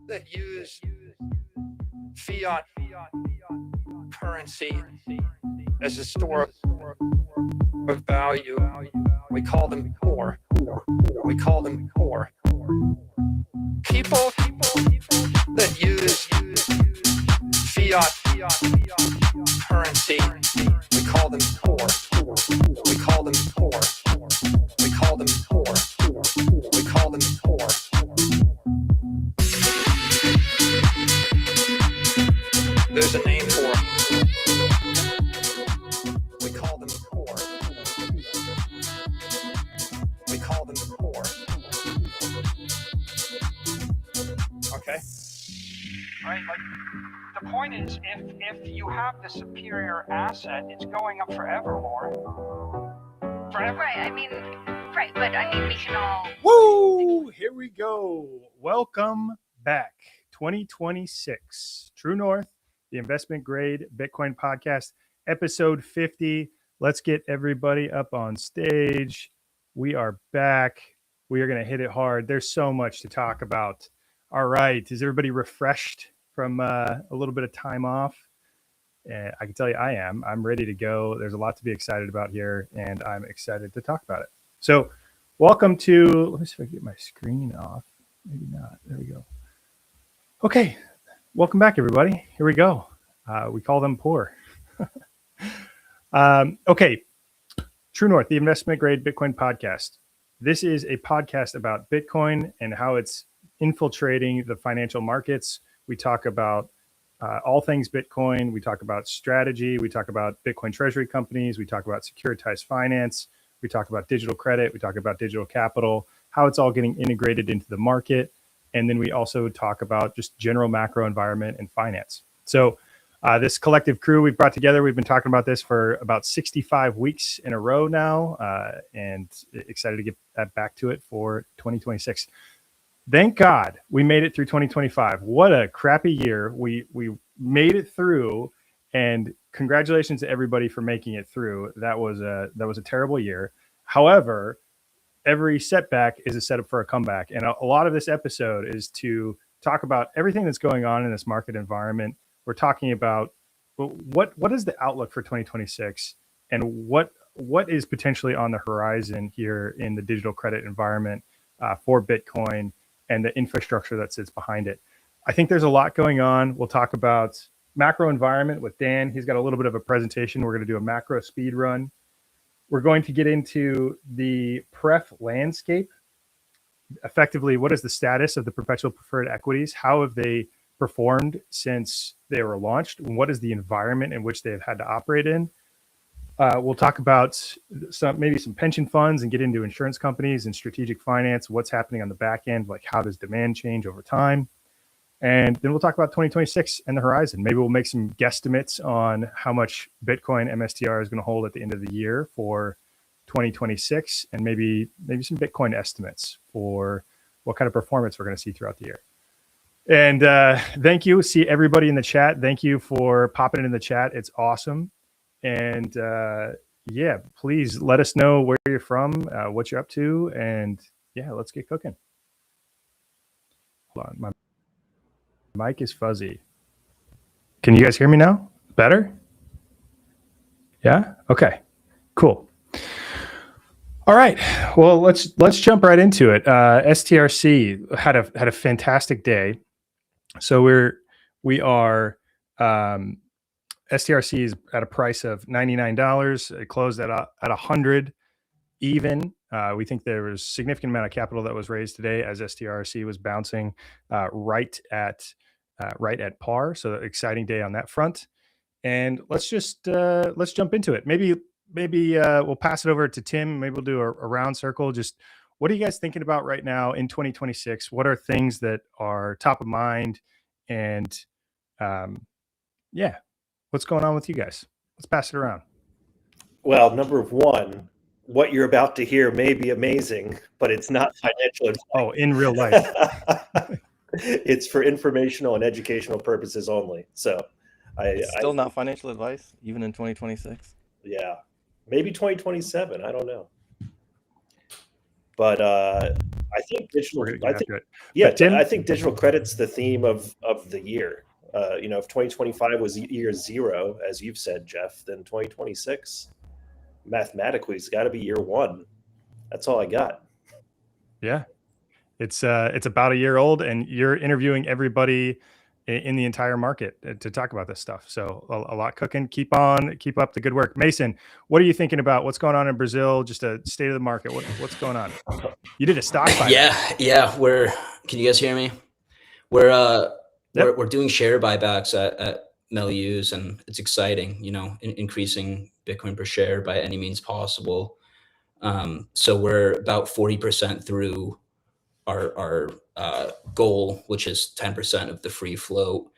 that use fiat currency as a store of value. We call them poor. We call them poor. People that use fiat currency, we call them poor. We call them poor. We call them poor. We call them poor. There's a name for it. We call them poor. We call them poor. Okay? Right? Like, the point is, if you have the superior asset, it's going up forevermore. Forever. Right, but we can all... Woo! Here we go. Welcome back. 2026. True North, the investment grade Bitcoin podcast, episode 50. Let's get everybody up on stage. We are back. We are going to hit it hard. There's so much to talk about. All right. Is everybody refreshed from a little bit of time off? I can tell you I am. I'm ready to go. There's a lot to be excited about here, and I'm excited to talk about it. So welcome to, let me see if I can get my screen off. Maybe not. There we go. Okay. Welcome back, everybody. Here we go. We call them poor. Okay. True North, the investment grade Bitcoin podcast. This is a podcast about Bitcoin and how it's infiltrating the financial markets. We talk about all things Bitcoin. We talk about strategy. We talk about Bitcoin treasury companies. We talk about securitized finance. We talk about digital credit. We talk about digital capital, how it's all getting integrated into the market. And then we also talk about just general macro environment and finance. So this collective crew we've brought together, we've been talking about this for about 65 weeks in a row now, and excited to get that back to it for 2026. Thank God we made it through 2025. What a crappy year. We made it through, and congratulations to everybody for making it through. That was a terrible year. However, every setback is a setup for a comeback. And a lot of this episode is to talk about everything that's going on in this market environment. We're talking about what is the outlook for 2026 and what is potentially on the horizon here in the digital credit environment for Bitcoin and the infrastructure that sits behind it. I think there's a lot going on. We'll talk about macro environment with Dan. He's got a little bit of a presentation. We're going to do a macro speed run. We're going to get into the pref landscape. Effectively, what is the status of the perpetual preferred equities? How have they performed since they were launched? What is the environment in which they have had to operate in? We'll talk about maybe some pension funds and get into insurance companies and strategic finance. What's happening on the back end? Like, how does demand change over time? And then we'll talk about 2026 and the horizon. Maybe we'll make some guesstimates on how much Bitcoin MSTR is going to hold at the end of the year for 2026, and maybe some Bitcoin estimates for what kind of performance we're going to see throughout the year. And thank you. See everybody in the chat. Thank you for popping in the chat. It's awesome. And yeah, please let us know where you're from, what you're up to, and yeah, let's get cooking. Hold on, my mic is fuzzy. Can you guys hear me now? Better? Yeah? Okay, cool. All right. Well, let's jump right into it. STRC had a fantastic day. So we are STRC is at a price of $99. It closed at 100 even. We think there was a significant amount of capital that was raised today as STRC was bouncing right at par. So exciting day on that front. And let's jump into it. Maybe we'll pass it over to Tim. Maybe we'll do a round circle. Just what are you guys thinking about right now in 2026? What are things that are top of mind? And yeah, what's going on with you guys? Let's pass it around. Well, number one, what you're about to hear may be amazing, but it's not financial advice. Oh, in real life. It's for informational and educational purposes only. So it's still not financial advice, even in 2026. Yeah, maybe 2027. I don't know. But I think digital. We're gonna I get think after it. yeah. But Tim, I think digital credit's the theme of the year. If 2025 was year zero, as you've said, Jeff, then 2026 mathematically has got to be year one. That's all I got. yeah, it's about a year old, and you're interviewing everybody in the entire market to talk about this stuff. So a lot cooking. Keep up the good work. Mason, what are you thinking about? What's going on in Brazil? Just a state of the market. What's going on? You did a stock buyback. Yeah. Can you guys hear me? We're Yep. we're doing share buybacks at Melius, and it's exciting, increasing Bitcoin per share by any means possible. So we're about 40% through our goal, which is 10% of the free float.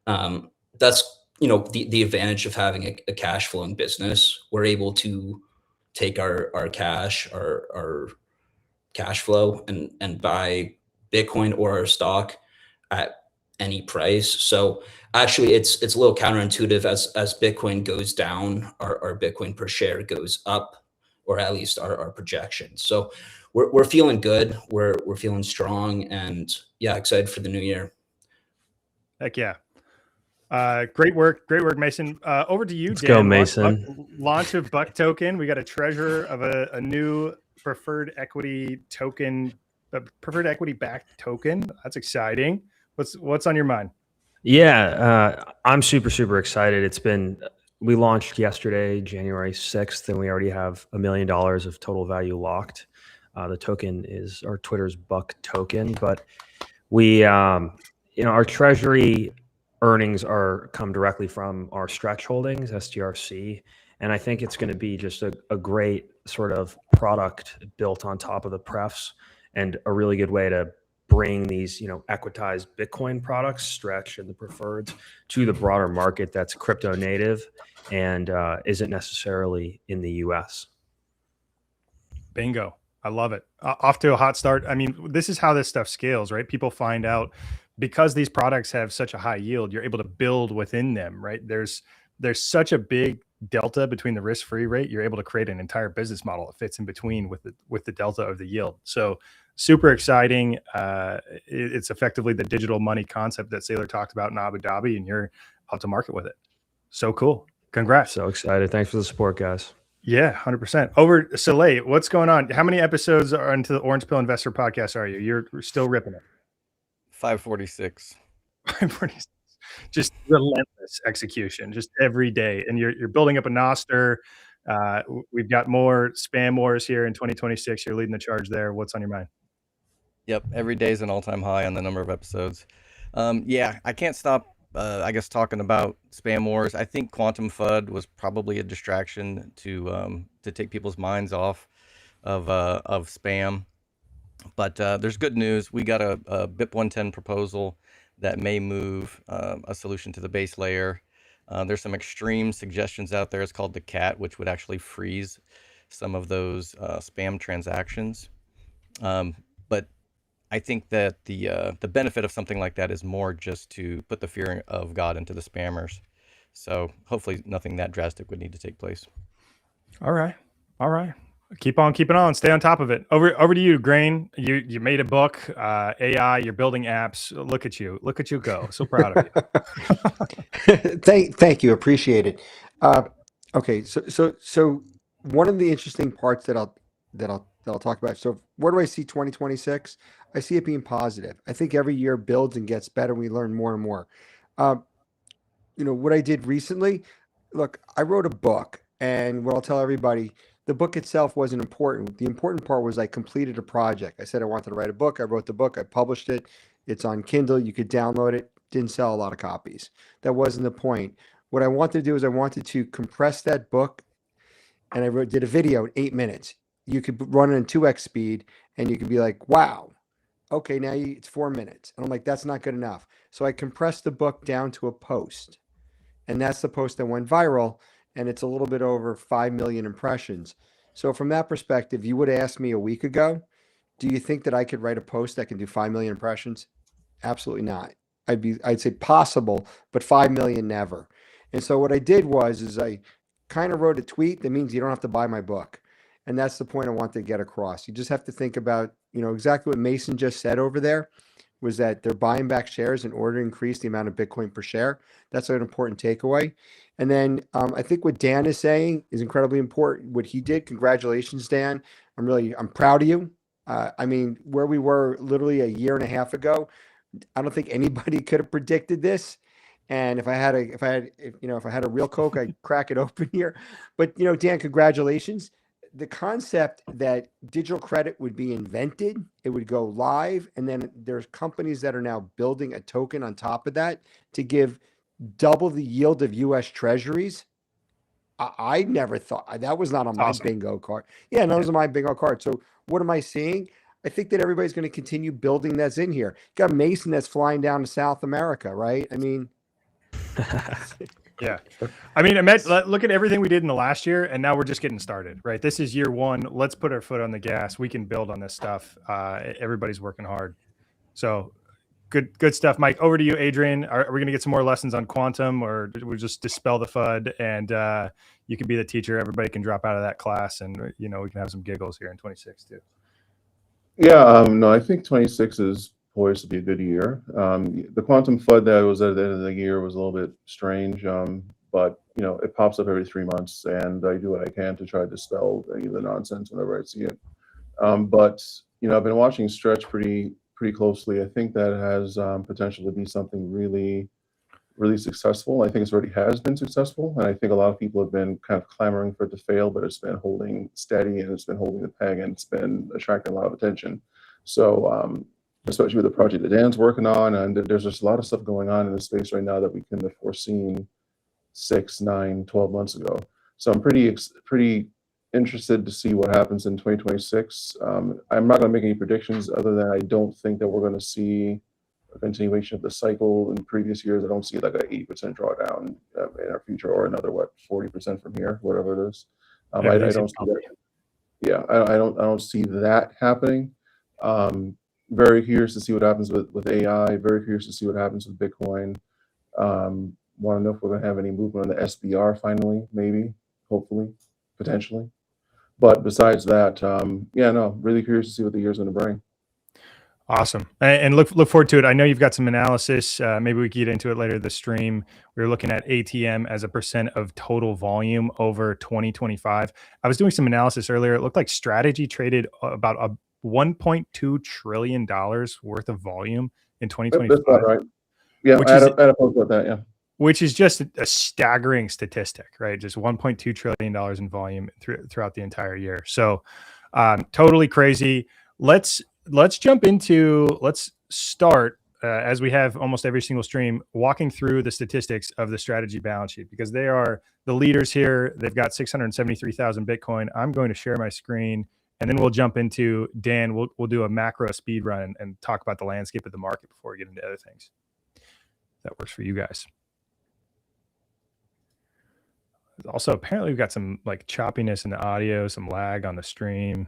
That's the advantage of having a cash flowing business. We're able to take our cash flow and buy Bitcoin or our stock at any price. So actually it's a little counterintuitive. As Bitcoin goes down, our Bitcoin per share goes up, or at least our projections. So we're feeling good. We're feeling strong, and yeah, excited for the new year. Heck yeah. Great work, Mason. Over to you, Let's Dan. go, Mason. Launch of Buck token. We got a treasurer of a new preferred equity token, preferred equity backed token. That's exciting. What's on your mind? Yeah, I'm super excited. We launched yesterday, January 6th, and we already have $1 million of total value locked. The token is our Twitter's Buck token, but we, our treasury earnings come directly from our stretch holdings, STRC. And I think it's going to be just a great sort of product built on top of the prefs, and a really good way to bring these, equitized Bitcoin products, stretch and the preferreds, to the broader market that's crypto native and isn't necessarily in the US. Bingo. I love it. Off to a hot start. I mean, this is how this stuff scales, right? People find out because these products have such a high yield, you're able to build within them, right? There's such a big delta between the risk-free rate. You're able to create an entire business model that fits in between with the delta of the yield. So super exciting. It's effectively the digital money concept that Saylor talked about in Abu Dhabi, and you're out to market with it. So cool. Congrats. So excited. Thanks for the support, guys. Yeah, 100%. Over Soleil, what's going on? How many episodes are into the Orange Pill Investor podcast are you? You're still ripping it. 546. 546. Just relentless execution, just every day. And you're building up a noster. We've got more spam wars here in 2026. You're leading the charge there. What's on your mind? Yep, every day is an all-time high on the number of episodes. Yeah, I can't stop talking about spam wars. I think quantum FUD was probably a distraction to take people's minds off of spam. But there's good news. We got a BIP 110 proposal that may move a solution to the base layer. There's some extreme suggestions out there. It's called the CAT, which would actually freeze some of those spam transactions. But I think that the benefit of something like that is more just to put the fear of God into the spammers. So hopefully nothing that drastic would need to take place. All right. Keep on keeping on. Stay on top of it. Over to you, Grain. You made a book, AI. You're building apps. Look at you go. So proud of you. Thank you. Appreciate it. Okay. So one of the interesting parts that I'll talk about. So where do I see 2026? I see it being positive. I think every year builds and gets better. We learn more and more. What I did recently, look, I wrote a book, and what I'll tell everybody, the book itself wasn't important. The important part was I completed a project. I said I wanted to write a book. I wrote the book. I published it. It's on Kindle. You could download it. Didn't sell a lot of copies. That wasn't the point. What I wanted to do is I wanted to compress that book, and I did a video in 8 minutes. You could run it in 2x speed, and you could be like, wow, okay, now it's 4 minutes. And I'm like, that's not good enough. So I compressed the book down to a post, and that's the post that went viral, and it's a little bit over 5 million impressions. So from that perspective, you would have asked me a week ago, do you think that I could write a post that can do 5 million impressions? Absolutely not. I'd say possible, but 5 million never. And so what I did was I kind of wrote a tweet that means you don't have to buy my book. And that's the point I want to get across. You just have to think about, exactly what Mason just said over there, was that they're buying back shares in order to increase the amount of Bitcoin per share. That's an important takeaway. And then I think what Dan is saying is incredibly important. What he did, congratulations, Dan. I'm proud of you. I mean, where we were literally a year and a half ago, I don't think anybody could have predicted this. And if I had a real Coke, I'd crack it open here. But Dan, congratulations. The concept that digital credit would be invented, it would go live, and then there's companies that are now building a token on top of that to give double the yield of U.S. Treasuries. I never thought that was not on my bingo card. Yeah, no, it was on my bingo card. So what am I seeing? I think that everybody's going to continue building that's in here. You got Mason that's flying down to South America, right? I mean, yeah. I mean, look at everything we did in the last year, and now we're just getting started, right? This is year one. Let's put our foot on the gas. We can build on this stuff. Everybody's working hard. So good stuff. Mike, over to you, Adrian. Are we going to get some more lessons on quantum, or do we just dispel the FUD and you can be the teacher? Everybody can drop out of that class, and we can have some giggles here in 26 too. Yeah, no, I think 26 is poised to be a good year. The quantum FUD that was at the end of the year was a little bit strange, but it pops up every 3 months, and I do what I can to try to dispel any of the nonsense whenever I see it. But I've been watching Stretch pretty closely. I think that has potential to be something really, really successful. I think it already has been successful, and I think a lot of people have been kind of clamoring for it to fail, but it's been holding steady, and it's been holding the peg, and it's been attracting a lot of attention. So especially with the project that Dan's working on, and there's just a lot of stuff going on in the space right now that we couldn't have foreseen 6, 9, 12 months ago. So I'm pretty interested to see what happens in 2026. I'm not going to make any predictions other than I don't think that we're going to see a continuation of the cycle in previous years. I don't see like an 8% drawdown in our future, or another 40% from here, whatever it is. I don't see that. Yeah, I don't see that happening. Very curious to see what happens with AI. Very curious to see what happens with Bitcoin. Want to know if we're going to have any movement on the SBR finally, maybe, hopefully, potentially. But besides that, really curious to see what the year's going to bring. Awesome. And look forward to it. I know you've got some analysis. Maybe we can get into it later in the stream. We were looking at ATM as a percent of total volume over 2025. I was doing some analysis earlier. It looked like Strategy traded about a $1.2 trillion worth of volume in 2025. That's about right. Yeah, I had a post about that, yeah. Which is just a staggering statistic, right? Just $1.2 trillion in volume throughout the entire year. So totally crazy. Let's start, as we have almost every single stream, walking through the statistics of the Strategy balance sheet, because they are the leaders here. They've got 673,000 Bitcoin. I'm going to share my screen, and then we'll jump into Dan. We'll do a macro speed run and talk about the landscape of the market before we get into other things. That works for you guys. Also, apparently we've got some like choppiness in the audio, some lag on the stream.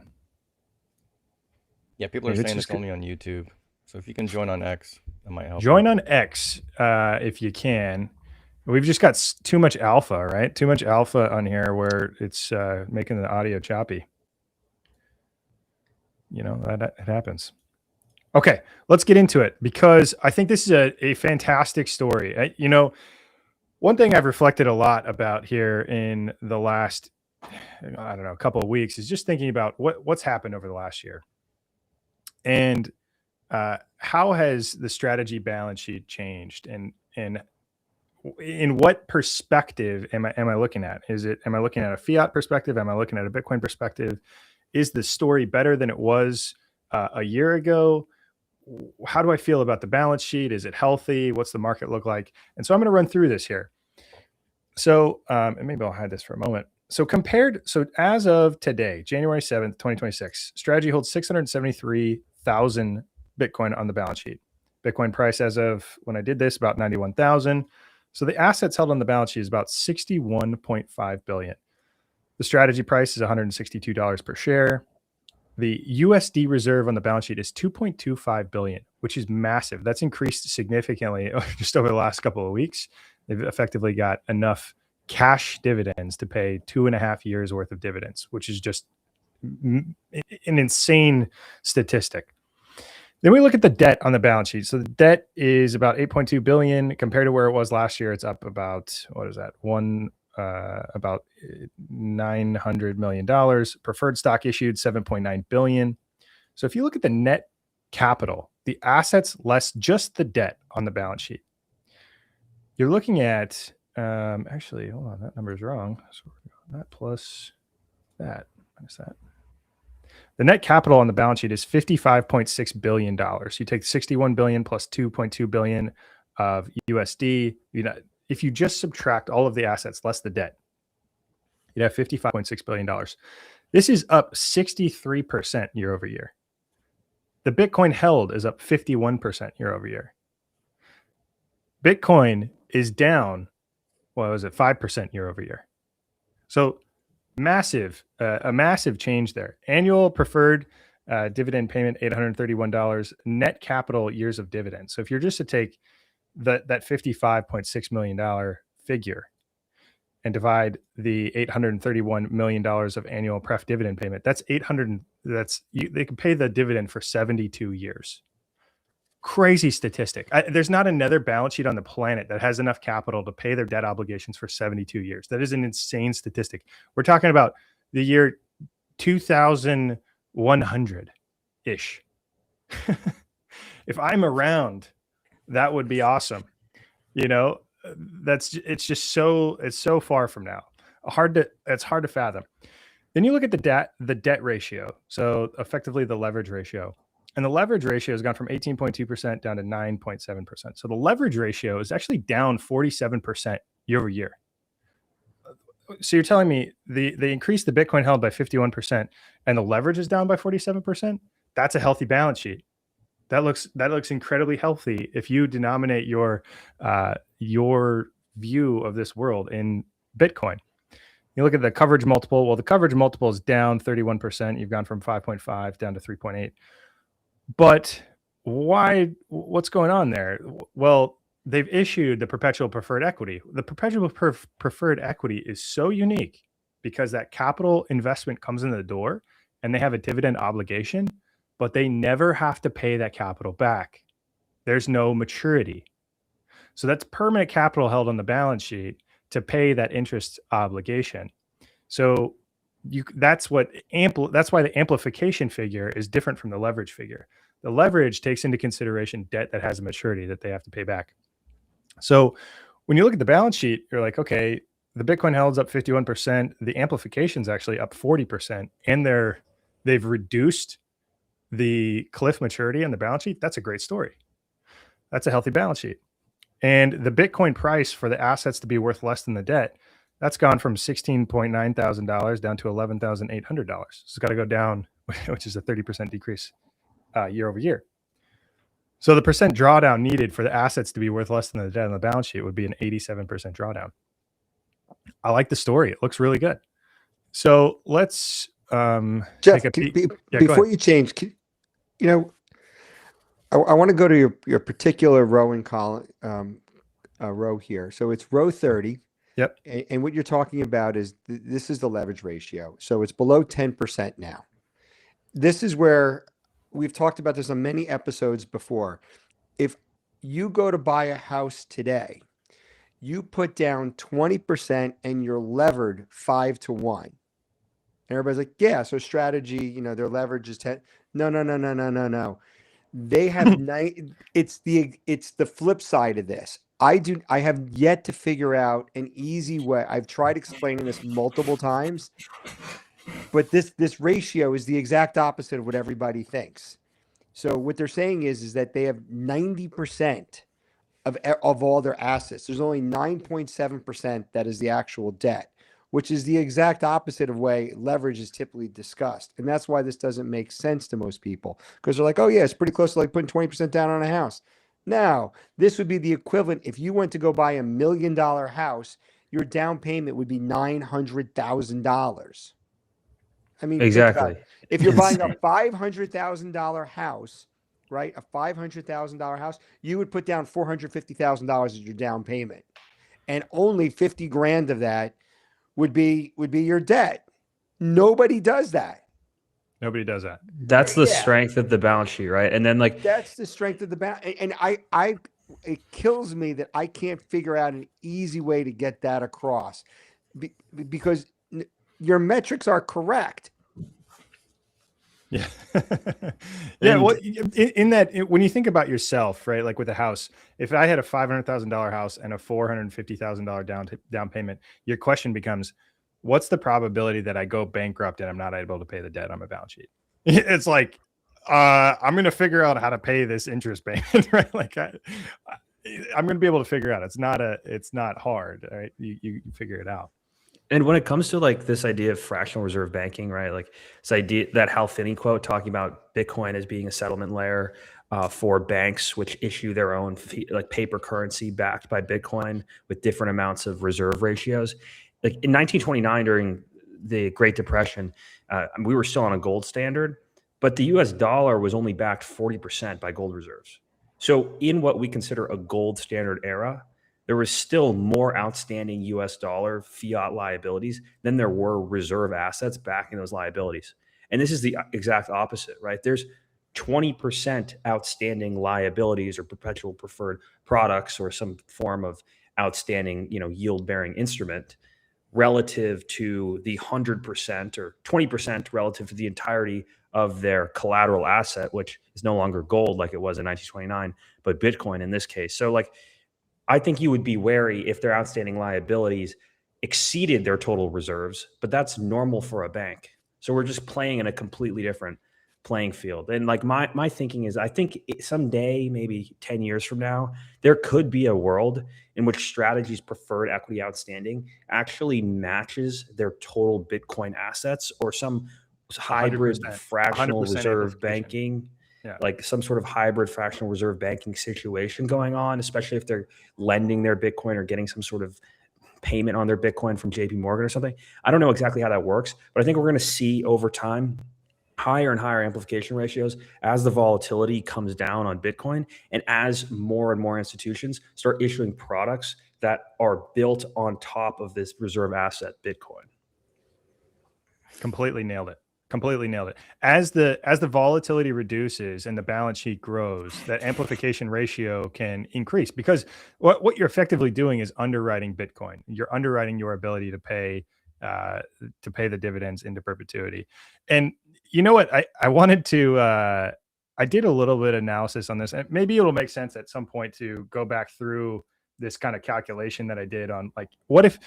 Yeah, people are saying it's only on YouTube. So if you can join on X, that might help. Join on X if you can. We've just got too much alpha, right? Too much alpha on here where it's making the audio choppy. That happens. Okay, let's get into it, because I think this is a fantastic story. One thing I've reflected a lot about here in the last, couple of weeks is just thinking about what's happened over the last year. And how has the Strategy balance sheet changed, and in what perspective am I looking at? Am I looking at a fiat perspective? Am I looking at a Bitcoin perspective? Is the story better than it was a year ago? How do I feel about the balance sheet? Is it healthy? What's the market look like? And so I'm going to run through this here. So, and maybe I'll hide this for a moment. So as of today, January 7th, 2026, Strategy holds 673,000 Bitcoin on the balance sheet. Bitcoin price as of when I did this, about 91,000. So the assets held on the balance sheet is about 61.5 billion. The Strategy price is $162 per share. The USD reserve on the balance sheet is 2.25 billion, which is massive. That's increased significantly just over the last couple of weeks. They've effectively got enough cash dividends to pay 2.5 years worth of dividends, which is just an insane statistic. Then we look at the debt on the balance sheet. So the debt is about 8.2 billion compared to where it was last year. It's up about, what is that? About $900 million. Preferred stock issued 7.9 billion. So if you look at the net capital, the assets less just the debt on the balance sheet, you're looking at, actually, hold on, that number is wrong. So that plus that, minus that. The net capital on the balance sheet is $55.6 billion. You take 61 billion plus 2.2 billion of USD. If you just subtract all of the assets less the debt, you'd have $55.6 billion. This is up 63% year over year. The Bitcoin held is up 51% year over year. Bitcoin is down, what was it, 5% year over year. So a massive change there. Annual preferred dividend payment, $831. Net capital years of dividends. So if you're just to take that $55.6 million figure and divide the $831 million of annual pref dividend payment, that's they can pay the dividend for 72 years. Crazy statistic. There's not another balance sheet on the planet that has enough capital to pay their debt obligations for 72 years. That is an insane statistic. We're talking about the year 2100-ish. If I'm around, that would be awesome. It's so far from now. It's hard to fathom. Then you look at the debt ratio. So effectively the leverage ratio. And the leverage ratio has gone from 18.2% down to 9.7%. So the leverage ratio is actually down 47% year over year. So you're telling me they increased the Bitcoin held by 51% and the leverage is down by 47%? That's a healthy balance sheet. That looks incredibly healthy if you denominate your view of this world in Bitcoin. You look at the coverage multiple. Well, the coverage multiple is down 31%. You've gone from 5.5 down to 3.8. But why? What's going on there? Well, they've issued the Perpetual Preferred Equity. The Perpetual Preferred Equity is so unique because that capital investment comes into the door and they have a dividend obligation, but they never have to pay that capital back. There's no maturity. So that's permanent capital held on the balance sheet to pay that interest obligation. So that's why the amplification figure is different from the leverage figure. The leverage takes into consideration debt that has a maturity that they have to pay back. So when you look at the balance sheet, you're like, okay, the Bitcoin held's up 51%. The amplification's actually up 40%, and they've reduced the cliff maturity on the balance sheet. That's a great story. That's a healthy balance sheet. And the Bitcoin price for the assets to be worth less than the debt, that's gone from $16.9 thousand down to $11,800. So it's got to go down, which is a 30% decrease year over year. So the percent drawdown needed for the assets to be worth less than the debt on the balance sheet would be an 87% drawdown. I like the story. It looks really good. So let's Jeff, take a peek. Before you change, I want to go to your particular row and column row here. So it's row 30. Yep. And what you're talking about is this is the leverage ratio. So it's below 10% now. This is where we've talked about this on many episodes before. If you go to buy a house today, you put down 20% and you're levered 5-1. And everybody's like, yeah, so strategy, their leverage is 10. No. They have it's the flip side of this. I have yet to figure out an easy way. I've tried explaining this multiple times, but this ratio is the exact opposite of what everybody thinks. So what they're saying is that they have 90% of all their assets. There's only 9.7% that is the actual debt, which is the exact opposite of way leverage is typically discussed. And that's why this doesn't make sense to most people, because they're like, oh yeah, it's pretty close to like putting 20% down on a house. Now, this would be the equivalent. If you went to go buy $1 million house, your down payment would be $900,000. I mean, exactly. If you're buying a $500,000 house, right? A $500,000 house, you would put down $450,000 as your down payment. And only 50 grand of that would be your debt. Nobody does that. Nobody does that. That's the Yeah. strength of the balance sheet, right? And then like That's the strength of the balance. And it kills me that I can't figure out an easy way to get that across because your metrics are correct. Yeah. Yeah. Well, in that, when you think about yourself, right? Like with a house, if I had a $500,000 house and a $450,000 down payment, your question becomes, what's the probability that I go bankrupt and I'm not able to pay the debt on my balance sheet? It's like, I'm going to figure out how to pay this interest payment, right? Like I'm going to be able to figure out. It's not hard, right? You figure it out. And when it comes to like this idea of fractional reserve banking, right? Like this idea, that Hal Finney quote talking about Bitcoin as being a settlement layer for banks, which issue their own like paper currency backed by Bitcoin with different amounts of reserve ratios. Like in 1929, during the Great Depression, we were still on a gold standard, but the US dollar was only backed 40% by gold reserves. So in what we consider a gold standard era, there was still more outstanding US dollar fiat liabilities than there were reserve assets backing those liabilities. And this is the exact opposite, right? There's 20% outstanding liabilities or perpetual preferred products or some form of outstanding, yield bearing instrument relative to the 100% or 20% relative to the entirety of their collateral asset, which is no longer gold like it was in 1929, but Bitcoin in this case. So like, I think you would be wary if their outstanding liabilities exceeded their total reserves, but that's normal for a bank. So we're just playing in a completely different playing field. And like my thinking is, I think someday, maybe 10 years from now, there could be a world in which Strategy's preferred equity outstanding actually matches their total Bitcoin assets or some hybrid 100%, fractional 100% reserve amplification. banking. Yeah. Like some sort of hybrid fractional reserve banking situation going on, especially if they're lending their Bitcoin or getting some sort of payment on their Bitcoin from JP Morgan or something. I don't know exactly how that works, but I think we're going to see over time higher and higher amplification ratios as the volatility comes down on Bitcoin and as more and more institutions start issuing products that are built on top of this reserve asset, Bitcoin. Completely nailed it. As the volatility reduces and the balance sheet grows, that amplification ratio can increase because what you're effectively doing is underwriting Bitcoin. You're underwriting your ability to pay the dividends into perpetuity. And you know what? I wanted to I did a little bit of analysis on this, and maybe it'll make sense at some point to go back through this kind of calculation that I did on like what if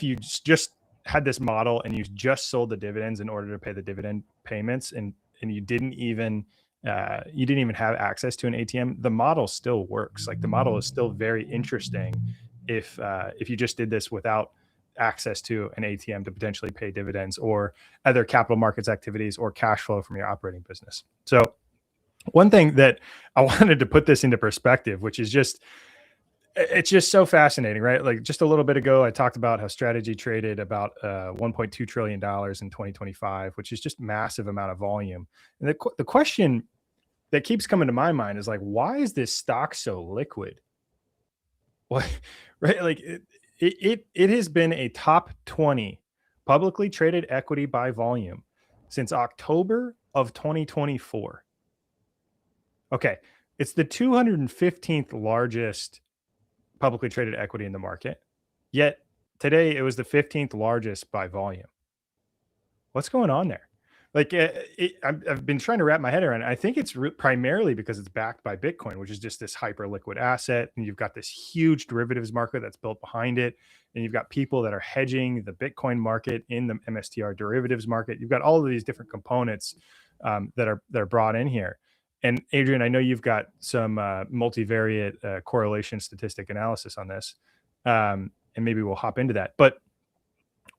you just had this model and you just sold the dividends in order to pay the dividend payments and you didn't even have access to an ATM. The model still works. Like the model is still very interesting if you just did this without access to an ATM to potentially pay dividends or other capital markets activities or cash flow from your operating business. So one thing that I wanted to put this into perspective, which is it's just so fascinating, right? Like just a little bit ago, I talked about how Strategy traded about $1.2 trillion in 2025, which is just massive amount of volume. And the question that keeps coming to my mind is like, why is this stock so liquid? What, right? Like it has been a top 20 publicly traded equity by volume since October of 2024. Okay. It's the 215th largest publicly traded equity in the market. Yet today it was the 15th largest by volume. What's going on there? Like I've been trying to wrap my head around it. I think it's primarily because it's backed by Bitcoin, which is just this hyper liquid asset. And you've got this huge derivatives market that's built behind it. And you've got people that are hedging the Bitcoin market in the MSTR derivatives market. You've got all of these different components that are brought in here. And Adrian, I know you've got some multivariate correlation statistic analysis on this, and maybe we'll hop into that. But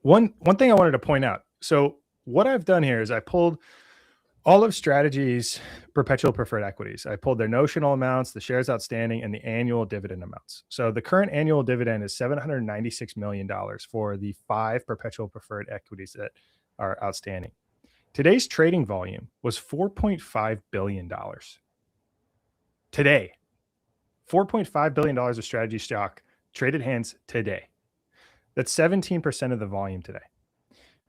one thing I wanted to point out. So what I've done here is I pulled all of Strategy's perpetual preferred equities. I pulled their notional amounts, the shares outstanding, and the annual dividend amounts. So the current annual dividend is $796 million for the 5 perpetual preferred equities that are outstanding. Today's trading volume was $4.5 billion. Today, $4.5 billion of Strategy stock traded hands today. That's 17% of the volume today.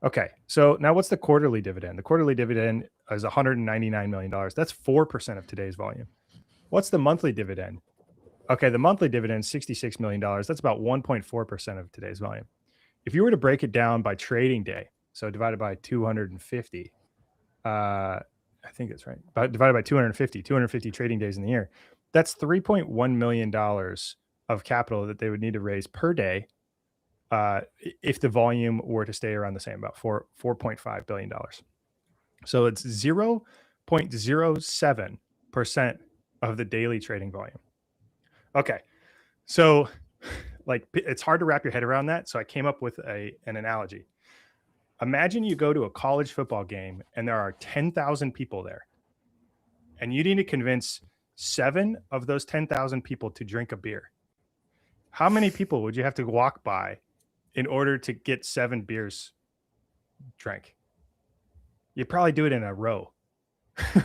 Okay, so now what's the quarterly dividend? The quarterly dividend is $199 million. That's 4% of today's volume. What's the monthly dividend? Okay, the monthly dividend is $66 million. That's about 1.4% of today's volume. If you were to break it down by trading day, so divided by 250, I think it's right, but divided by 250 trading days in the year, that's $3.1 million of capital that they would need to raise per day if the volume were to stay around the same, about $4.5 billion. So it's 0.07% of the daily trading volume. Okay, so like it's hard to wrap your head around that. So I came up with an analogy. Imagine you go to a college football game and there are 10,000 people there, and you need to convince 7 of those 10,000 people to drink a beer. How many people would you have to walk by in order to get 7 beers drank? You probably do it in a row.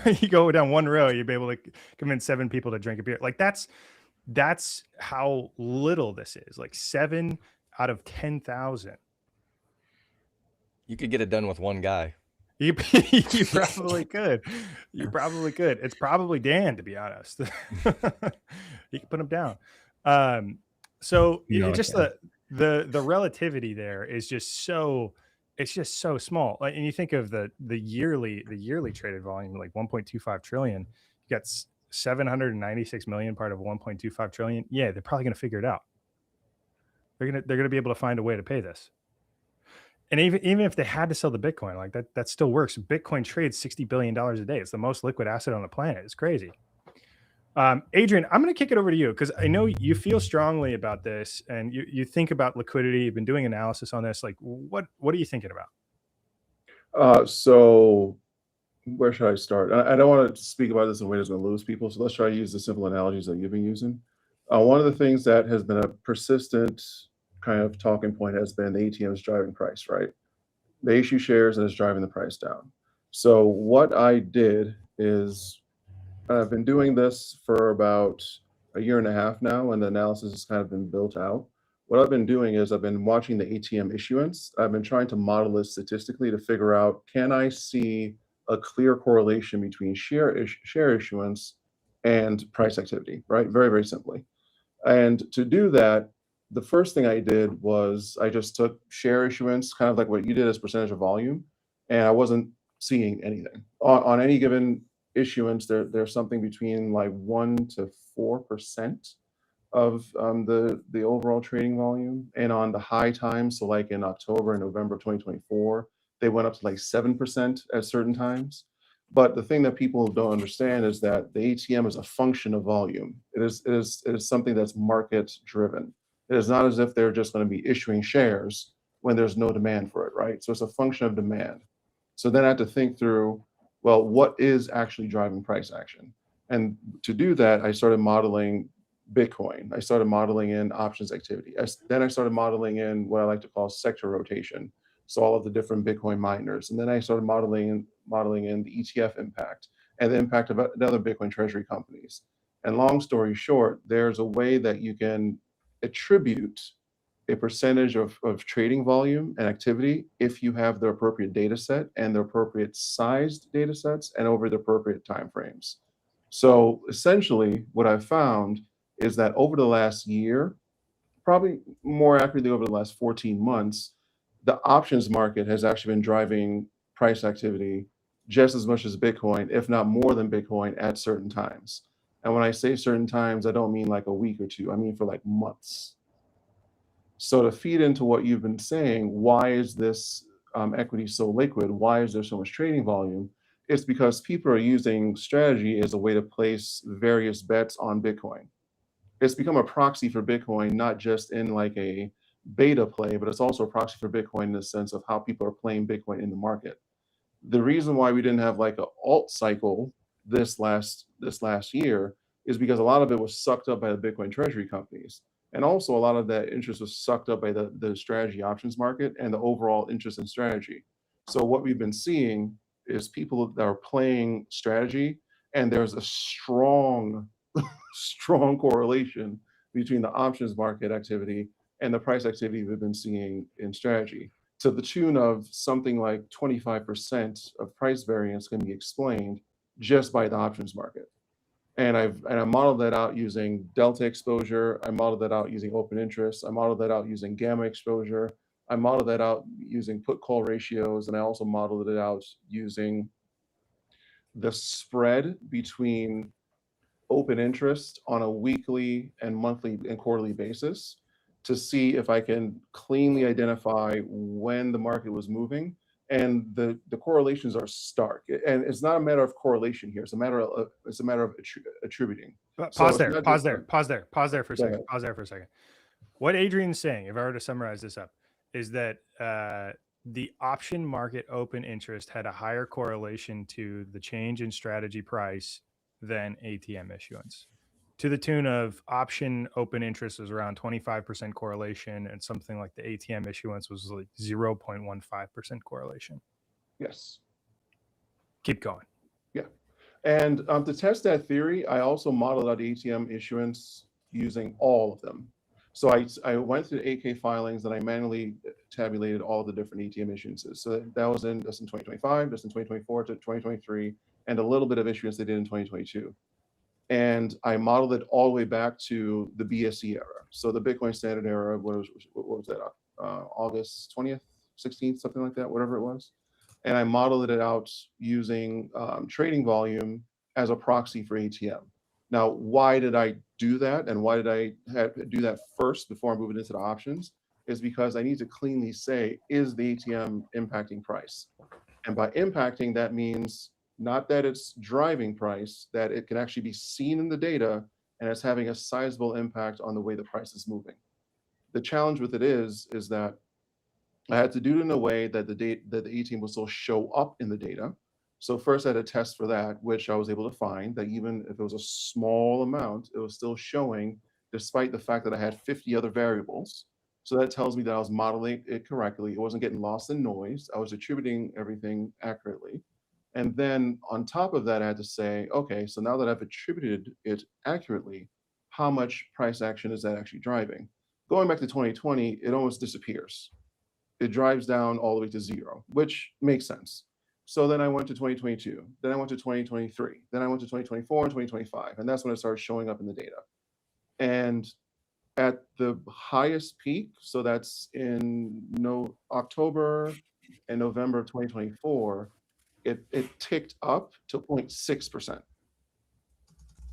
You go down one row, you'd be able to convince 7 people to drink a beer. Like that's how little this is. Like 7 out of 10,000. You could get it done with one guy. You probably could. You probably could. It's probably Dan, to be honest. You can put him down. So just the relativity there is just so, it's just so small. Like, and you think of the yearly traded volume, like 1.25 trillion. You got 796 million part of 1.25 trillion. Yeah, they're probably going to figure it out. They're gonna be able to find a way to pay this. And even if they had to sell the Bitcoin, like that still works. Bitcoin trades $60 billion a day. It's the most liquid asset on the planet. It's crazy. Adrian, I'm going to kick it over to you because I know you feel strongly about this and you think about liquidity. You've been doing analysis on this. Like, what are you thinking about? So where should I start? I don't want to speak about this in a way that's going to lose people. So let's try to use the simple analogies that you've been using. One of the things that has been a persistent kind of talking point has been the ATM's driving price, right? They issue shares and it's driving the price down. So what I did is I've been doing this for about a year and a half now, and the analysis has kind of been built out. What I've been doing is I've been watching the ATM issuance. I've been trying to model it statistically to figure out, can I see a clear correlation between share issuance and price activity, right? Very, very simply. And to do that, the first thing I did was I just took share issuance, kind of like what you did as percentage of volume, and I wasn't seeing anything. On any given issuance, there's something between like 1 to 4% of the overall trading volume. And on the high times, so like in October and November of 2024, they went up to like 7% at certain times. But the thing that people don't understand is that the ATM is a function of volume. It is something that's market driven. It is not as if they're just going to be issuing shares when there's no demand for it, right? So it's a function of demand. So then I had to think through, well, what is actually driving price action? And to do that, I started modeling Bitcoin. I started modeling in options activity. Then I started modeling in what I like to call sector rotation. So all of the different Bitcoin miners. And then I started modeling in the ETF impact and the impact of other Bitcoin treasury companies. And long story short, there's a way that you can attribute a percentage of trading volume and activity if you have the appropriate data set and the appropriate sized data sets and over the appropriate timeframes. So essentially what I've found is that over the last year, probably more accurately over the last 14 months, the options market has actually been driving price activity just as much as Bitcoin, if not more than Bitcoin at certain times. And when I say certain times, I don't mean like a week or two, I mean for like months. So to feed into what you've been saying, why is this equity so liquid? Why is there so much trading volume? It's because people are using strategy as a way to place various bets on Bitcoin. It's become a proxy for Bitcoin, not just in like a beta play, but it's also a proxy for Bitcoin in the sense of how people are playing Bitcoin in the market. The reason why we didn't have like an alt cycle this last year is because a lot of it was sucked up by the Bitcoin treasury companies. And also a lot of that interest was sucked up by the strategy options market and the overall interest in strategy. So what we've been seeing is people that are playing strategy, and there's a strong correlation between the options market activity and the price activity we've been seeing in strategy. to the tune of something like 25% of price variance can be explained just by the options market. And I modeled that out using delta exposure. I modeled that out using open interest. I modeled that out using gamma exposure. I modeled that out using put call ratios. And I also modeled it out using the spread between open interest on a weekly and monthly and quarterly basis to see if I can cleanly identify when the market was moving. And the correlations are stark. And it's not a matter of correlation here. It's a matter of attributing. Pause there for a second. What Adrian's saying, if I were to summarize this up, is that the option market open interest had a higher correlation to the change in strategy price than ATM issuance, to the tune of option open interest was around 25% correlation, and something like the ATM issuance was like 0.15% correlation. Yes. Keep going. Yeah. And to test that theory, I also modeled out ATM issuance using all of them. So I went through the 8K filings and I manually tabulated all the different ATM issuances. So that's in 2025, that's in 2024 to 2023, and a little bit of issuance they did in 2022. And I modeled it all the way back to the BSE era. So the Bitcoin standard era, what was that? August 20th, 16th, something like that, whatever it was. And I modeled it out using trading volume as a proxy for ATM. Now, why did I do that? And why did I do that first before moving into the options? Is because I need to cleanly say, is the ATM impacting price? And by impacting, that means not that it's driving price, that it can actually be seen in the data and it's having a sizable impact on the way the price is moving. The challenge with it is that I had to do it in a way that the ATM will still show up in the data. So first I had a test for that, which I was able to find that even if it was a small amount, it was still showing despite the fact that I had 50 other variables. So that tells me that I was modeling it correctly. It wasn't getting lost in noise. I was attributing everything accurately. And then on top of that, I had to say, okay, so now that I've attributed it accurately, how much price action is that actually driving? Going back to 2020, it almost disappears. It drives down all the way to zero, which makes sense. So then I went to 2022, then I went to 2023, then I went to 2024 and 2025, and that's when it started showing up in the data. And at the highest peak, so that's in October and November of 2024, it ticked up to 0.6%.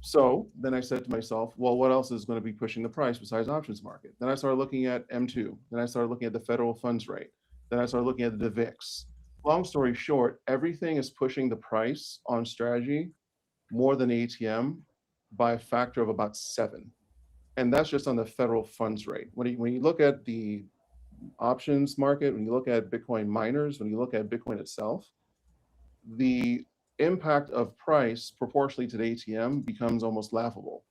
So then I said to myself, well, what else is going to be pushing the price besides options market? Then I started looking at M2. Then I started looking at the federal funds rate. Then I started looking at the VIX. Long story short, everything is pushing the price on strategy more than ATM by a factor of about 7. And that's just on the federal funds rate. When you look at the options market, when you look at Bitcoin miners, when you look at Bitcoin itself, the impact of price proportionally to the ATM becomes almost laughable.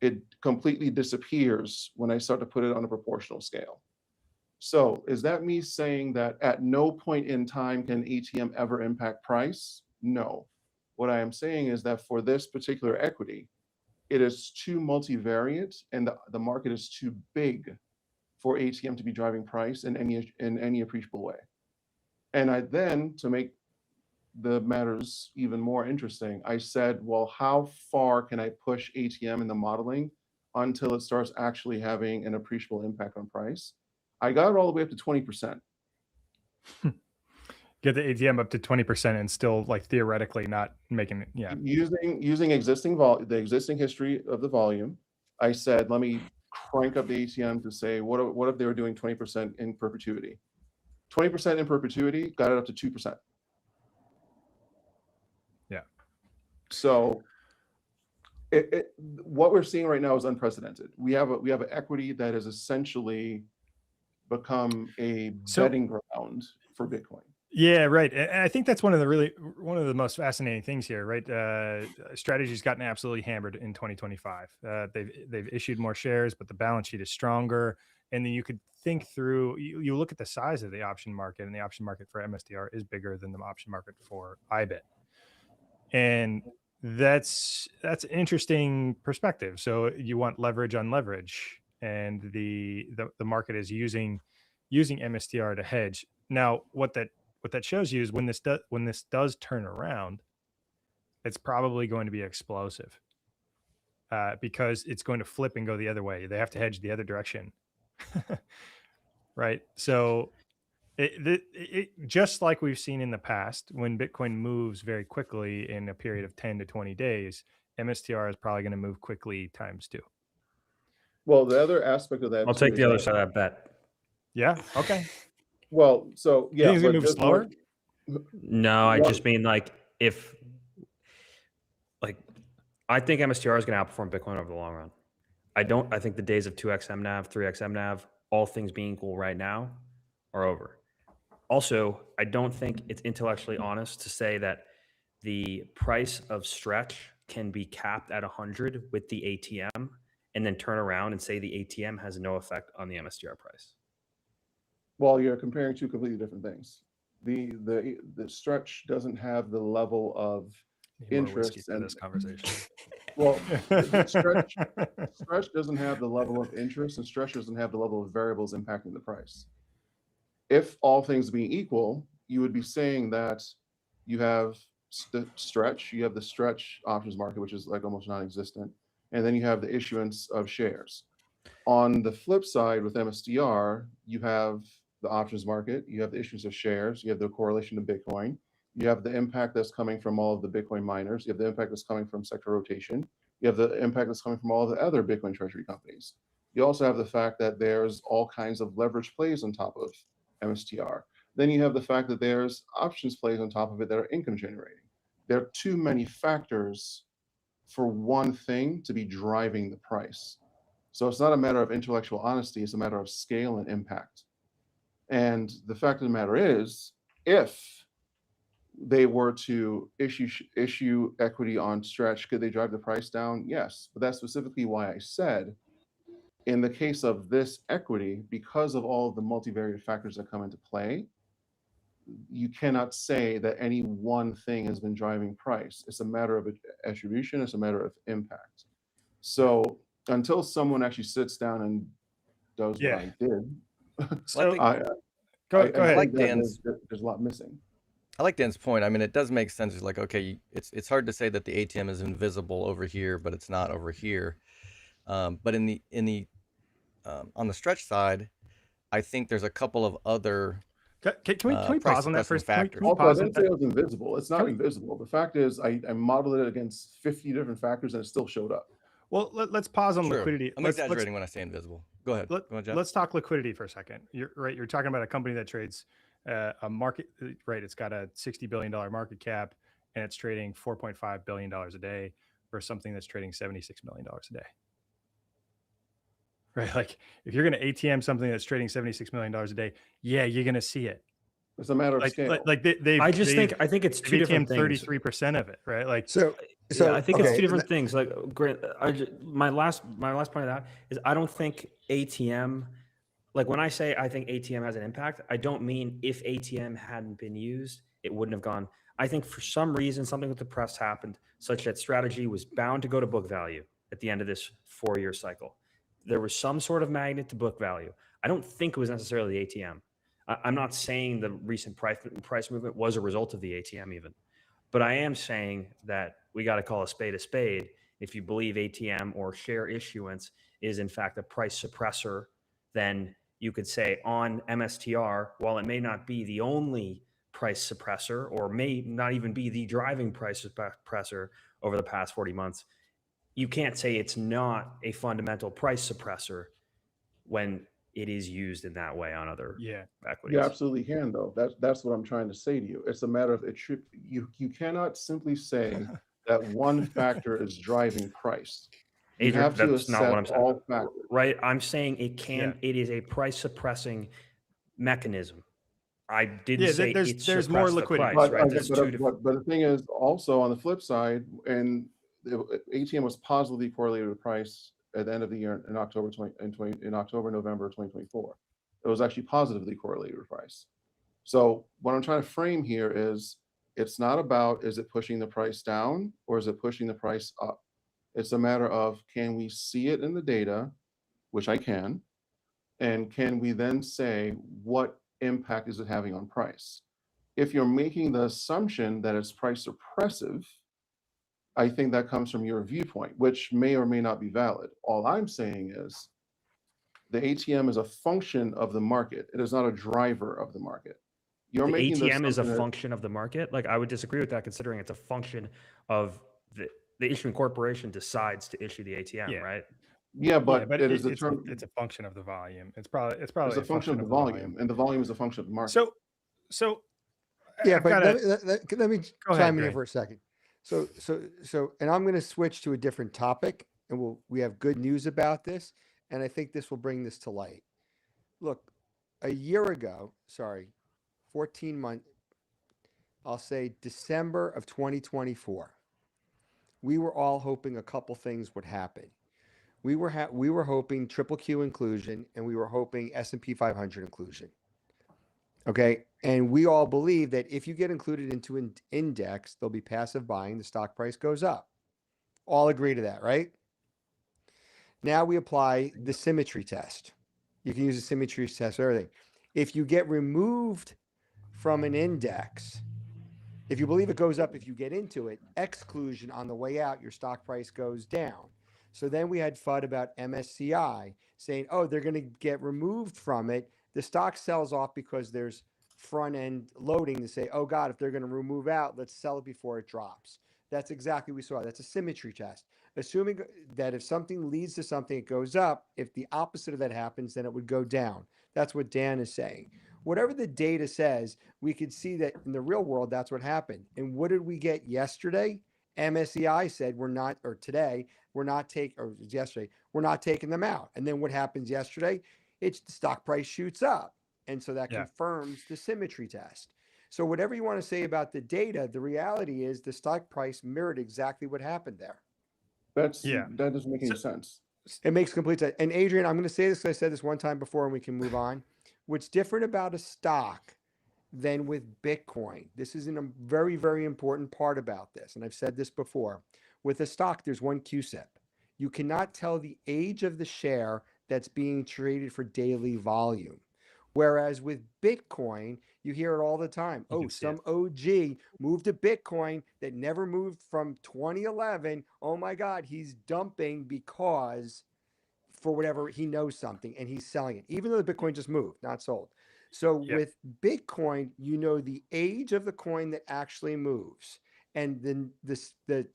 It completely disappears when I start to put it on a proportional scale. So is that me saying that at no point in time can ATM ever impact price? No. What I am saying is that for this particular equity, it is too multivariate and the market is too big for ATM to be driving price in any appreciable way. And I then, to make the matters even more interesting, I said, well, how far can I push ATM in the modeling until it starts actually having an appreciable impact on price? I got it all the way up to 20%. Get the ATM up to 20% and still like theoretically not making it. Yeah. Using the existing history of the volume, I said, let me crank up the ATM to say, what if they were doing 20% in perpetuity? 20% in perpetuity got it up to 2%. Yeah. So what we're seeing right now is unprecedented. We have an equity that has essentially become a betting ground for Bitcoin. Yeah, right. And I think that's one of the most fascinating things here, right? Strategy's gotten absolutely hammered in 2025. They've issued more shares, but the balance sheet is stronger. And then you could think through, you look at the size of the option market, and the option market for MSTR is bigger than the option market for IBIT. And that's an interesting perspective. So you want leverage on leverage, and the market is using MSTR to hedge. Now, what that shows you is when this does turn around, it's probably going to be explosive because it's going to flip and go the other way. They have to hedge the other direction, right? So it just like we've seen in the past, when Bitcoin moves very quickly in a period of 10 to 20 days, MSTR is probably going to move quickly times 2. Well, the other aspect of that, I'll too, take is the other that- side of that bet. Yeah. Okay. Well, so You yeah, think it's gonna but move there's slower? No, I Well- just mean like if like I think MSTR is going to outperform Bitcoin over the long run. I think the days of 2x mNAV, 3x mNAV, all things being equal right now, are over. Also, I don't think it's intellectually honest to say that the price of stretch can be capped at 100 with the ATM and then turn around and say the ATM has no effect on the MSTR price. Well, you're comparing two completely different things. The stretch doesn't have the level of Need more whiskey interest for and this conversation. well, the stretch doesn't have the level of interest, and stretch doesn't have the level of variables impacting the price. If all things being equal, you would be saying that you have the stretch, you have the stretch options market, which is like almost non-existent, and then you have the issuance of shares. On the flip side, with MSTR, you have the options market, you have the issuance of shares, you have the correlation to Bitcoin, you have the impact that's coming from all of the Bitcoin miners, you have the impact that's coming from sector rotation, you have the impact that's coming from all of the other Bitcoin treasury companies. You also have the fact that there's all kinds of leverage plays on top of MSTR. Then you have the fact that there's options plays on top of it that are income generating. There are too many factors for one thing to be driving the price. So it's not a matter of intellectual honesty, it's a matter of scale and impact. And the fact of the matter is, if they were to issue equity on stretch, could they drive the price down? Yes, but that's specifically why I said, in the case of this equity, because of all of the multivariate factors that come into play, you cannot say that any one thing has been driving price. It's a matter of attribution, it's a matter of impact. So until someone actually sits down and does what I did, So Go I ahead. like that Dan's. there's a lot missing. I like Dan's point. I mean, it does make sense. It's like, okay, it's hard to say that the ATM is invisible over here, but it's not over here. But in the on the stretch side, I think there's a couple of other Can we pause on that first? factors. Also, I didn't say it was invisible. It's not invisible. The fact is, I modeled it against 50 different factors and it still showed up. Well, let's pause on True. liquidity. I'm exaggerating when I say invisible. Go ahead. Go ahead, Jeff. Let's talk liquidity for a second. You're right. You're talking about a company that trades a market, right? It's got a $60 billion market cap and it's trading $4.5 billion a day versus something that's trading $76 million a day. Right? Like if you're going to ATM something that's trading $76 million a day, yeah, you're going to see it. It's a matter of scale. I think it's two different things. 33% of it, right? Like So yeah, I think it's okay, two different things. Like, my last point of that is I don't think ATM. Like when I say I think ATM has an impact, I don't mean if ATM hadn't been used, it wouldn't have gone. I think for some reason, something with the press happened such that strategy was bound to go to book value at the end of this 4-year cycle. There was some sort of magnet to book value. I don't think it was necessarily the ATM. I'm not saying the recent price movement was a result of the ATM even, but I am saying that we got to call a spade a spade. If you believe ATM or share issuance is in fact a price suppressor, then you could say on MSTR, while it may not be the only price suppressor or may not even be the driving price suppressor over the past 40 months, you can't say it's not a fundamental price suppressor when it is used in that way on other equities. You absolutely can, though. That's what I'm trying to say to you. It's a matter of you cannot simply say that one factor is driving price. You Adrian, have to that's not what I'm saying. all factors. Right? I'm saying it can. It is a price suppressing mechanism. I didn't say there's more liquidity. But, right? but the thing is, also on the flip side, and the ATM was positively correlated with price at the end of the year in October, November 2024. It was actually positively correlated with price. So what I'm trying to frame here is, it's not about is it pushing the price down or is it pushing the price up? It's a matter of, can we see it in the data, which I can, and can we then say what impact is it having on price? If you're making the assumption that it's price suppressive, I think that comes from your viewpoint, which may or may not be valid. All I'm saying is the ATM is a function of the market. It is not a driver of the market. You're The making ATM is a assumption that- function of the market. Like, I would disagree with that, considering it's a function of the issuing corporation decides to issue the ATM, Yeah. right? Yeah, but it is it's a function of the volume. It's probably it's a function of the volume, and the volume is a function of the market. So Yeah, I've but gotta- let me Go chime ahead, in here Greg. for a second. So, and I'm going to switch to a different topic, and we have good news about this, and I think this will bring this to light. Look, a year ago, 14 months, I'll say December of 2024, we were all hoping a couple things would happen. We were hoping triple Q inclusion, and we were hoping S&P 500 inclusion. Okay. And we all believe that if you get included into an index, there'll be passive buying, the stock price goes up. All agree to that, right? Now we apply the symmetry test. You can use the symmetry test for everything. If you get removed from an index, if you believe it goes up, if you get into it, exclusion on the way out, your stock price goes down. So then we had FUD about MSCI saying, oh, they're going to get removed from it. The stock sells off because there's front end loading to say, oh God, if they're going to remove out, let's sell it before it drops. That's exactly what we saw. That's a symmetry test. Assuming that if something leads to something, it goes up. If the opposite of that happens, then it would go down. That's what Dan is saying. Whatever the data says, we could see that in the real world, that's what happened. And what did we get yesterday? MSCI said yesterday, we're not taking them out. And then what happens yesterday? It's the stock price shoots up. And so that confirms the symmetry test. So whatever you want to say about the data, the reality is the stock price mirrored exactly what happened there. That doesn't make any sense. It makes complete sense. And Adrian, I'm going to say this because I said this one time before and we can move on. What's different about a stock than with Bitcoin, this is a very, very important part about this. And I've said this before. With a stock, there's one QSIP. You cannot tell the age of the share that's being traded for daily volume. Whereas with Bitcoin, you hear it all the time. Oh, some OG moved to Bitcoin that never moved from 2011. Oh my God, he's dumping because for whatever, he knows something and he's selling it, even though the Bitcoin just moved, not sold. So with Bitcoin, you know the age of the coin that actually moves. And then the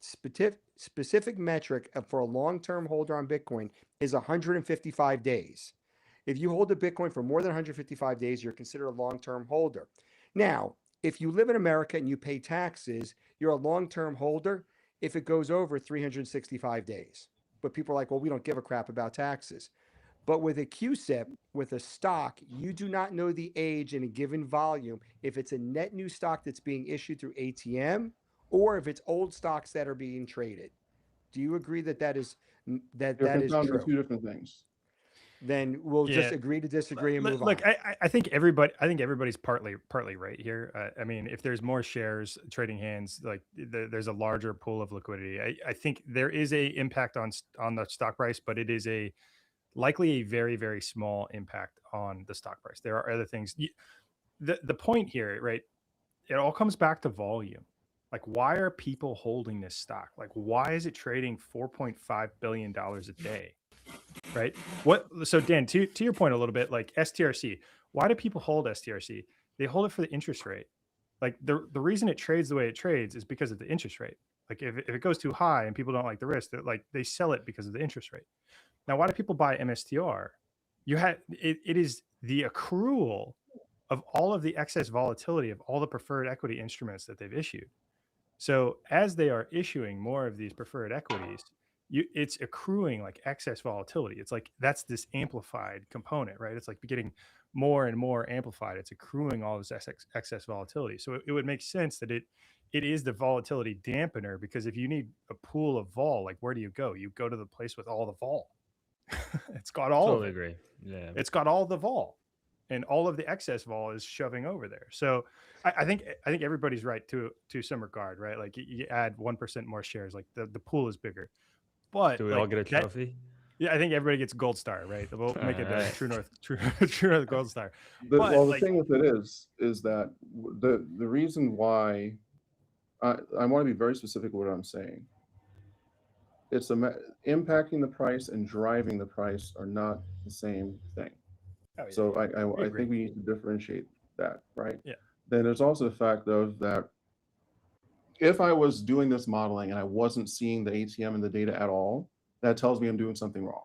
specific metric for a long-term holder on Bitcoin is 155 days. If you hold a Bitcoin for more than 155 days, you're considered a long-term holder. Now, if you live in America and you pay taxes, you're a long-term holder if it goes over 365 days. But people are like, well, we don't give a crap about taxes. But with a QSIP, with a stock, you do not know the age in a given volume if it's a net new stock that's being issued through ATM or if it's old stocks that are being traded. Do you agree that that is true? Two different things. Then we'll just agree to disagree and move on. Look, I think everybody's partly right here. I mean, if there's more shares trading hands, like there's a larger pool of liquidity. I think there is a impact on the stock price, but it is likely a very, very small impact on the stock price. There are other things. The point here, right? It all comes back to volume. Like, why are people holding this stock? Like, why is it trading $4.5 billion a day? Right. So Dan, to your point a little bit, like STRC, why do people hold STRC? They hold it for the interest rate. Like the reason it trades the way it trades is because of the interest rate. Like if it goes too high and people don't like the risk, they sell it because of the interest rate. Now, why do people buy MSTR? It is the accrual of all of the excess volatility of all the preferred equity instruments that they've issued. So as they are issuing more of these preferred equities, it's accruing like excess volatility. It's like that's this amplified component, right? It's like getting more and more amplified. It's accruing all this excess volatility. So it would make sense that it is the volatility dampener, because if you need a pool of vol, like where do you go? You go to the place with all the vol. It's got all of it. Agree. Yeah, it's got all the vol, and all of the excess vol is shoving over there. So I think everybody's right to some regard, right? Like you add 1% more shares, like the pool is bigger. But do we all get a trophy? Yeah, I think everybody gets gold star, right? We'll make it a Alright. True North, True North gold star. Well, the like, thing with it is that the reason why I want to be very specific with what I'm saying. It's impacting the price and driving the price are not the same thing. oh, yeah, So I agree. think we need to differentiate that, right? Yeah. Then there's also the fact though that if I was doing this modeling and I wasn't seeing the ATM and the data at all, that tells me I'm doing something wrong.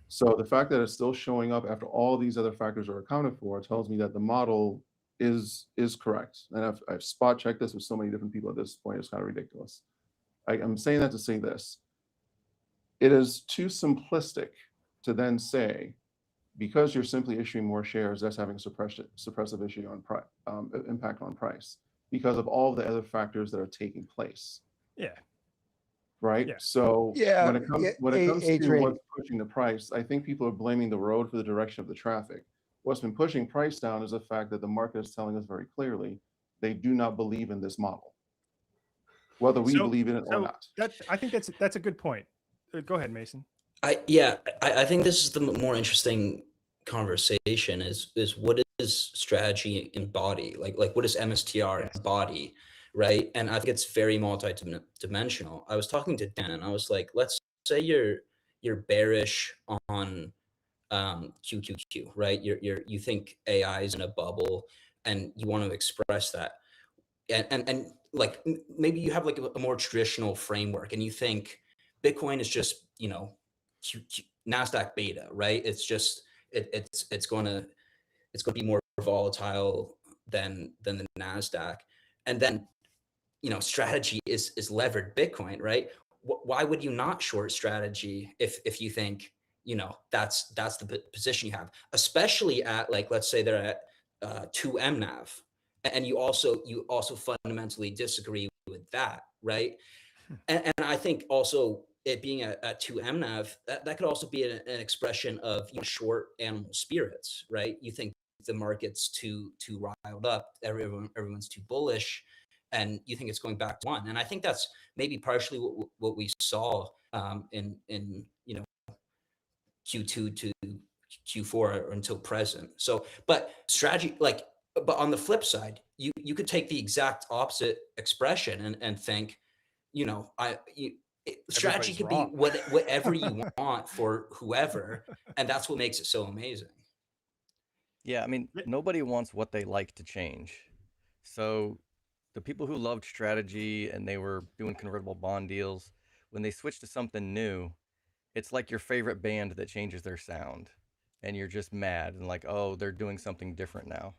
So the fact that it's still showing up after all these other factors are accounted for tells me that the model is correct. And I've spot checked this with so many different people at this point, it's kind of ridiculous. I'm saying that to say this. It is too simplistic to then say, because you're simply issuing more shares, that's having a suppressive issue on impact on price because of all the other factors that are taking place. Yeah. Right. Yeah. So Yeah, when it comes to Adrian. what's pushing the price, I think people are blaming the road for the direction of the traffic. What's been pushing price down is the fact that the market is telling us very clearly they do not believe in this model, whether we believe in it or not. I think that's a good point. Go ahead, Mason. I think this is the more interesting conversation is what is strategy embody? Like what does MSTR embody, right? And I think it's very multi-dimensional. I was talking to Dan and I was like, let's say you're bearish on QQQ, right? You think AI is in a bubble and you want to express that. And like maybe you have like a more traditional framework and you think Bitcoin is just, NASDAQ beta, right? It's just it's going to be more volatile than the NASDAQ. And then strategy is levered Bitcoin, right? Why would you not short strategy if you think that's the position you have, especially at like, let's say they're at 2 mNAV, and you also fundamentally disagree with that, right? And I think also it being at 2 mNAV, that could also be an expression of short animal spirits, right? You think the market's too riled up, everyone's too bullish, and you think it's going back to 1. And I think that's maybe partially what we saw in Q2 to Q4 or until present. So, but strategy, but on the flip side, you could take the exact opposite expression and think, strategy could be whatever you want for whoever, and that's what makes it so amazing. Yeah, I mean, nobody wants what they like to change. So the people who loved strategy and they were doing convertible bond deals, when they switch to something new, it's like your favorite band that changes their sound and you're just mad and like, oh, they're doing something different now.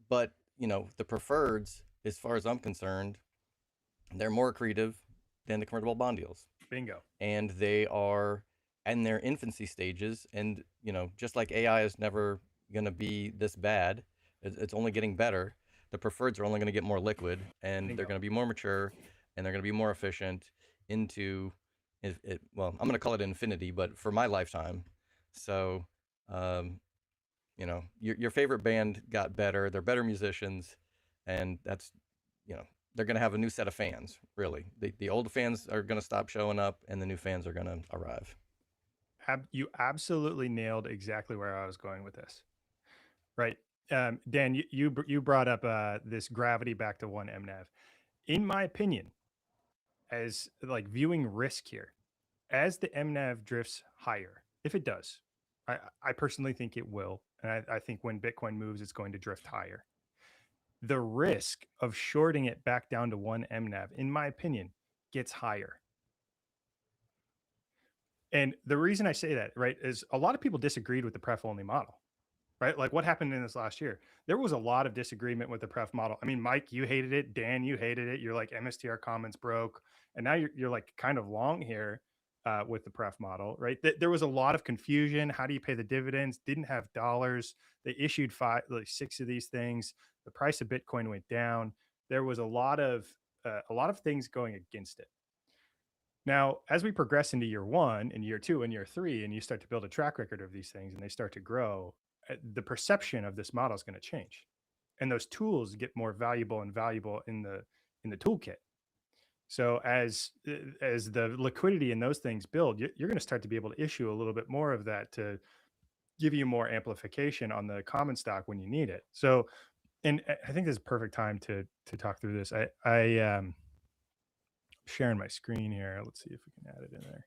But the preferreds, as far as I'm concerned, they're more accretive than the convertible bond deals. Bingo. And they are in their infancy stages. And, just like AI is never going to be this bad, it's only getting better. The preferreds are only going to get more liquid and Bingo. they're going to be more mature and they're going to be more efficient into well, I'm going to call it infinity, but for my lifetime. So, your favorite band got better. They're better musicians. And that's, they're going to have a new set of fans, really. The old fans are going to stop showing up and the new fans are going to arrive. You absolutely nailed exactly where I was going with this. Right. Dan, you brought up this gravity back to 1 mNAV. In my opinion, as like viewing risk here, as the mNAV drifts higher, if it does, I personally think it will. And I think when Bitcoin moves, it's going to drift higher. The risk of shorting it back down to 1 mNAV, in my opinion, gets higher. And the reason I say that, right, is a lot of people disagreed with the pref only model, right? Like what happened in this last year? There was a lot of disagreement with the pref model. I mean, Mike, you hated it. Dan, you hated it. You're like MSTR comments broke. And now you're like kind of long here with the pref model, right? There was a lot of confusion. How do you pay the dividends? Didn't have dollars. They issued 6 of these things. The price of Bitcoin went down. There was a lot of things going against it. Now, as we progress into year 1 and year 2 and year 3, and you start to build a track record of these things and they start to grow, the perception of this model is going to change. And those tools get more valuable and valuable in the toolkit. So as the liquidity in those things build, you're going to start to be able to issue a little bit more of that to give you more amplification on the common stock when you need it. So, and I think this is a perfect time to talk through this. I sharing my screen here. Let's see if we can add it in there.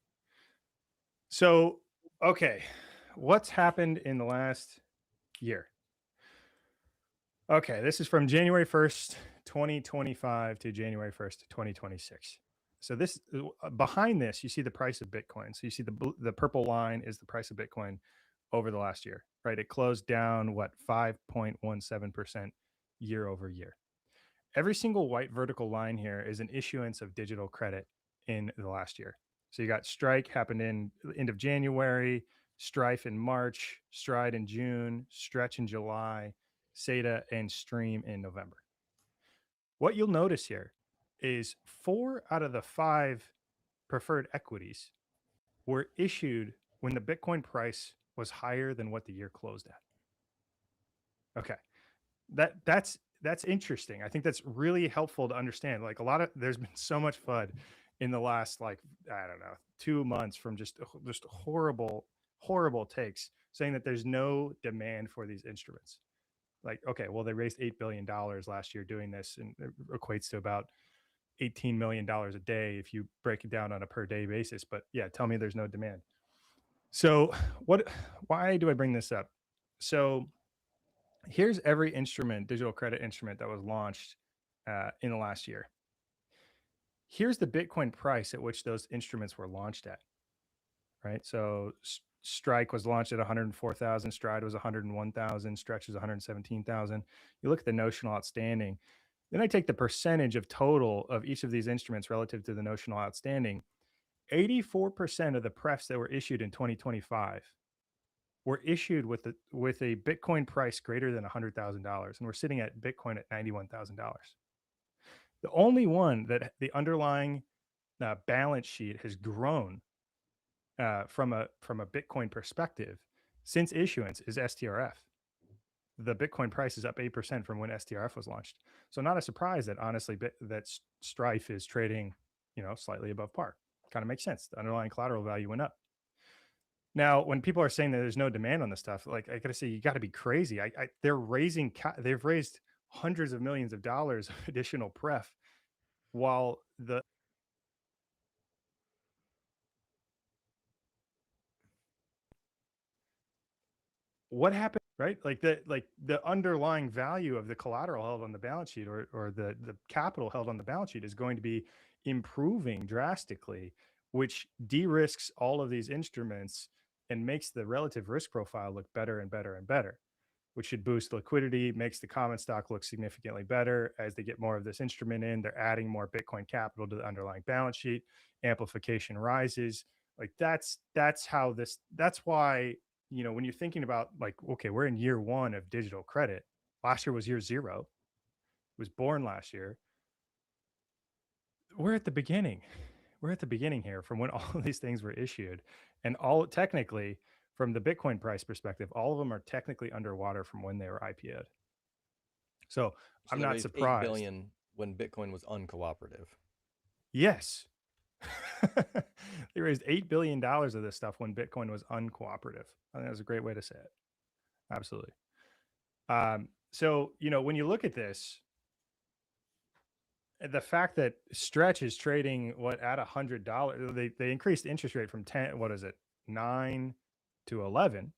So, okay, what's happened in the last year? Okay, this is from January 1st, 2025 to January 1st, 2026. So this behind this, you see the price of Bitcoin. So you see the purple line is the price of Bitcoin over the last year, right? It closed down 5.17% year over year. Every single white vertical line here is an issuance of digital credit in the last year. So you got Strike happened in end of January, Strife in March, Stride in June, Stretch in July, SATA and Stream in November. What you'll notice here is 4 out of the 5 preferred equities were issued when the Bitcoin price was higher than what the year closed at. Okay. That's interesting. I think that's really helpful to understand. Like there's been so much FUD in the last, I don't know, 2 months from just horrible takes saying that there's no demand for these instruments. Like, okay, well, they raised $8 billion last year doing this, and it equates to about $18 million a day if you break it down on a per day basis. But yeah, tell me there's no demand. So why do I bring this up? So here's every digital credit instrument that was launched in the last year. Here's the Bitcoin price at which those instruments were launched at, right? So Strike was launched at 104,000, Stride was 101,000, Stretch was 117,000. You look at the notional outstanding. Then I take the percentage of total of each of these instruments relative to the notional outstanding. 84% of the prefs that were issued in 2025 were issued with a Bitcoin price greater than $100,000, and we're sitting at Bitcoin at $91,000. The only one that the underlying balance sheet has grown from a Bitcoin perspective since issuance is STRF. The Bitcoin price is up 8% from when STRF was launched. So not a surprise that honestly that Strife is trading, slightly above par. Kind of makes sense. The underlying collateral value went up. Now, when people are saying that there's no demand on this stuff, I gotta say, you got to be crazy. They've raised hundreds of millions of dollars of additional pref, while what happened, right? The underlying value of the collateral held on the balance sheet or the capital held on the balance sheet is going to be improving drastically, which de-risks all of these instruments and makes the relative risk profile look better and better and better, which should boost liquidity, makes the common stock look significantly better. As they get more of this instrument in, they're adding more Bitcoin capital to the underlying balance sheet, amplification rises. That's why, when you're thinking about okay, we're in year 1 of digital credit. Last year was year 0. It was born last year. We're at the beginning. We're at the beginning here from when all of these things were issued, and all technically from the Bitcoin price perspective, all of them are technically underwater from when they were IPO'd. So I'm not surprised. $8 billion when Bitcoin was uncooperative. Yes. They raised $8 billion of this stuff when Bitcoin was uncooperative. I think that's a great way to say it. Absolutely. So, when you look at this, the fact that Stretch is trading at $100, they increased the interest rate from 9 to 11,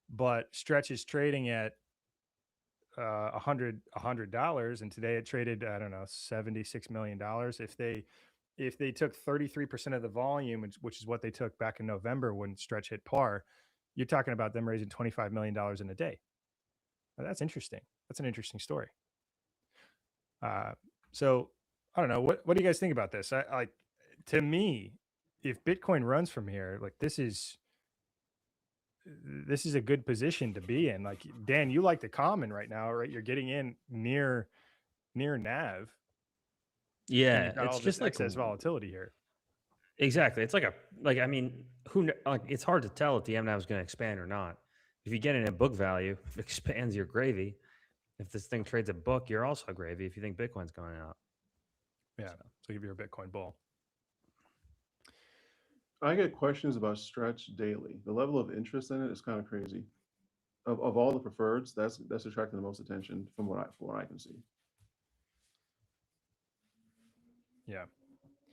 but Stretch is trading at $100, and today it traded, I don't know, $76 million. If they took 33% of the volume, which is what they took back in November when Stretch hit par, you're talking about them raising $25 million in a day. Now, that's interesting. That's an interesting story. So I don't know. What do you guys think about this? To me, if Bitcoin runs from here, this is a good position to be in. Dan, you like the common right now, right? You're getting in near NAV. Yeah, it's just excess volatility here. Exactly. It's it's hard to tell if the mNAV is going to expand or not. If you get in at book value, if it expands, you're gravy. If this thing trades at book, you're also gravy if you think Bitcoin's going out. Yeah. So if you're a Bitcoin bull. I get questions about Stretch daily. The level of interest in it is kind of crazy. Of all the preferreds, that's attracting the most attention from what I can see. Yeah.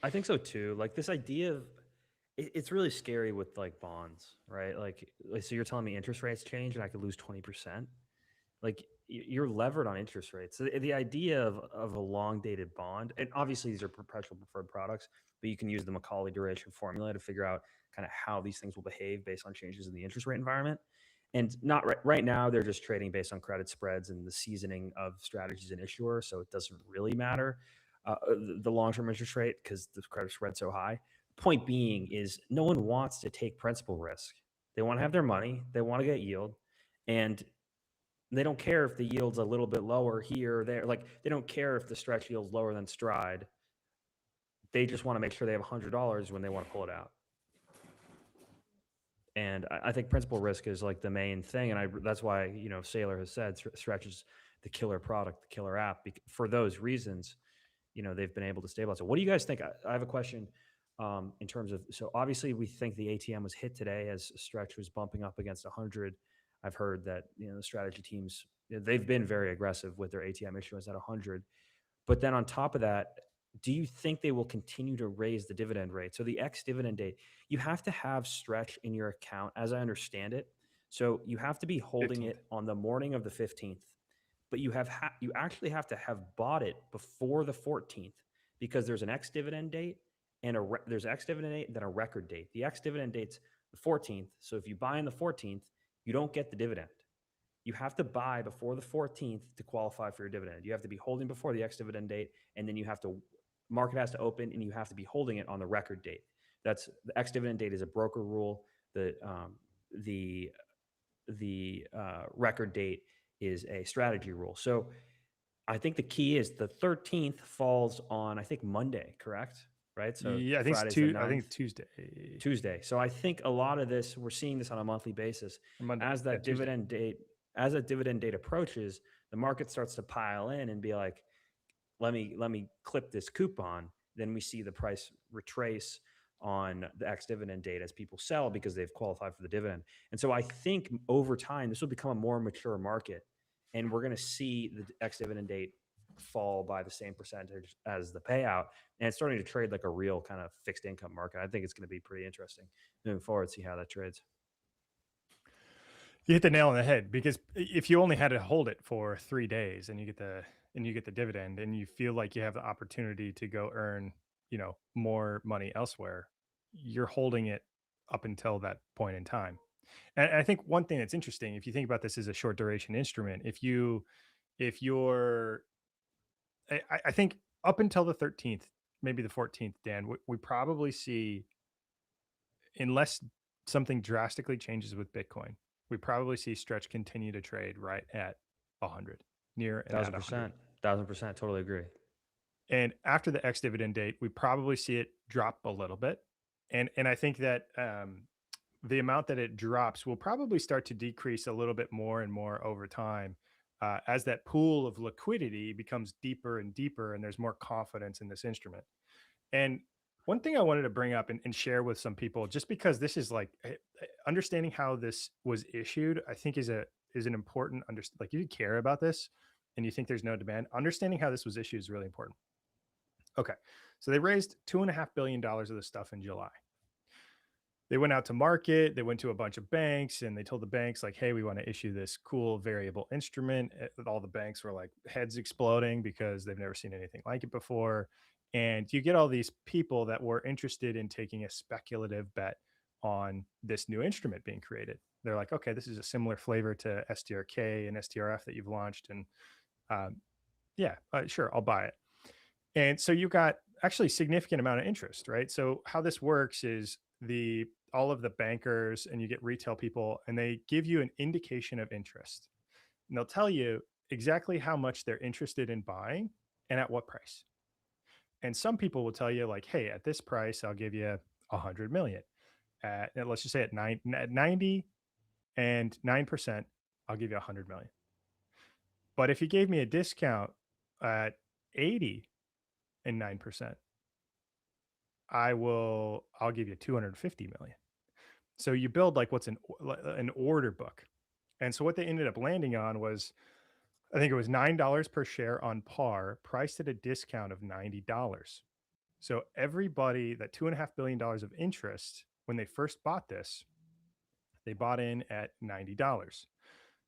I think so too. Like this idea of it's really scary with like bonds, right? Like so you're telling me interest rates change and I could lose 20%. Like you're levered on interest rates. So the idea of a long dated bond, and obviously these are perpetual preferred products, but you can use the Macaulay duration formula to figure out kind of how these things will behave based on changes in the interest rate environment. And not right now, they're just trading based on credit spreads and the seasoning of strategies and issuer. So it doesn't really matter the long-term interest rate because the credit spread's so high. Point being is no one wants to take principal risk. They want to have their money. They want to get yield. And they don't care if the yield's a little bit lower here or there. Like they don't care if the stretch yield's lower than stride. They just want to make sure they have $100 when they want to pull it out. And I think principal risk is like the main thing. And that's why, you know, Saylor has said Stretch is the killer product, the killer app. For those reasons, you know, they've been able to stabilize. So what do you guys think? I have a question in terms of, so obviously we think the ATM was hit today as Stretch was bumping up against 100. I've heard that, you know, the strategy teams, they've been very aggressive with their ATM issuance at 100. But then on top of that, do you think they will continue to raise the dividend rate? So the ex-dividend date, you have to have Stretch in your account, as I understand it. So you have to be holding 15th. it on the morning of the 15th, but you actually have to have bought it before the 14th because there's an ex-dividend date and there's ex-dividend date, then a record date. The ex-dividend date's the 14th. So if you buy on the 14th, you don't get the dividend. You have to buy before the 14th to qualify for your dividend. You have to be holding before the ex-dividend date, and then market has to open, and you have to be holding it on the record date. That's the ex-dividend date is a broker rule. The record date is a strategy rule. So I think the key is the 13th falls on, I think, Monday, correct? Right? So yeah, I think Friday's it's the I think 9th. Tuesday. Tuesday. So I think a lot of this, we're seeing this on a monthly basis. Monday. As that Tuesday. dividend date approaches, the market starts to pile in and be like, let me clip this coupon. Then we see the price retrace on the ex-dividend date as people sell because they've qualified for the dividend. And so I think over time, this will become a more mature market, and we're going to see the ex-dividend date fall by the same percentage as the payout. And it's starting to trade like a real kind of fixed income market. I think it's going to be pretty interesting moving forward, see how that trades. You hit the nail on the head, because if you only had to hold it for 3 days and you get the dividend and you feel like you have the opportunity to go earn, you know, more money elsewhere, you're holding it up until that point in time. And I think one thing that's interesting, if you think about this as a short duration instrument, if you're, I think up until the 13th, maybe the 14th, Dan, we probably see, unless something drastically changes with Bitcoin, we probably see Stretch continue to trade right at 100, near and at 100. 1,000%, totally agree. And after the ex-dividend date, we probably see it drop a little bit. And I think that the amount that it drops will probably start to decrease a little bit more and more over time as that pool of liquidity becomes deeper and deeper, and there's more confidence in this instrument. And one thing I wanted to bring up and share with some people, just because this is like understanding how this was issued, I think is an important like if you care about this and you think there's no demand, understanding how this was issued is really important. Okay, so they raised $2.5 billion of this stuff in July. They went out to market, they went to a bunch of banks, and they told the banks like, hey, we want to issue this cool variable instrument. All the banks were like heads exploding because they've never seen anything like it before. And you get all these people that were interested in taking a speculative bet on this new instrument being created. They're like, okay, this is a similar flavor to STRK and STRF that you've launched. And sure, I'll buy it. And so you got actually significant amount of interest, right? So how this works is all of the bankers, and you get retail people, and they give you an indication of interest. And they'll tell you exactly how much they're interested in buying and at what price. And some people will tell you like, hey, at this price, I'll give you 100 million. Let's just say at 90 and 9%, I'll give you 100 million. But if you gave me a discount at 80, and 9%. I'll give you 250 million. So you build like what's an order book. And so what they ended up landing on was, I think it was $9 per share on par, priced at a discount of $90. So everybody, that $2.5 billion of interest, when they first bought this, they bought in at $90.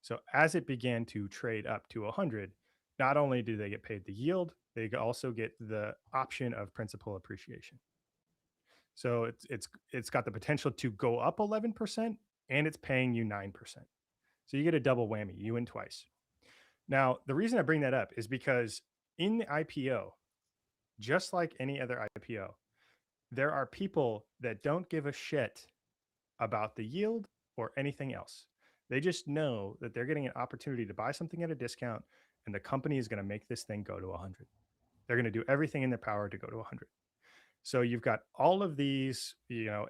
So as it began to trade up to 100, not only do they get paid the yield, they also get the option of principal appreciation. So it's got the potential to go up 11%, and it's paying you 9%. So you get a double whammy. You win twice. Now, the reason I bring that up is because in the IPO, just like any other IPO, there are people that don't give a shit about the yield or anything else. They just know that they're getting an opportunity to buy something at a discount, and the company is going to make this thing go to 100. They're going to do everything in their power to go to 100. So you've got all of these,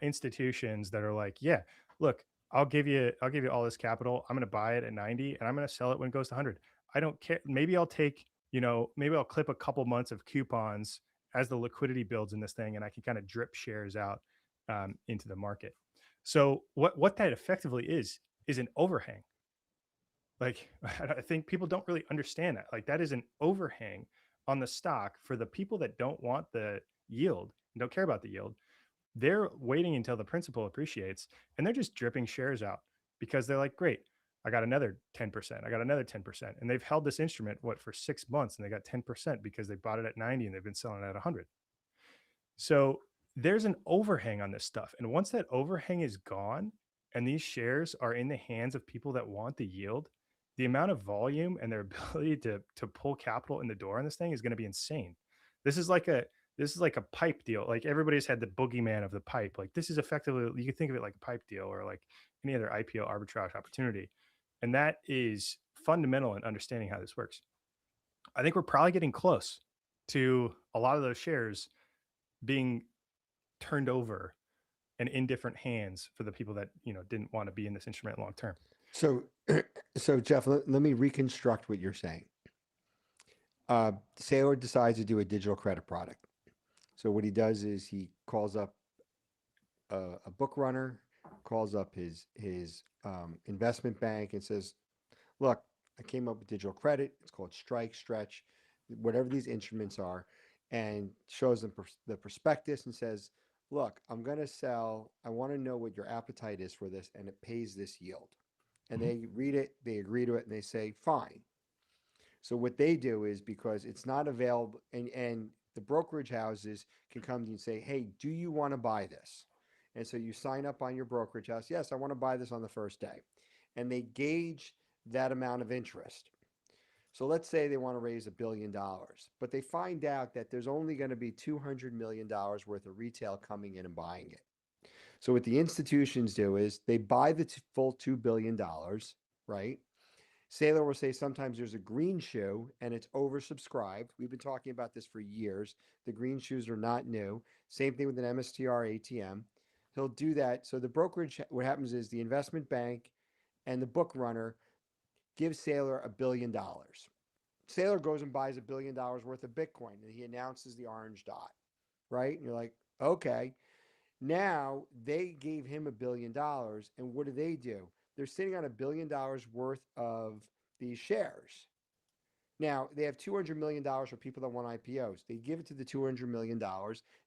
institutions that are like, yeah, look, I'll give you all this capital. I'm going to buy it at 90 and I'm going to sell it when it goes to 100. I don't care. Maybe I'll take, maybe I'll clip a couple months of coupons as the liquidity builds in this thing, and I can kind of drip shares out into the market. So what that effectively is an overhang. Like, I think people don't really understand that. Like, that is an overhang on the stock for the people that don't want the yield and don't care about the yield. They're waiting until the principal appreciates, and they're just dripping shares out because they're like, great, I got another 10%. I got another 10%. And they've held this instrument, for 6 months, and they got 10% because they bought it at 90 and they've been selling it at 100. So there's an overhang on this stuff. And once that overhang is gone and these shares are in the hands of people that want the yield, the amount of volume and their ability to pull capital in the door on this thing is going to be insane. This is like a pipe deal. Like, everybody's had the boogeyman of the pipe. Like, this is effectively, you can think of it like a pipe deal or like any other IPO arbitrage opportunity. And that is fundamental in understanding how this works. I think we're probably getting close to a lot of those shares being turned over and in different hands for the people that, didn't want to be in this instrument long term. So Jeff, let me reconstruct what you're saying. Saylor decides to do a digital credit product. So what he does is he calls up a book runner, calls up his investment bank, and says, look, I came up with digital credit. It's called strike, stretch, whatever these instruments are, and shows them the prospectus and says, look, I'm going to sell. I want to know what your appetite is for this, and it pays this yield. And they read it, they agree to it, and they say, fine. So what they do is, because it's not available, and the brokerage houses can come to you and say, hey, do you want to buy this? And so you sign up on your brokerage house. Yes, I want to buy this on the first day. And they gauge that amount of interest. So let's say they want to raise $1 billion, but they find out that there's only going to be $200 million worth of retail coming in and buying it. So what the institutions do is they buy the full $2 billion, right? Saylor will say sometimes there's a green shoe and it's oversubscribed. We've been talking about this for years. The green shoes are not new. Same thing with an MSTR ATM. He'll do that. So the brokerage, what happens is the investment bank and the book runner gives Saylor $1 billion. Saylor goes and buys $1 billion worth of Bitcoin, and he announces the orange dot, right? And you're like, okay. Now they gave him $1 billion, and what do? They're sitting on $1 billion worth of these shares. Now they have $200 million for people that want IPOs. They give it to the $200 million.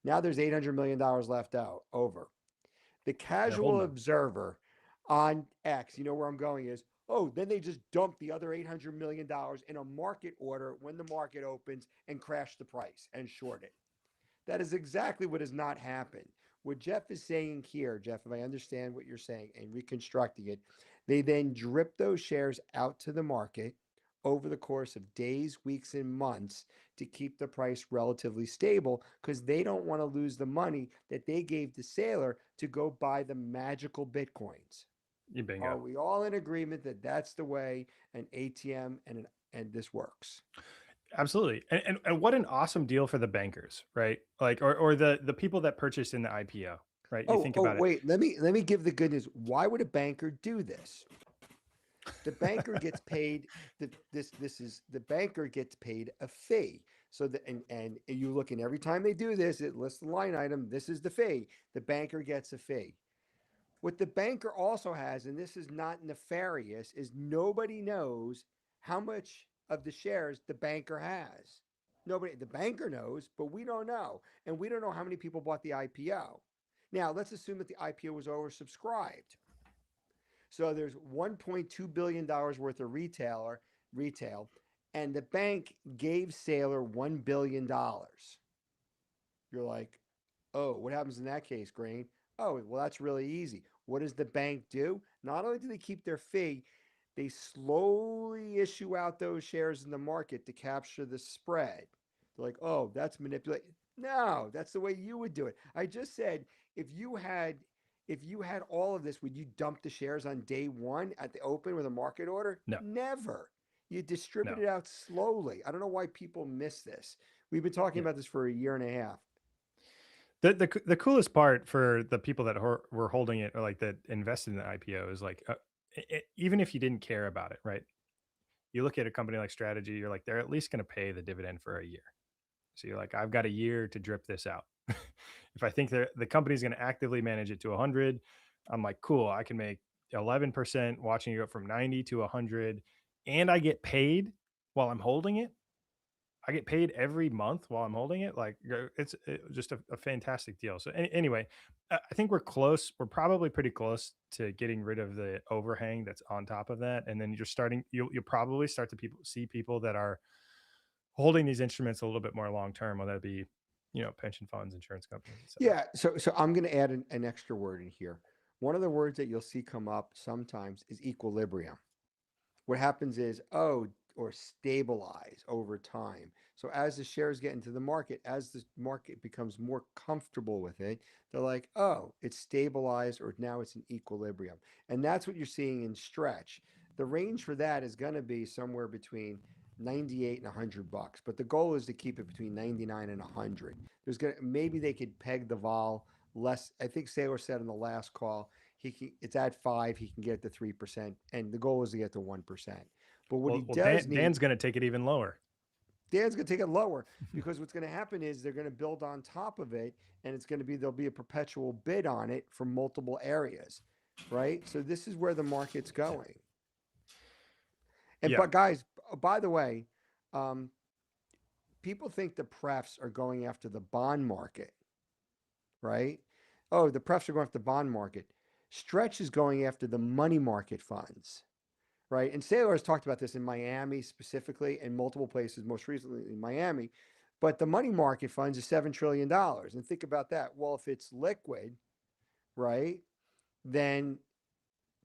Now there's $800 million left over. The casual observer on X, you know where I'm going is, oh, then they just dump the other $800 million in a market order when the market opens and crash the price and short it. That is exactly what has not happened. What Jeff is saying here, Jeff, if I understand what you're saying and reconstructing it, they then drip those shares out to the market over the course of days, weeks, and months to keep the price relatively stable, because they don't want to lose the money that they gave to Saylor to go buy the magical Bitcoins. Bingo. Are we all in agreement that that's the way an ATM and this works? Absolutely. And what an awesome deal for the bankers, right? Like, or the people that purchased in the IPO, right? You think about it. Let me give the good news. Why would a banker do this? The banker gets paid. The banker gets paid a fee. So and you look, and every time they do this, it lists the line item. This is the fee. The banker gets a fee. What the banker also has, and this is not nefarious, is nobody knows how much of the shares the banker has. Nobody, the banker knows, but we don't know. And we don't know how many people bought the IPO. Now, let's assume that the IPO was oversubscribed. So there's $1.2 billion worth of retail, and the bank gave Saylor $1 billion. You're like, oh, what happens in that case, Grain? Oh, well, that's really easy. What does the bank do? Not only do they keep their fee, they slowly issue out those shares in the market to capture the spread. They're like, oh, that's manipulated. No, that's the way you would do it. I just said if you had all of this, would you dump the shares on day one at the open with a market order? No. Never. You distribute No. it out slowly. I don't know why people miss this. We've been talking about this for a year and a half. The coolest part for the people that were holding it, or like that invested in the IPO, is like, even if you didn't care about it, right? You look at a company like Strategy, you're like, they're at least going to pay the dividend for a year. So you're like, I've got a year to drip this out. If I think the company's going to actively manage it to 100, I'm like, cool, I can make 11% watching it go from 90 to 100, and I get paid while I'm holding it. I get paid every month while I'm holding it. Like, it's just a fantastic deal. So anyway, I think we're close. We're probably pretty close to getting rid of the overhang that's on top of that. And then you'll probably start to see people that are holding these instruments a little bit more long-term, whether that be, pension funds, insurance companies. Yeah. So I'm going to add an extra word in here. One of the words that you'll see come up sometimes is equilibrium. What happens is, or stabilize over time. So as the shares get into the market, as the market becomes more comfortable with it, they're like, oh, it's stabilized, or now it's in equilibrium. And that's what you're seeing in Stretch. The range for that is going to be somewhere between 98 and $100, but the goal is to keep it between 99 and 100. Maybe they could peg the vol less. I think Saylor said in the last call, it's at 5, he can get to 3%, and the goal is to get to 1%. But what Dan's going to take it even lower. Dan's going to take it lower, because what's going to happen is they're going to build on top of it, and there'll be a perpetual bid on it from multiple areas, right? So this is where the market's going. And But guys, by the way, people think the prefs are going after the bond market, right? Oh, the prefs are going after the bond market. Stretch is going after the money market funds. Right. And Saylor has talked about this in Miami specifically, and multiple places, most recently in Miami. But the money market funds is $7 trillion. And think about that. Well, if it's liquid, right, then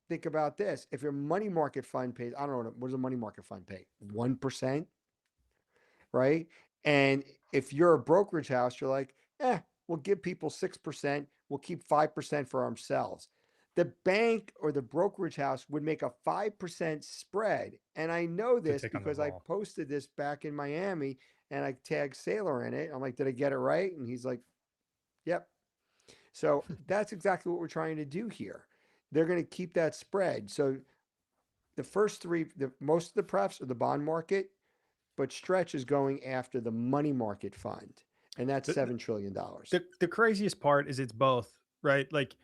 think about this. If your money market fund pays, I don't know, what does a money market fund pay? 1%, right? And if you're a brokerage house, you're like, we'll give people 6%. We'll keep 5% for ourselves. The bank or the brokerage house would make a 5% spread. And I know this because I posted this back in Miami, and I tagged Saylor in it. I'm like, did I get it right? And he's like, yep. So that's exactly what we're trying to do here. They're going to keep that spread. So the first three, most of the prefs are the bond market, but Stretch is going after the money market fund. And that's $7 trillion. The craziest part is it's both, right? Like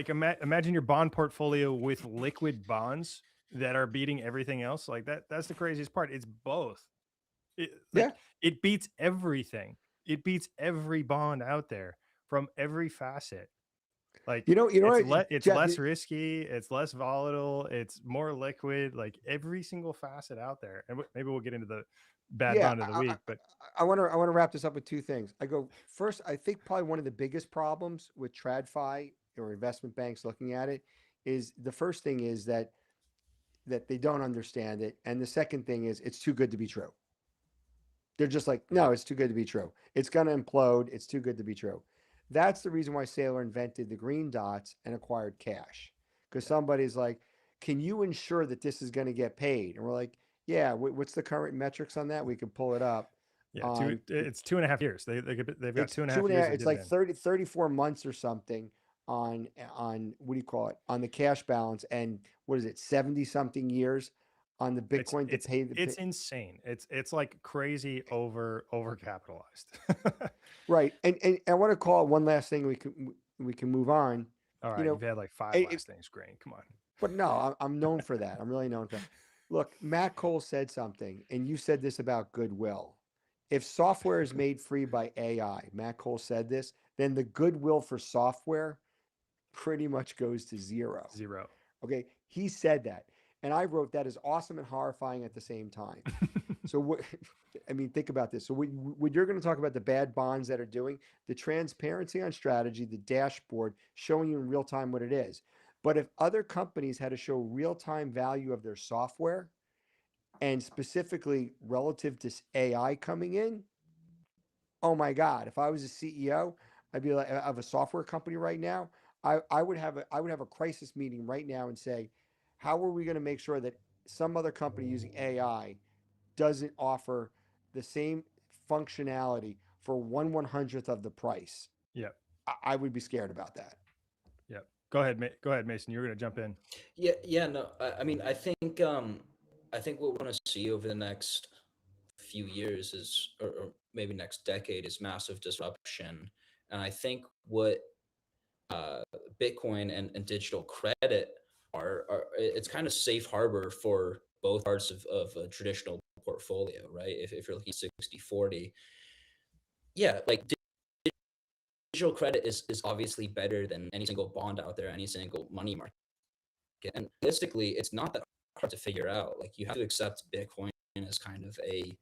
imagine your bond portfolio with liquid bonds that are beating everything else. Like that's the craziest part. It's both. It beats everything. It beats every bond out there from every facet. Like, it's less risky, it's less volatile, it's more liquid, like every single facet out there. And maybe we'll get into the bad bond of the week, but I want to wrap this up with two things. First, I think probably one of the biggest problems with TradFi or investment banks looking at it is, the first thing is that they don't understand it. And the second thing is, it's too good to be true. They're just like, no, it's too good to be true. It's going to implode. It's too good to be true. That's the reason why Saylor invented the green dots and acquired cash. Because somebody's like, can you ensure that this is going to get paid? And we're like, yeah, what's the current metrics on that? We can pull it up. Yeah, it's 2.5 years. They've got 2.5 years. It's like 34 months or something on what do you call it? On the cash balance. And what is it? 70 something years on the Bitcoin it's to pay the it's insane. It's like crazy overcapitalized. right. And I want to call one last thing we can move on. All right, You know, you've had like 5 it- last things, Green. Come on. but no, I'm known for that. I'm really known for that. Look, Matt Cole said something, and you said this about goodwill. If software is made free by AI, Matt Cole said this, then the goodwill for software pretty much goes to zero. Zero. Okay. He said that. And I wrote that is awesome and horrifying at the same time. So what, I mean, think about this. So what you're going to talk about the bad bonds that are doing, the transparency on strategy, the dashboard showing you in real time what it is. But if other companies had to show real time value of their software and specifically relative to AI coming in, oh my God, if I was a CEO, I'd be like of a software company right now, I would have a crisis meeting right now and say, how are we going to make sure that some other company using AI doesn't offer the same functionality for 1/100th of the price? Yep. I would be scared about that. Yep. Go ahead, Mason. You were going to jump in. Yeah, no. I mean, I think what we're going to see over the next few years is, or maybe next decade, is massive disruption. And I think what Bitcoin and digital credit are it's kind of safe harbor for both parts of a traditional portfolio, right? If you're looking 60/40, yeah, like digital credit is obviously better than any single bond out there, any single money market. And realistically, it's not that hard to figure out. Like, you have to accept Bitcoin as kind of a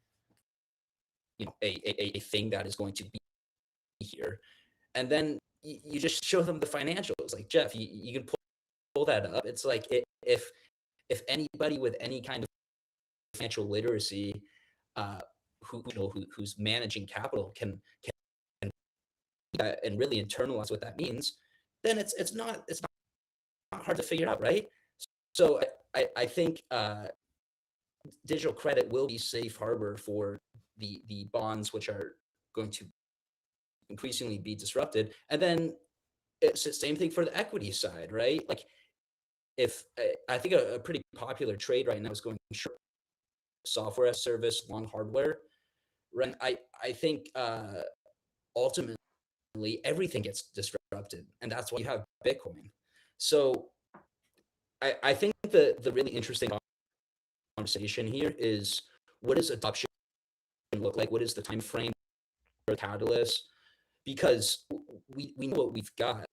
thing that is going to be here, and then you just show them the financials. Like, Jeff, you can pull that up. It's like, if anybody with any kind of financial literacy, who's managing capital can and really internalize what that means, then it's not hard to figure out, right? So I think digital credit will be safe harbor for the bonds which are going to increasingly be disrupted. And then it's the same thing for the equity side, right? Like, if I think a pretty popular trade right now is going short software as a service, long hardware, right? I think ultimately everything gets disrupted, and that's why you have Bitcoin. So I think the really interesting conversation here is, what does adoption look like? What is the time frame for the catalyst? Because we know what we've got,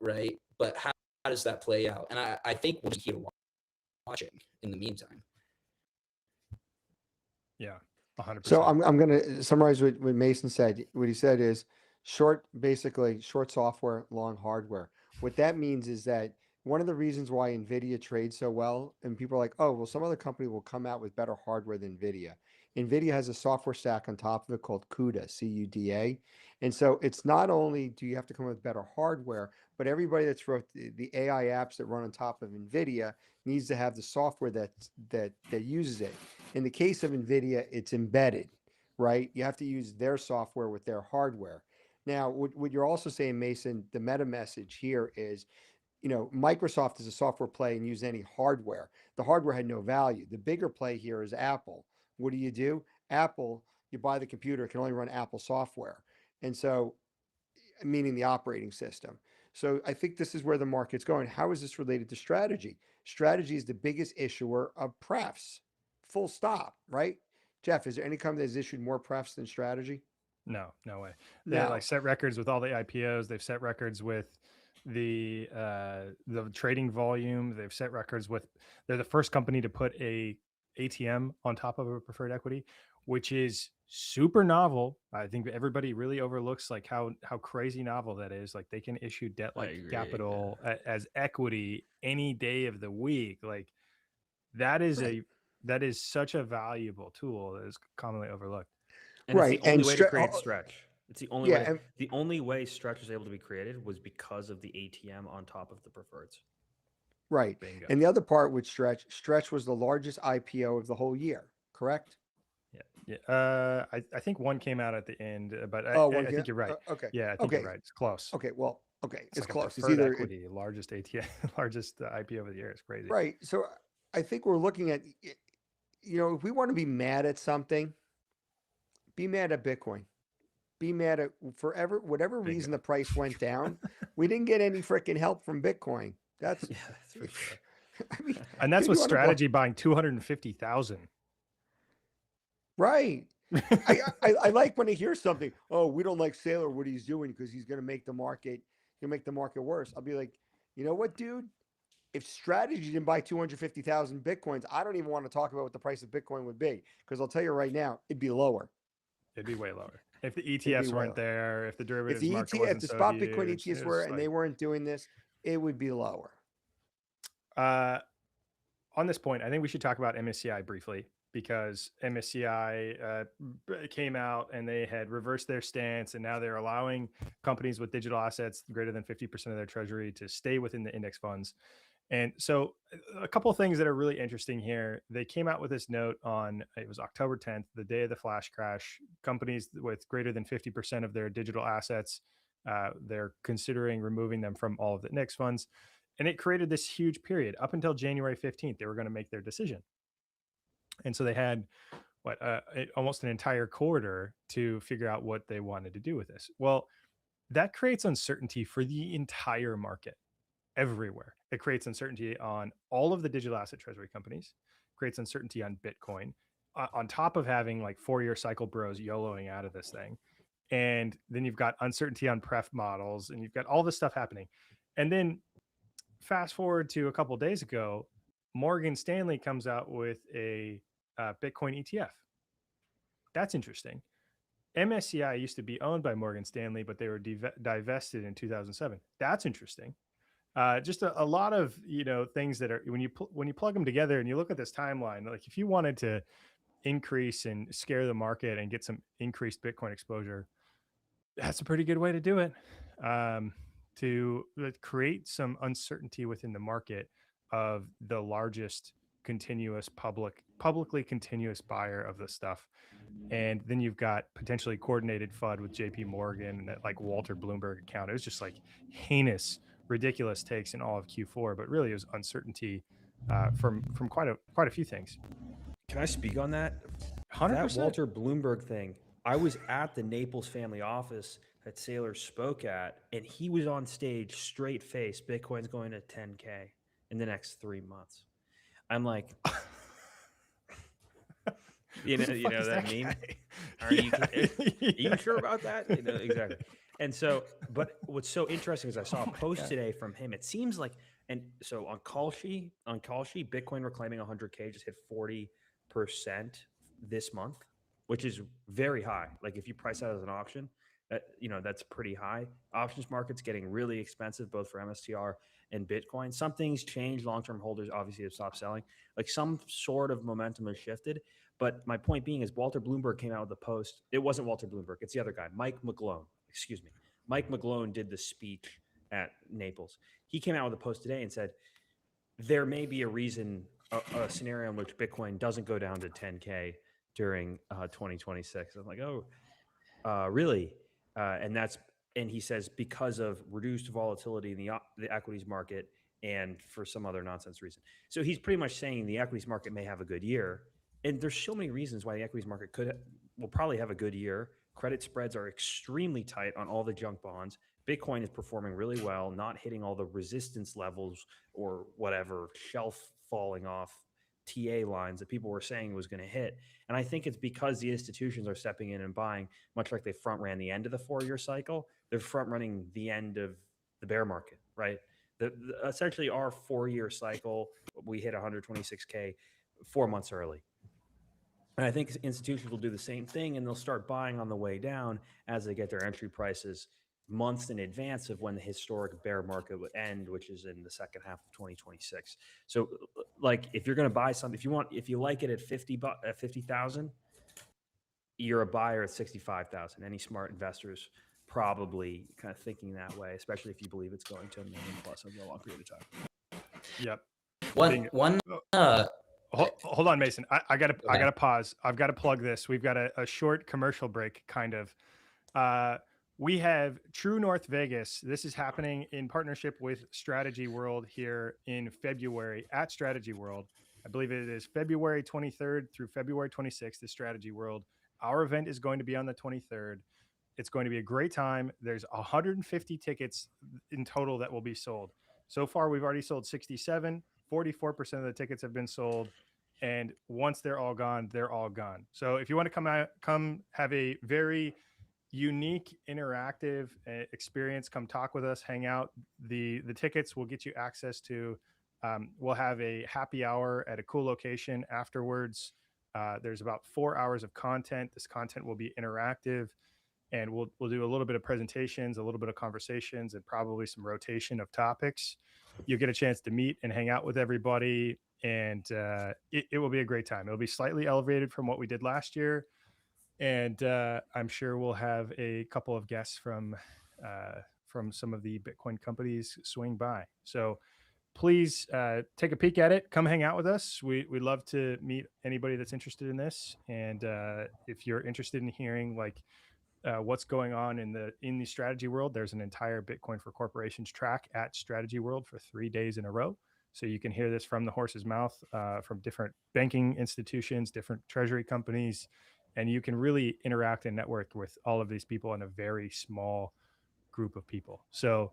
right? But how does that play out? And I think we'll be here watching in the meantime. Yeah, 100%. So I'm going to summarize what Mason said. What he said is basically short software, long hardware. What that means is that one of the reasons why NVIDIA trades so well, and people are like, oh, well, some other company will come out with better hardware than NVIDIA. NVIDIA has a software stack on top of it called CUDA, C-U-D-A. And so it's not only do you have to come up with better hardware, but everybody that's wrote the AI apps that run on top of NVIDIA needs to have the software that uses it. In the case of NVIDIA, it's embedded, right? You have to use their software with their hardware. Now, what you're also saying, Mason, the meta message here is, Microsoft is a software play and use any hardware. The hardware had no value. The bigger play here is Apple. What do? Apple, you buy the computer, it can only run Apple software. And so, meaning the operating system. So I think this is where the market's going. How is this related to strategy? Strategy is the biggest issuer of prefs. Full stop, right? Jeff, is there any company that's issued more prefs than strategy? No way. They No. like set records with all the IPOs. They've set records with the trading volume. They've set records with. They're the first company to put a ATM on top of a preferred equity, which is super novel. I think everybody really overlooks like how crazy novel that is. Like, they can issue debt like capital as equity any day of the week. Like, that is that is such a valuable tool that is commonly overlooked. And right. It's the only way to Stre- create Stretch. It's the only Yeah, way. The only way Stretch was able to be created was because of the ATM on top of the preferreds. Right. Bingo. And the other part with Stretch was the largest IPO of the whole year, correct? Yeah. I think one came out at the end, but One I think you're right. Okay. Yeah, I think you're right. It's close. Okay. Well, okay. It's like close. It's preferred either equity, largest ATM, largest IPO of the year. It's crazy. right. So I think we're looking at, if we want to be mad at something, be mad at Bitcoin. Be mad at whatever reason the price went down. We didn't get any freaking help from Bitcoin. That's for sure. I mean, And that's dude, with you wanna go- strategy buying 250,000. Right. I like when I hear something. Oh, we don't like Saylor what he's doing because he's going to make the market. He'll make the market worse. I'll be like, you know what, dude? If strategy didn't buy 250,000 Bitcoins, I don't even want to talk about what the price of Bitcoin would be because I'll tell you right now, it'd be lower. It'd be way lower. If the be ETFs way weren't lower. there, if the derivatives If the market ETF, wasn't if the so spot huge, Bitcoin ETFs it were was and like- they weren't doing this, it would be lower. On this point, I think we should talk about MSCI briefly because MSCI came out and they had reversed their stance, and now they're allowing companies with digital assets greater than 50% of their treasury to stay within the index funds. And so a couple of things that are really interesting here. They came out with this note on, it was October 10th, the day of the flash crash. Companies with greater than 50% of their digital assets, they're considering removing them from all of the index funds. And it created this huge period up until January 15th. They were going to make their decision. And so they had almost an entire quarter to figure out what they wanted to do with this. Well, that creates uncertainty for the entire market everywhere. It creates uncertainty on all of the digital asset treasury companies, creates uncertainty on Bitcoin, on top of having like 4-year cycle bros YOLOing out of this thing. And then you've got uncertainty on pref models, and you've got all this stuff happening. And then fast forward to a couple of days ago, Morgan Stanley comes out with a Bitcoin ETF. That's interesting. MSCI used to be owned by Morgan Stanley, but they were divested in 2007. That's interesting. Just a lot of things that are when you plug them together and you look at this timeline, like if you wanted to increase and scare the market and get some increased Bitcoin exposure, that's a pretty good way to do it. To create some uncertainty within the market of the largest publicly continuous buyer of the stuff. And then you've got potentially coordinated FUD with JP Morgan and that like Walter Bloomberg account. It was just like heinous, ridiculous takes in all of Q4, but really it was uncertainty from quite a few things. Can I speak on that? 100%. That Walter Bloomberg thing. I was at the Naples family office that Saylor spoke at, and he was on stage, straight face. Bitcoin's going to 10K in the next 3 months. I'm like, you know that meme. Are you sure about that? Exactly. And so, but what's so interesting is I saw a post today from him. It seems like, and so on Kalshi, Bitcoin reclaiming 100K just hit 40% this month, which is very high. Like if you price that as an option, that's pretty high. Options market's getting really expensive, both for MSTR and Bitcoin. Some things change. Long-term holders obviously have stopped selling. Like some sort of momentum has shifted. But my point being is Walter Bloomberg came out with a post. It wasn't Walter Bloomberg. It's the other guy, Mike McGlone. Excuse me. Mike McGlone did the speech at Naples. He came out with a post today and said, there may be a reason, a scenario in which Bitcoin doesn't go down to 10K during 2026. I'm like, really? And he says because of reduced volatility in the equities market and for some other nonsense reason. So he's pretty much saying the equities market may have a good year. And there's so many reasons why the equities market will probably have a good year. Credit spreads are extremely tight on all the junk bonds. Bitcoin is performing really well, not hitting all the resistance levels or whatever shelf falling off TA lines that people were saying was going to hit. And I think it's because the institutions are stepping in and buying, much like they front ran the end of the 4-year cycle. They're front running the end of the bear market, right? Essentially our 4-year cycle, we hit 126K 4 months early. And I think institutions will do the same thing, and they'll start buying on the way down as they get their entry prices months in advance of when the historic bear market would end, which is in the second half of 2026. So like if you're going to buy something, if you like it at 50,000, you're a buyer at 65,000. Any smart investors probably kind of thinking that way, especially if you believe it's going to $1 million plus over a long period of time. Yep. Hold on, Mason. I gotta pause. I've got to plug this. We've got a short commercial break, kind of. We have True North Vegas. This is happening in partnership with Strategy World here in February at Strategy World. I believe it is February 23rd through February 26th, the Strategy World. Our event is going to be on the 23rd. It's going to be a great time. There's 150 tickets in total that will be sold. So far, we've already sold 67. 44% of the tickets have been sold. And once they're all gone, they're all gone. So if you want to come have a very unique, interactive experience, come talk with us, hang out. The tickets will get you access to. We'll have a happy hour at a cool location afterwards. There's about 4 hours of content. This content will be interactive, and we'll do a little bit of presentations, a little bit of conversations, and probably some rotation of topics. You'll get a chance to meet and hang out with everybody, and it will be a great time. It'll be slightly elevated from what we did last year, and I'm sure we'll have a couple of guests from some of the Bitcoin companies swing by. So please take a peek at it. Come hang out with us. We'd love to meet anybody that's interested in this. And if you're interested in hearing like what's going on in the strategy world, there's an entire Bitcoin for Corporations track at Strategy World for 3 days in a row. So you can hear this from the horse's mouth from different banking institutions, different treasury companies, and you can really interact and network with all of these people in a very small group of people. So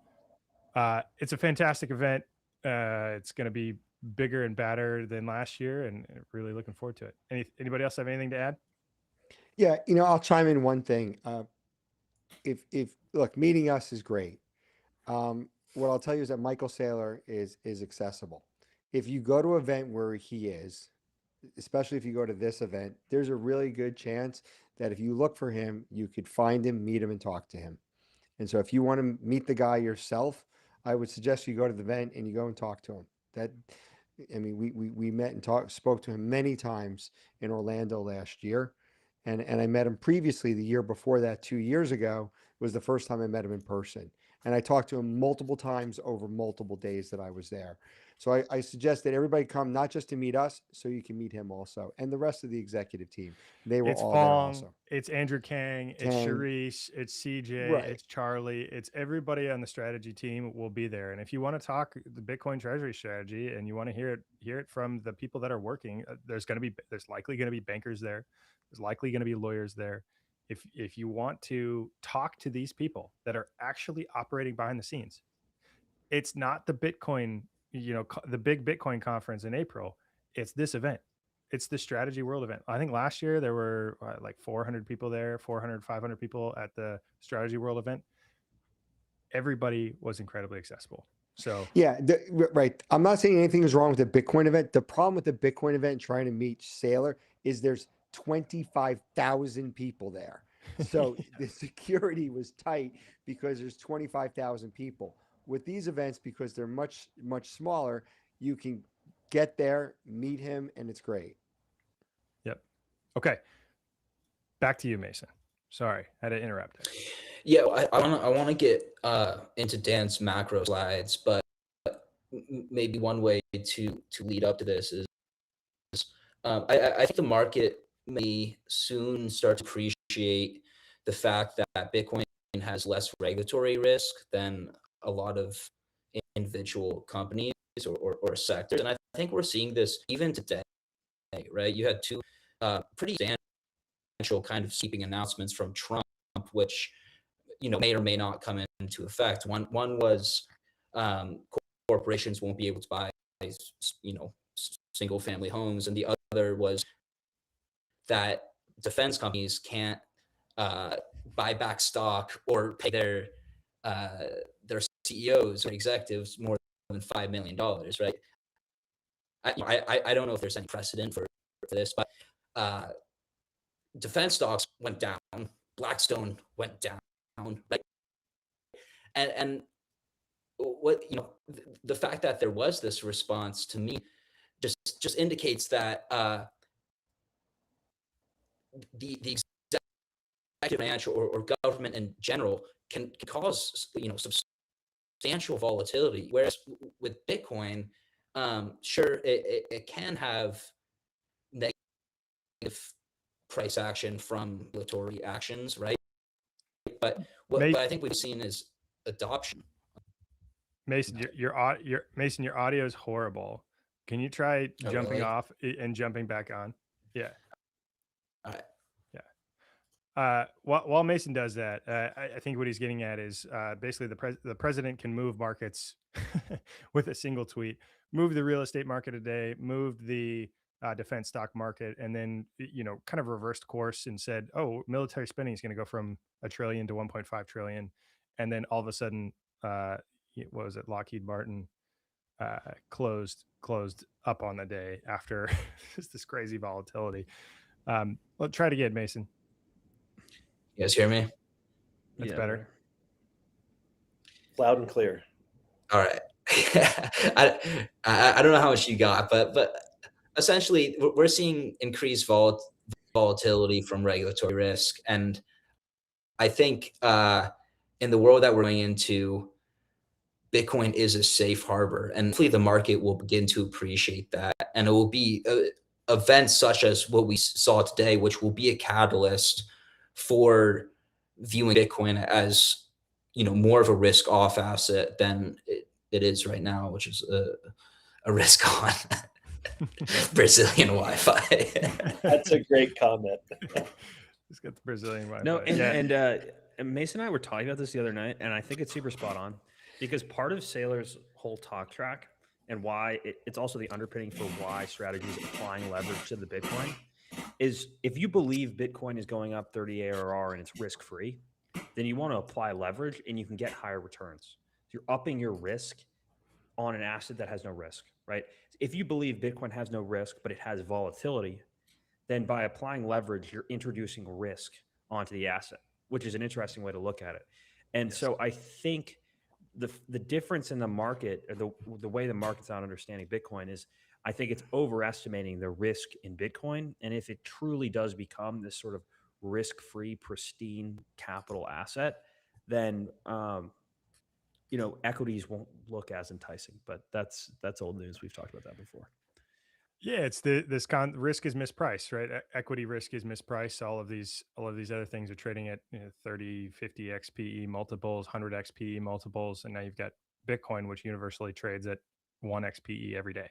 it's a fantastic event. It's going to be bigger and badder than last year, and really looking forward to it. Anybody else have anything to add? Yeah, I'll chime in one thing. If look, meeting us is great. What I'll tell you is that Michael Saylor is accessible. If you go to an event where he is, especially if you go to this event, there's a really good chance that if you look for him, you could find him, meet him, and talk to him. And so if you want to meet the guy yourself, I would suggest you go to the event and you go and talk to him. We met and spoke to him many times in Orlando last year. And I met him previously the year before that, 2 years ago, was the first time I met him in person. And I talked to him multiple times over multiple days that I was there. So I suggest that everybody come, not just to meet us, so you can meet him also. And the rest of the executive team. They were all there also. It's Andrew Kang, it's Sharice, it's CJ, Right. It's Charlie, it's everybody on the strategy team will be there. And if you want to talk the Bitcoin treasury strategy and you want to hear it from the people that are working, there's likely going to be bankers there. There's likely going to be lawyers there. If you want to talk to these people that are actually operating behind the scenes, it's not the Bitcoin, the big Bitcoin conference in April. It's this event. It's the Strategy World event. I think last year there were like 400 people there, 400, 500 people at the Strategy World event. Everybody was incredibly accessible. So yeah, right. I'm not saying anything is wrong with the Bitcoin event. The problem with the Bitcoin event trying to meet Saylor is there's 25,000 people there. So the security was tight because there's 25,000 people. With these events, because they're much, much smaller, you can get there, meet him, and it's great. Yep. Okay. Back to you, Mason. Sorry, I had to interrupt. Yeah, I want to get into Dan's macro slides, but maybe one way to lead up to this is I think the market may soon start to appreciate the fact that Bitcoin has less regulatory risk than a lot of individual companies or sectors. And I think we're seeing this even today, right? You had two pretty substantial kind of sweeping announcements from Trump, which may or may not come into effect. One was corporations won't be able to buy single family homes, and the other was that defense companies can't buy back stock or pay their CEOs or executives more than $5 million, right? I don't know if there's any precedent for this, but defense stocks went down, Blackstone went down, right? And what the fact that there was this response, to me, just indicates that the executive branch or government in general can cause substantial volatility. Whereas with Bitcoin, sure, it can have negative price action from regulatory actions, right? But what I think we've seen is adoption. Mason, your audio is horrible. Can you try Oh, jumping really? off and jumping back on? Yeah. All right. While Mason does that, I think what he's getting at is basically the president can move markets with a single tweet, move the real estate market today, move the defense stock market, and then kind of reversed course and said, oh, military spending is going to go from $1 trillion to 1.5 trillion, and then all of a sudden, what was it? Lockheed Martin closed up on the day after just this crazy volatility. Let's try it again, Mason. You guys hear me? That's better. Loud and clear. All right. I don't know how much you got, but essentially we're seeing increased volatility from regulatory risk, and I think in the world that we're going into, Bitcoin is a safe harbor, and hopefully the market will begin to appreciate that, and it will be events such as what we saw today, which will be a catalyst for viewing Bitcoin as more of a risk off asset than it is right now, which is a risk on Brazilian Wi-Fi. That's a great comment. Just got the Brazilian Wi-Fi. No, and Mason and I were talking about this the other night, and I think it's super spot on, because part of Saylor's whole talk track and why it's also the underpinning for why strategies applying leverage to the Bitcoin is, if you believe Bitcoin is going up 30 ARR and it's risk-free, then you want to apply leverage and you can get higher returns. You're upping your risk on an asset that has no risk, right? If you believe Bitcoin has no risk, but it has volatility, then by applying leverage, you're introducing risk onto the asset, which is an interesting way to look at it. And so I think the difference in the market, or the way the market's not understanding Bitcoin, is I think it's overestimating the risk in Bitcoin. And if it truly does become this sort of risk-free, pristine capital asset, then equities won't look as enticing. But that's old news. We've talked about that before. Yeah, it's risk is mispriced, right? Equity risk is mispriced. All of these other things are trading at 30, 50 XPE multiples, 100 XPE multiples, and now you've got Bitcoin, which universally trades at 1 XPE every day.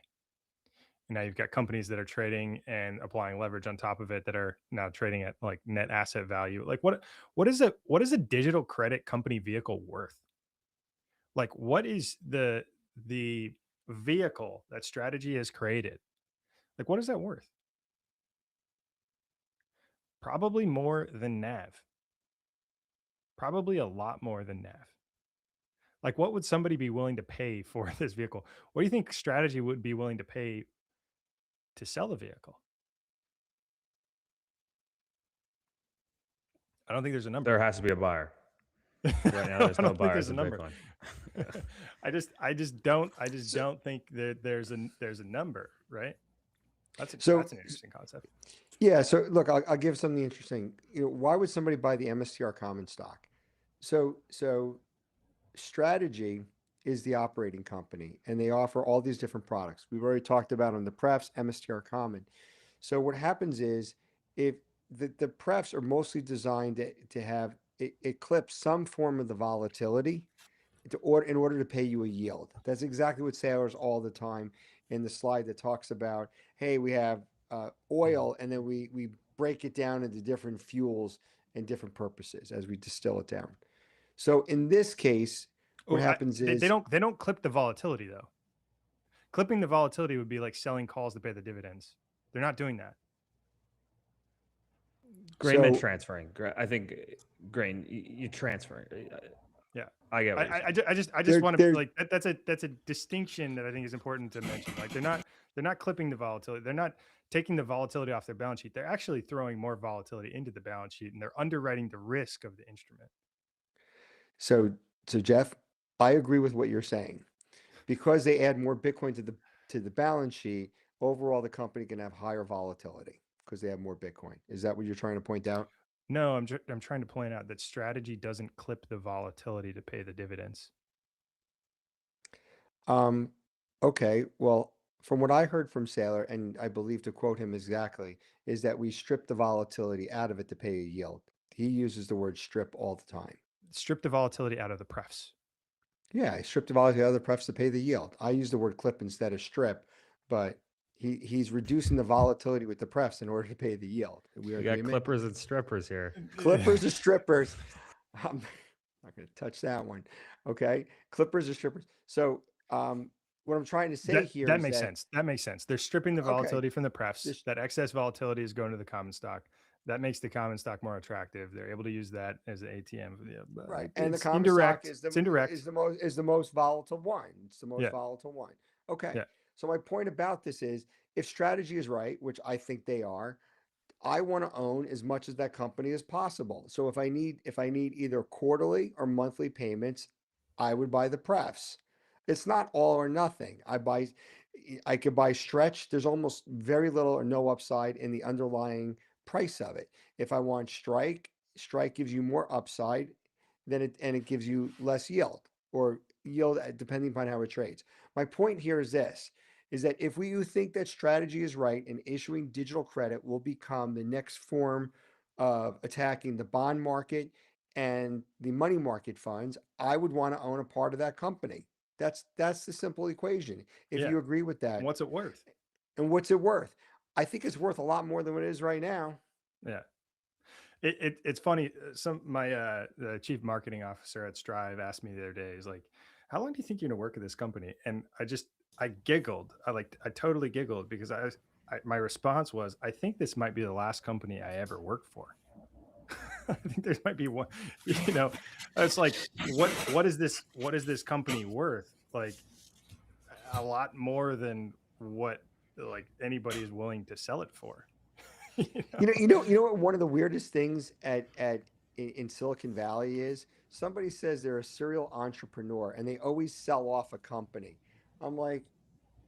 And now you've got companies that are trading and applying leverage on top of it that are now trading at like net asset value. Like what is a digital credit company vehicle worth? Like, what is the vehicle that strategy has created? Like, what is that worth? Probably more than NAV. Probably a lot more than NAV. Like, what would somebody be willing to pay for this vehicle? What do you think strategy would be willing to pay to sell the vehicle? I don't think there's a number. There has to be a buyer. Right now, there's no buyers in Bitcoin. I just don't think that there's a number, right? That's an interesting concept. Yeah. So look, I'll give something interesting. Why would somebody buy the MSTR common stock? So Strategy is the operating company, and they offer all these different products. We've already talked about on the prefs, MSTR common. So what happens is, if the prefs are mostly designed to have eclipse some form of the volatility in order to pay you a yield. That's exactly what Sailors all the time in the slide that talks about, hey, we have oil, and then we break it down into different fuels and different purposes as we distill it down. So in this case, what happens is they don't clip the volatility though. Clipping the volatility would be like selling calls to pay the dividends. They're not doing that. Grain meant transferring. I think grain you transfer. Yeah, I get what I just want to like that's a distinction that I think is important to mention. Like they're not clipping the volatility. They're not taking the volatility off their balance sheet. They're actually throwing more volatility into the balance sheet, and they're underwriting the risk of the instrument. So Jeff, I agree with what you're saying. Because they add more Bitcoin to the balance sheet, overall the company can have higher volatility because they have more Bitcoin. Is that what you're trying to point out? No, I'm trying to point out that strategy doesn't clip the volatility to pay the dividends. Okay. Well, from what I heard from Saylor, and I believe to quote him exactly, is that we strip the volatility out of it to pay a yield. He uses the word strip all the time. Strip the volatility out of the prefs. Yeah, I stripped the volatility out of the prefs to pay the yield. I use the word clip instead of strip but he's reducing the volatility with the prefs in order to pay the yield. We We are got agreement? clippers and strippers here. Clippers or strippers. I'm not going to touch that one. Okay. Clippers or strippers. So, what I'm trying to say here that is makes that, sense. That makes sense. They're stripping the okay, volatility from the prefs. this, That excess volatility is going to the common stock. That makes the common stock more attractive. They're able to use that as an ATM. right. And the It's common indirect. stock It's indirect. is the most volatile one. It's the most Yeah. volatile one. Okay. Yeah. So my point about this is, if strategy is right, which I think they are, I want to own as much of that company as possible. So if I need either quarterly or monthly payments, I would buy the prefs. It's not all or nothing. I could buy stretch. There's almost very little or no upside in the underlying price of it. If I want strike gives you more upside than it gives you less yield, or yield depending upon how it trades. My point here is this, is that if you think that strategy is right and issuing digital credit will become the next form of attacking the bond market and the money market funds, I would want to own a part of that company. That's the simple equation. If Yeah. you agree with that. And what's it worth? And what's it worth? I think it's worth a lot more than what it is right now. Yeah. It's funny. The chief marketing officer at Strive asked me the other day, he's like, how long do you think you're going to work at this company? And I giggled. I totally giggled because my response was, I think this might be the last company I ever worked for. I think there might be one, it's like, what is this company worth? Like a lot more than what like anybody is willing to sell it for. You know what one of the weirdest things in Silicon Valley is? Somebody says they're a serial entrepreneur and they always sell off a company. I'm like,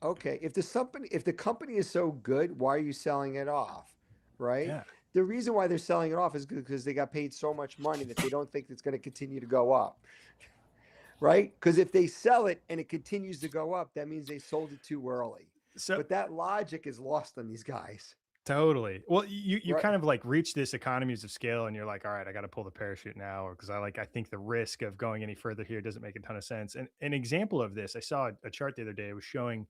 okay, if the company is so good, why are you selling it off? Right? Yeah. The reason why they're selling it off is because they got paid so much money that they don't think it's going to continue to go up. Right? Because if they sell it and it continues to go up, that means they sold it too early. But that logic is lost on these guys. Totally. Well, you Right. kind of like reach this economies of scale and you're like, all right, I got to pull the parachute now, or because I think the risk of going any further here doesn't make a ton of sense. And an example of this, I saw a chart the other day. It was showing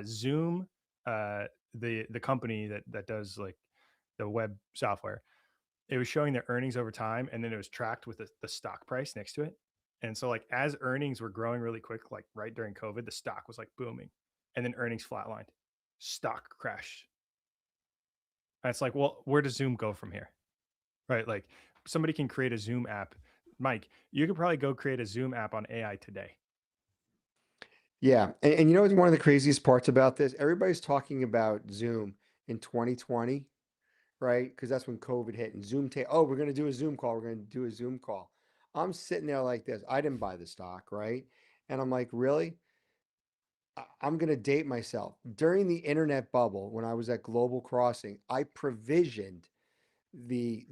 Zoom, the company that does like the web software. It was showing their earnings over time, and then it was tracked with the stock price next to it. And so like as earnings were growing really quick, like right during COVID, the stock was like booming, and then earnings flatlined, stock crashed. And it's like, well, where does Zoom go from here? Right? Like somebody can create a Zoom app. Mike, you could probably go create a Zoom app on AI today. Yeah. And you know what's one of the craziest parts about this? Everybody's talking about Zoom in 2020, right? Because that's when COVID hit and Zoom we're going to do a Zoom call. We're going to do a Zoom call. I'm sitting there like this. I didn't buy the stock, right? And I'm like, really? I'm going to date myself. During the internet bubble, when I was at Global Crossing, I provisioned the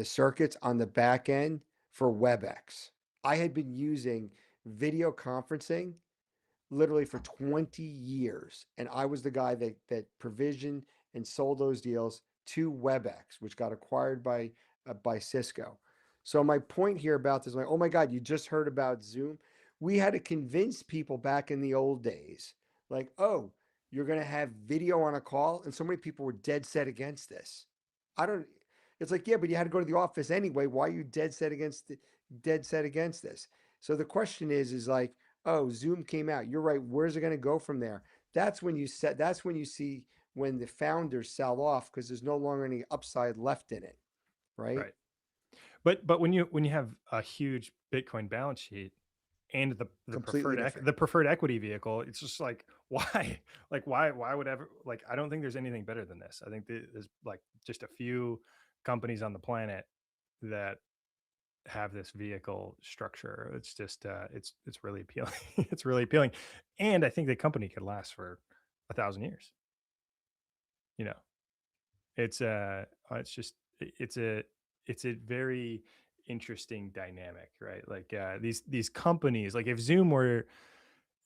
circuits on the back end for WebEx. I had been using video conferencing literally for 20 years. And I was the guy that provisioned and sold those deals to WebEx, which got acquired by Cisco. So my point here about this, like, oh my God, you just heard about Zoom. We had to convince people back in the old days, like, oh, you're going to have video on a call. And so many people were dead set against this. It's like, yeah, but you had to go to the office anyway. Why are you dead set against this? So the question is like, oh, Zoom came out. You're right. Where's it going to go from there? That's when you see when the founders sell off because there's no longer any upside left in it. Right. Right. But when you have a huge Bitcoin balance sheet and the preferred equity vehicle, it's just like, why? Like why would ever, like, I don't think there's anything better than this. I think there's like just a few companies on the planet that have this vehicle structure. It's just it's really appealing. It's really appealing. And I think the company could last for 1,000 years. It's a very interesting dynamic, right? Like these companies, like if Zoom were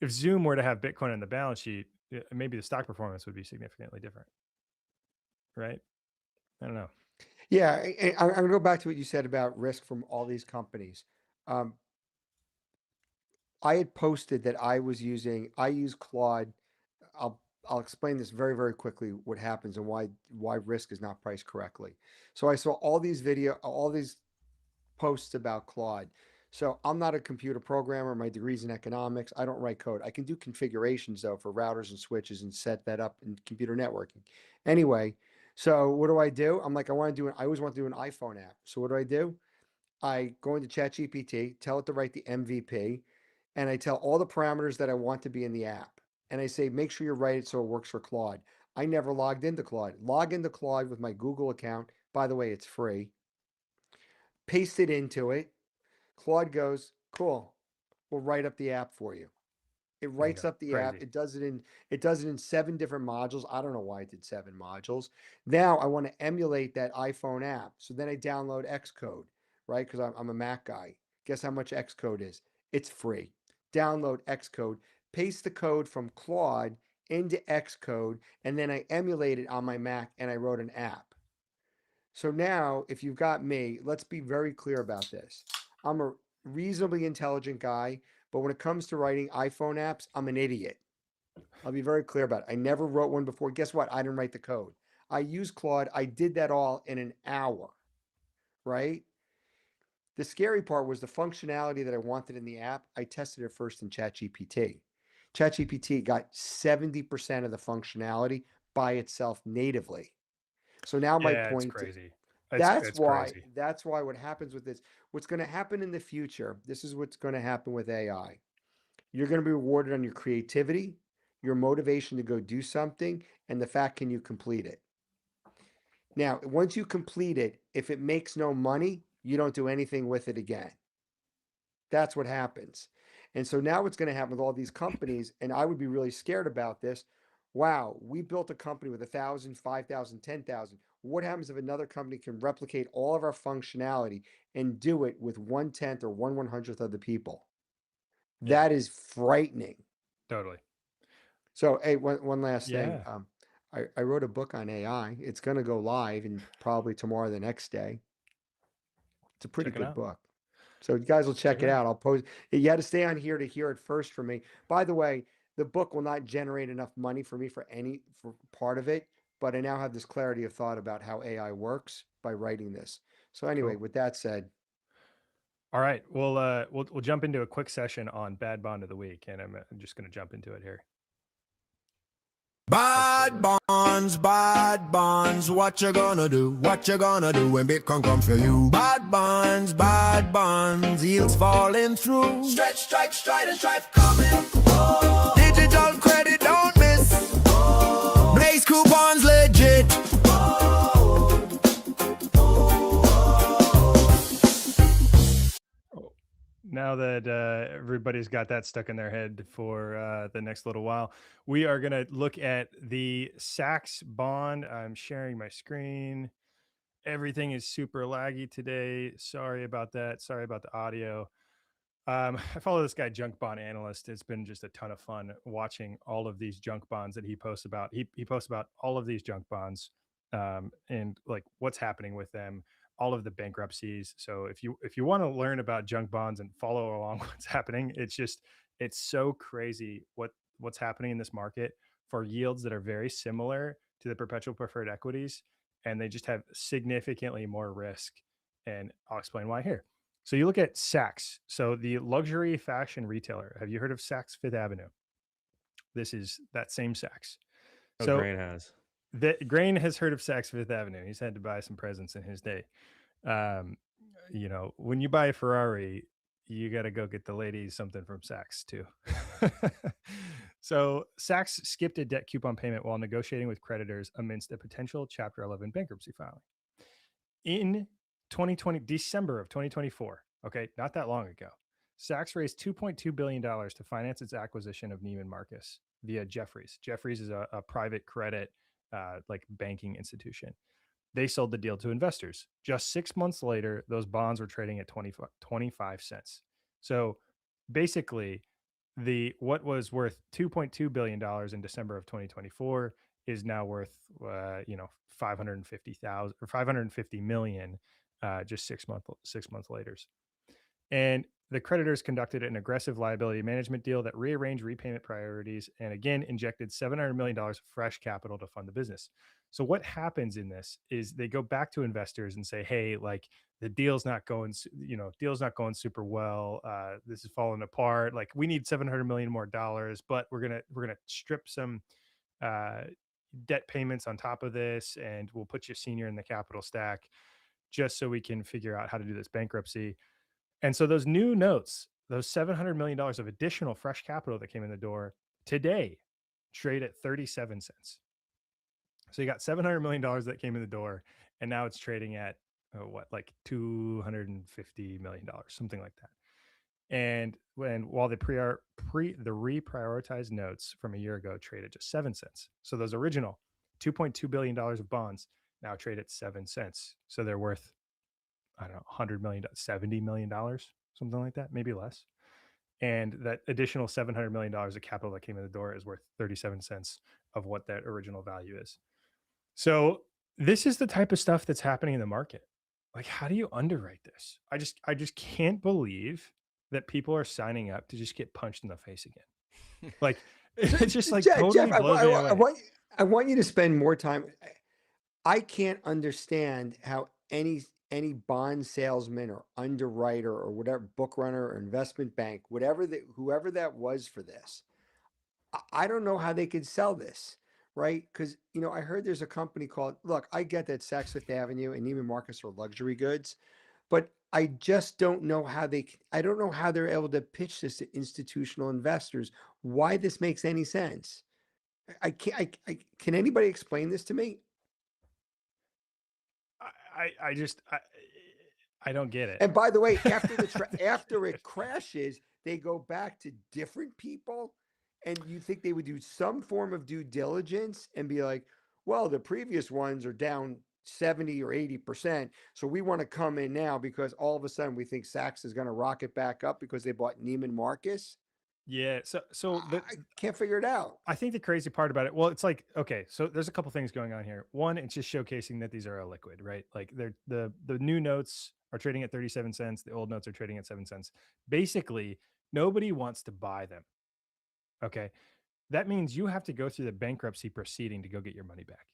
to have Bitcoin on the balance sheet, maybe the stock performance would be significantly different, right? I don't know. Yeah, I'm going to go back to what you said about risk from all these companies. I had posted that I use Claude. I'll I'll explain this very, very quickly, what happens and why risk is not priced correctly. So I saw all these posts about Claude. So I'm not a computer programmer. My degree's in economics. I don't write code. I can do configurations though for routers and switches and set that up in computer networking. Anyway, so what do? I'm like, I always want to do an iPhone app. So what do? I go into ChatGPT, tell it to write the MVP, and I tell all the parameters that I want to be in the app. And I say, make sure you write it so it works for Claude. I never logged into Claude. Log into Claude with my Google account. By the way, it's free. Paste it into it. Claude goes, cool. We'll write up the app for you. It writes up the app. It does it in 7 different modules. I don't know why it did 7 modules. Now I want to emulate that iPhone app. So then I download Xcode, right? Because I'm a Mac guy. Guess how much Xcode is? It's free. Download Xcode, paste the code from Claude into Xcode, and then I emulate it on my Mac and I wrote an app. So now, if you've got me, let's be very clear about this. I'm a reasonably intelligent guy, but when it comes to writing iPhone apps, I'm an idiot. I'll be very clear about it. I never wrote one before. Guess what? I didn't write the code. I used Claude. I did that all in an hour, right? The scary part was the functionality that I wanted in the app. I tested it first in ChatGPT. ChatGPT got 70% of the functionality by itself natively. So now my point, it's crazy. that's why what happens with this, what's going to happen in the future, this is what's going to happen with AI. You're going to be rewarded on your creativity, your motivation to go do something, and the fact, can you complete it? Now, once you complete it, if it makes no money, you don't do anything with it again. That's what happens. And so now what's going to happen with all these companies, and I would be really scared about this. Wow, we built a company with 1,000, 5,000, 10,000. What happens if another company can replicate all of our functionality and do it with 1/10 or 1/100th of the people? That is frightening. Totally. So, hey, one last thing. Yeah. I wrote a book on AI. It's going to go live and probably tomorrow or the next day. It's a pretty good book. So you guys will check it out. I'll post. You had to stay on here to hear it first from me. By the way, the book will not generate enough money for me for part of it, but I now have this clarity of thought about how AI works by writing this. So anyway, with that said, all right, we'll jump into a quick session on bad bond of the week, and I'm just going to jump into it here. Bad bonds, what you gonna do? What you gonna do when Bitcoin come for you? Bad bonds, yields falling through. Stretch, strike, stride, and strife coming. Oh. Digital credit, don't miss. Oh. Blaze coupons legit. Now that everybody's got that stuck in their head for the next little while, we are going to look at the Saks bond. I'm sharing my screen. Everything is super laggy today. Sorry about that. Sorry about the audio. I follow this guy, Junk Bond Analyst. It's been just a ton of fun watching all of these junk bonds that he posts about. He posts about all of these junk bonds and like what's happening with them, all of the bankruptcies. So if you want to learn about junk bonds and follow along what's happening, it's so crazy what's happening in this market for yields that are very similar to the perpetual preferred equities, and they just have significantly more risk. And I'll explain why here. So you look at Saks. So the luxury fashion retailer. Have you heard of Saks Fifth Avenue? This is that same Saks. So Grain has. Grain has heard of Saks Fifth Avenue. He's had to buy some presents in his day. When you buy a Ferrari, you got to go get the ladies something from Saks too. So Saks skipped a debt coupon payment while negotiating with creditors amidst a potential Chapter 11 bankruptcy filing. In December of 2024, okay, not that long ago, Saks raised $2.2 billion to finance its acquisition of Neiman Marcus via Jefferies. Jefferies is a private credit like banking institution. They sold the deal to investors. Just 6 months later, those bonds were trading at 25 cents. So basically, what was worth $2.2 billion in December of 2024 is now worth 550 million just 6 months later. And The creditors conducted an aggressive liability management deal that rearranged repayment priorities and again injected $700 million of fresh capital to fund the business. So what happens in this is they go back to investors and say, hey, like the deal's not going, deal's not going super well. This is falling apart. Like we need 700 million more dollars, but we're going to strip some debt payments on top of this, and we'll put you senior in the capital stack just so we can figure out how to do this bankruptcy. And so those new notes, those $700 million of additional fresh capital that came in the door today trade at 37 cents. So you got $700 million that came in the door, and now it's trading at like $250 million, something like that. And while the reprioritized notes from a year ago trade at just 7 cents. So those original $2.2 billion of bonds now trade at 7 cents. So they're worth, I don't know, $100 million, $70 million, something like that, maybe less. And that additional $700 million of capital that came in the door is worth 37 cents of what that original value is. So this is the type of stuff that's happening in the market. Like, how do you underwrite this? I just can't believe that people are signing up to just get punched in the face again. Like, it's just like totally Jeff, blows me away. I want you to spend more time. I can't understand how any bond salesman or underwriter or whatever, book runner or investment bank, whoever that was for this, I don't know how they could sell this, right? Because I heard there's a company called. Look, I get that Saks Fifth Avenue and Neiman Marcus are luxury goods, but I just don't know how I don't know how they're able to pitch this to institutional investors. Why this makes any sense? Can anybody explain this to me? I don't get it. And by the way, after it crashes, they go back to different people, and you think they would do some form of due diligence and be like, well, the previous ones are down 70 or 80%. So we want to come in now because all of a sudden we think Saks is going to rocket back up because they bought Neiman Marcus. Yeah. So I can't figure it out. I think the crazy part about it, well, it's like, okay, so there's a couple things going on here. One, it's just showcasing that these are illiquid, right? Like the new notes are trading at 37 cents. The old notes are trading at 7 cents. Basically, nobody wants to buy them. Okay. That means you have to go through the bankruptcy proceeding to go get your money back.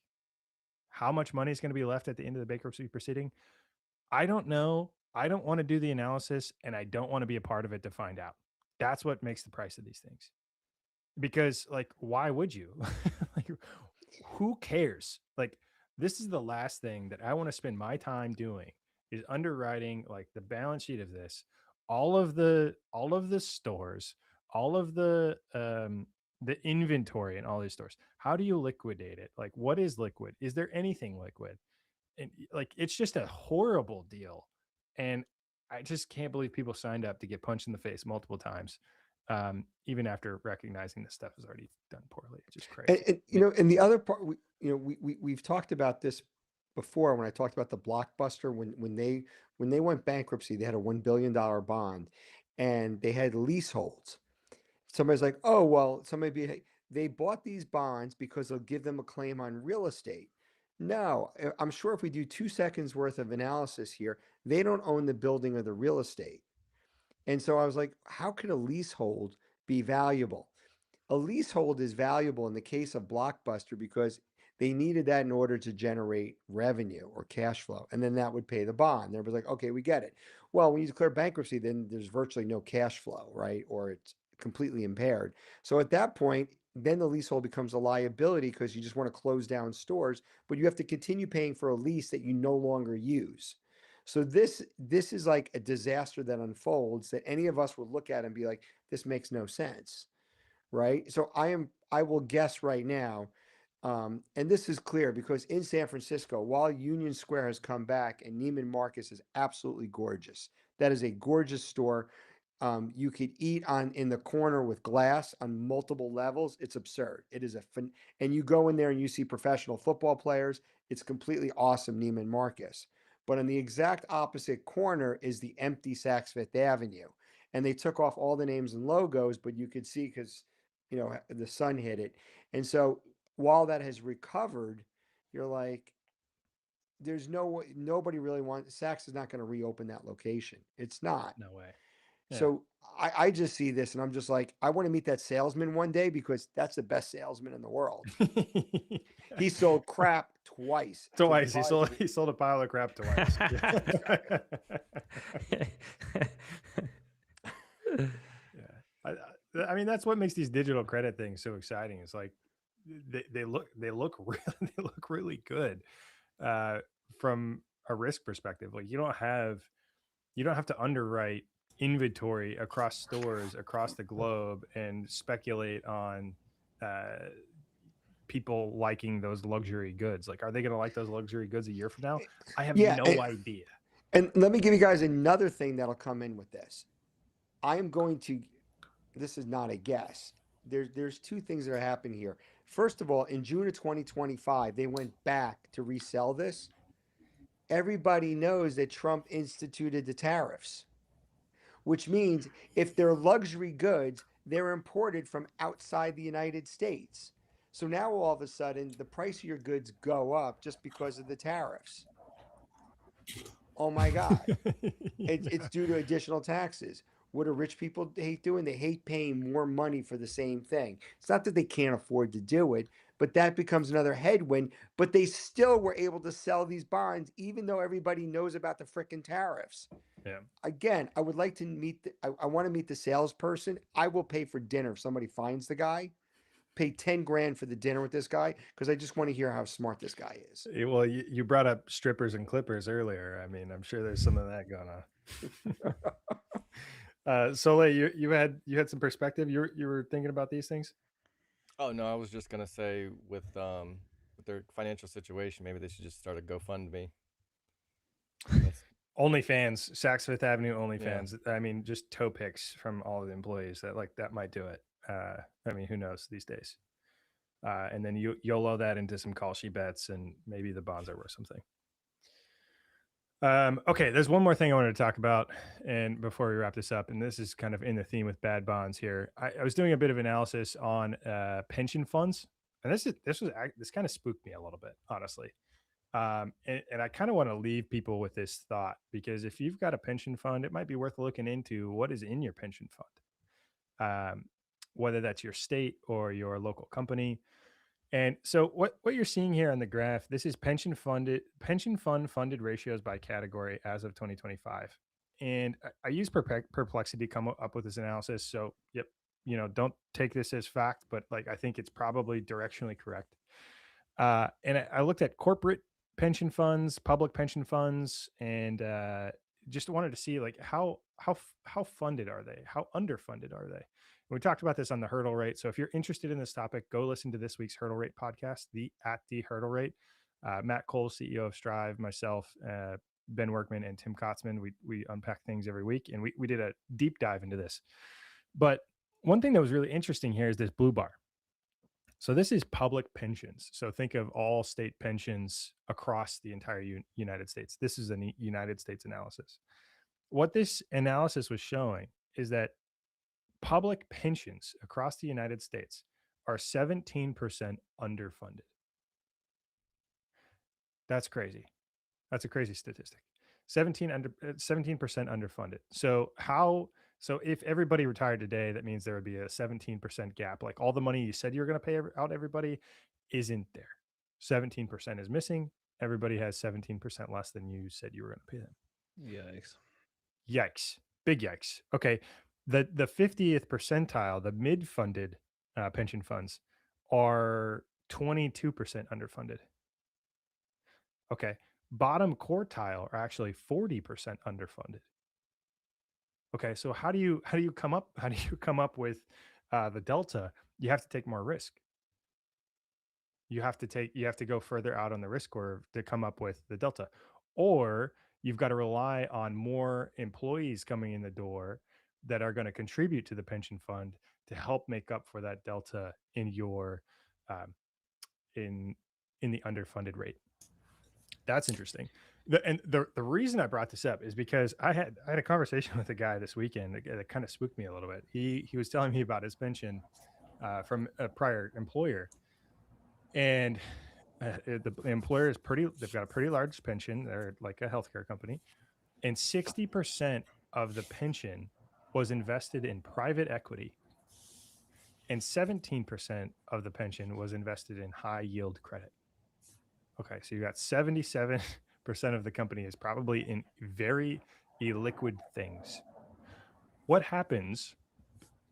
How much money is going to be left at the end of the bankruptcy proceeding? I don't know. I don't want to do the analysis, and I don't want to be a part of it to find out. That's what makes the price of these things. Because like, why would you? Like, who cares? Like, this is the last thing that I want to spend my time doing is underwriting like the balance sheet of this, all of the stores, all of the inventory in all these stores. How do you liquidate it? Like, what is liquid? Is there anything liquid? And like, it's just a horrible deal. And I just can't believe people signed up to get punched in the face multiple times. Even after recognizing this stuff is already done poorly. It's just crazy. And the other part, we've talked about this before when I talked about the Blockbuster, when they went bankruptcy, they had a $1 billion bond and they had leaseholds. Somebody's like, oh, well, they bought these bonds because they'll give them a claim on real estate. No, I'm sure if we do 2 seconds worth of analysis here, they don't own the building or the real estate. And so I was like, how can a leasehold be valuable? A leasehold is valuable in the case of Blockbuster because they needed that in order to generate revenue or cash flow. And then that would pay the bond. Everybody's like, okay, we get it. Well, when you declare bankruptcy, then there's virtually no cash flow, right? Or it's completely impaired. So at that point, then the leasehold becomes a liability because you just want to close down stores, but you have to continue paying for a lease that you no longer use. So this is like a disaster that unfolds that any of us would look at and be like, this makes no sense, right? So I will guess right now, and this is clear because in San Francisco, while Union Square has come back and Neiman Marcus is absolutely gorgeous, that is a gorgeous store. You could eat in the corner with glass on multiple levels. It's absurd. It is and you go in there and you see professional football players. It's completely awesome, Neiman Marcus. But on the exact opposite corner is the empty Saks Fifth Avenue. And they took off all the names and logos, but you could see because, the sun hit it. And so while that has recovered, you're like, nobody really wants, Saks is not going to reopen that location. It's not. No way. Yeah. So I just see this and I'm just like, I want to meet that salesman one day because that's the best salesman in the world. He sold crap twice. to Twice. positive- He sold a pile of crap twice. Yeah. I mean, that's what makes these digital credit things so exciting. It's like they look really good from a risk perspective. Like you don't have to underwrite inventory across stores across the globe and speculate on people liking those luxury goods. Like, are they going to like those luxury goods a year from now? I have Yeah, no idea. And let me give you guys another thing that'll come in with this. I am going to, this is not a guess. There's two things that are happening here. First of all, in June of 2025, they went back to resell this. Everybody knows that Trump instituted the tariffs, which means if they're luxury goods, they're imported from outside the United States. So now all of a sudden, the price of your goods go up just because of the tariffs. Oh my God. It's due to additional taxes. What do rich people hate doing? They hate paying more money for the same thing. It's not that they can't afford to do it, but that becomes another headwind. But they still were able to sell these bonds, even though everybody knows about the frickin' tariffs. Yeah. Again, I would like to meet, I want to meet the salesperson. I will pay for dinner if somebody finds the guy. Pay 10 grand for the dinner with this guy because I just want to hear how smart this guy is. Well, you brought up strippers and clippers earlier. I mean, I'm sure there's some of that going on. Soleil, you had some perspective. You were thinking about these things. Oh no, I was just gonna say with their financial situation, maybe they should just start a GoFundMe. OnlyFans, Saks Fifth Avenue OnlyFans. Yeah. I mean, just toe picks from all of the employees that might do it. I mean, who knows these days? And then you YOLO that into some call sheet bets, and maybe the bonds are worth something. Okay, there's one more thing I wanted to talk about, and before we wrap this up, and this is kind of in the theme with bad bonds here. I was doing a bit of analysis on pension funds, and this kind of spooked me a little bit, honestly. And I kind of want to leave people with this thought, because if you've got a pension fund, it might be worth looking into what is in your pension fund, whether that's your state or your local company. And so what you're seeing here on the graph, this is pension fund funded ratios by category as of 2025. And I use Perplexity to come up with this analysis. So, yep, don't take this as fact, but like, I think it's probably directionally correct. And I looked at corporate pension funds, public pension funds, and just wanted to see like how funded are they? How underfunded are they? We talked about this on the hurdle rate. So if you're interested in this topic, go listen to this week's hurdle rate podcast, the hurdle rate. Matt Cole, CEO of Strive, myself, Ben Workman, and Tim Kotzman, we unpack things every week, and we did a deep dive into this. But one thing that was really interesting here is this blue bar. So this is public pensions. So think of all state pensions across the entire United States. This is a United States analysis. What this analysis was showing is that public pensions across the United States are 17% underfunded. That's crazy. That's a crazy statistic. 17% underfunded. So if everybody retired today, that means there would be a 17% gap. Like all the money you said you were going to pay out everybody isn't there. 17% is missing. Everybody has 17% less than you said you were going to pay them. Yikes. Big yikes. Okay. The 50th percentile, the mid-funded pension funds, are 22% underfunded. Okay. Bottom quartile are actually 40% underfunded. Okay, so how do you come up with the delta? You have to take more risk. You have to go further out on the risk curve to come up with the delta, or you've got to rely on more employees coming in the door that are going to contribute to the pension fund to help make up for that delta in your in the underfunded rate. That's interesting. The reason I brought this up is because I had a conversation with a guy this weekend that kind of spooked me a little bit. He was telling me about his pension from a prior employer, and the employer is they've got a pretty large pension. They're like a healthcare company, and 60% of the pension was invested in private equity, and 17% of the pension was invested in high yield credit. Okay, so you got 77% of the company is probably in very illiquid things. What happens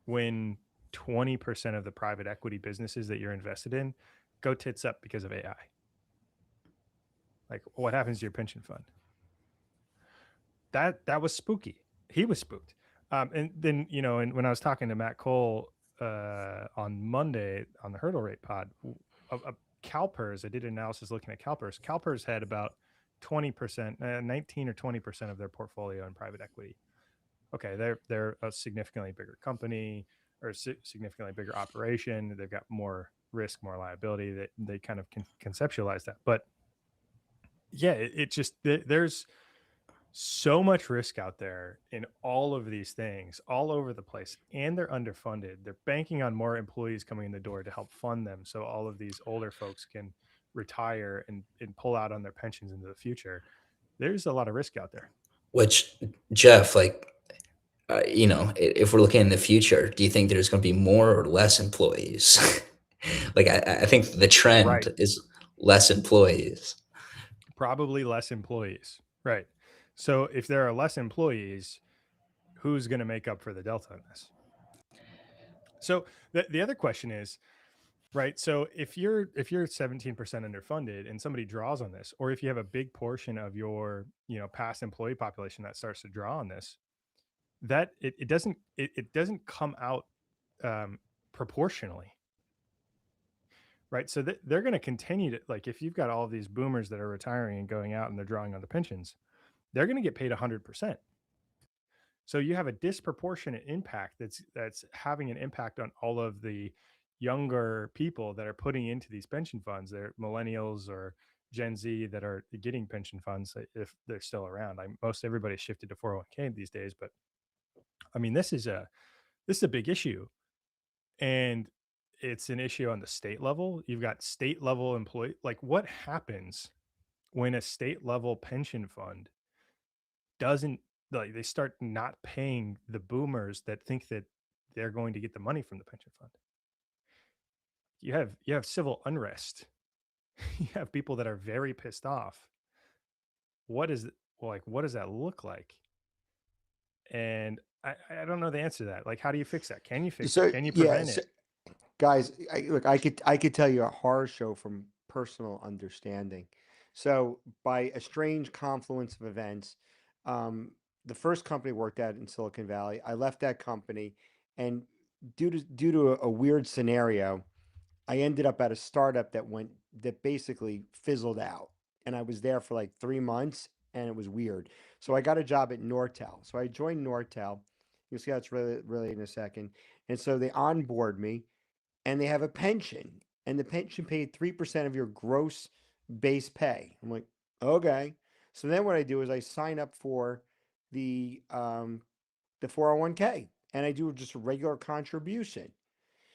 when 20% of the private equity businesses that you're invested in go tits up because of AI? Like, what happens to your pension fund? That was spooky. He was spooked. And then, and when I was talking to Matt Cole on Monday on the Hurdle Rate pod, CalPERS, I did an analysis looking at CalPERS. CalPERS had about 20%, 19 or 20% of their portfolio in private equity. Okay, they're a significantly bigger company or significantly bigger operation. They've got more risk, more liability. They kind of can conceptualize that. But yeah, it just, there's so much risk out there in all of these things all over the place, and they're underfunded. They're banking on more employees coming in the door to help fund them, so all of these older folks can retire and pull out on their pensions into the future. There's a lot of risk out there. Which, Jeff, like, if we're looking in the future, do you think there's going to be more or less employees? Like, I think the trend is less employees. Probably less employees, right? So if there are less employees, who's going to make up for the delta on this? So the other question is, right? So if you're 17% underfunded and somebody draws on this, or if you have a big portion of your past employee population that starts to draw on this, that it doesn't come out proportionally, right? So they're going to continue to, like, if you've got all of these boomers that are retiring and going out and they're drawing on the pensions, they're going to get paid 100%. So you have a disproportionate impact that's having an impact on all of the younger people that are putting into these pension funds. They're millennials or Gen Z that are getting pension funds if they're still around. Most everybody shifted to 401k these days, but I mean, this is a big issue, and it's an issue on the state level. You've got state level employee. Like, what happens when a state level pension fund doesn't, like, they start not paying the boomers that think that they're going to get the money from the pension fund? You have civil unrest. You have people that are very pissed off. What does that look like? And I don't know the answer to that. Like, how do you fix that? Can you fix it? Can you prevent it? Guys, I could tell you a horror show from personal understanding. So by a strange confluence of events, the first company I worked at in Silicon Valley, I left that company, and due to a weird scenario, I ended up at a startup that basically fizzled out, and I was there for like 3 months, and it was weird. So I got a job at Nortel. So I joined Nortel. You'll see how it's really in a second. And so they onboard me, and they have a pension, and the pension paid 3% of your gross base pay. I'm like, okay. So then what I do is I sign up for the 401k, and I do just a regular contribution.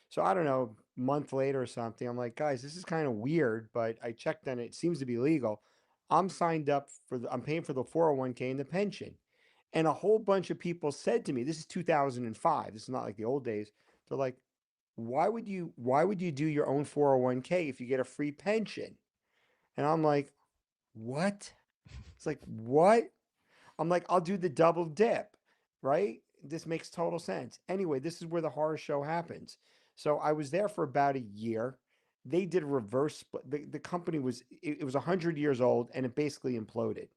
So I don't know, a month later or something, I'm like, guys, this is kind of weird, but I checked on it. It seems to be legal. I'm signed up I'm paying for the 401k and the pension. And a whole bunch of people said to me, this is 2005. This is not like the old days. They're like, why would you do your own 401k if you get a free pension? And I'm like, what? It's like, what? I'm like, I'll do the double dip, right? This makes total sense. Anyway, this is where the horror show happens. So I was there for about a year. They did a reverse split. The company was 100 years old, and it basically imploded.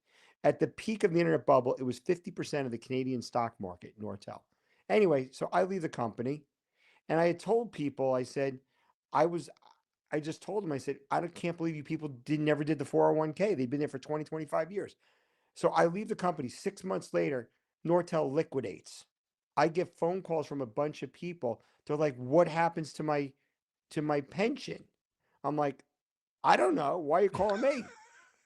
At the peak of the internet bubble, it was 50% of the Canadian stock market, Nortel. Anyway, so I leave the company, and I had told people, I said, I just told them, I said, can't believe you people never did the 401k. They've been there for 20, 25 years. So I leave the company. 6 months later, Nortel liquidates. I get phone calls from a bunch of people. They're like, what happens to my pension? I'm like, I don't know. Why are you calling me?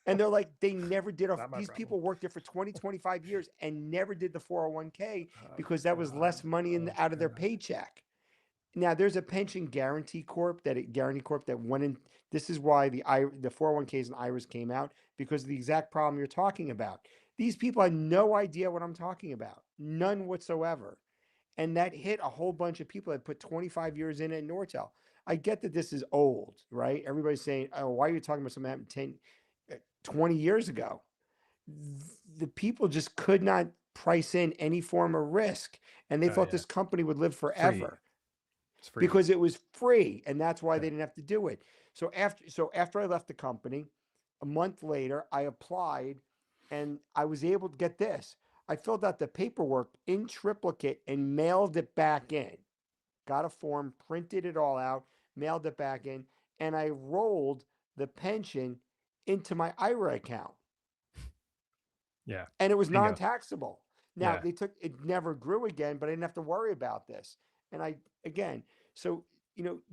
And they're like, they never did. These people worked there for 20, 25 years and never did the 401k because that was less money out of their paycheck. Now there's a pension guarantee corp that went in. This is why the 401ks and IRAs came out, because of the exact problem you're talking about. These people had no idea what I'm talking about, none whatsoever. And that hit a whole bunch of people that put 25 years in at Nortel. I get that this is old, right? Everybody's saying, oh, why are you talking about something that happened 20 years ago? The people just could not price in any form of risk. And they thought this company would live forever. It's free. Because it was free, and that's why Yeah. they didn't have to do it. So after I left the company, a month later, I applied, and I was able to get this. I filled out the paperwork in triplicate and mailed it back in. Got a form, printed it all out, mailed it back in, and I rolled the pension into my IRA account. Yeah. And it was Bingo. non-taxable. Now Yeah. it never grew again, but I didn't have to worry about this. And so,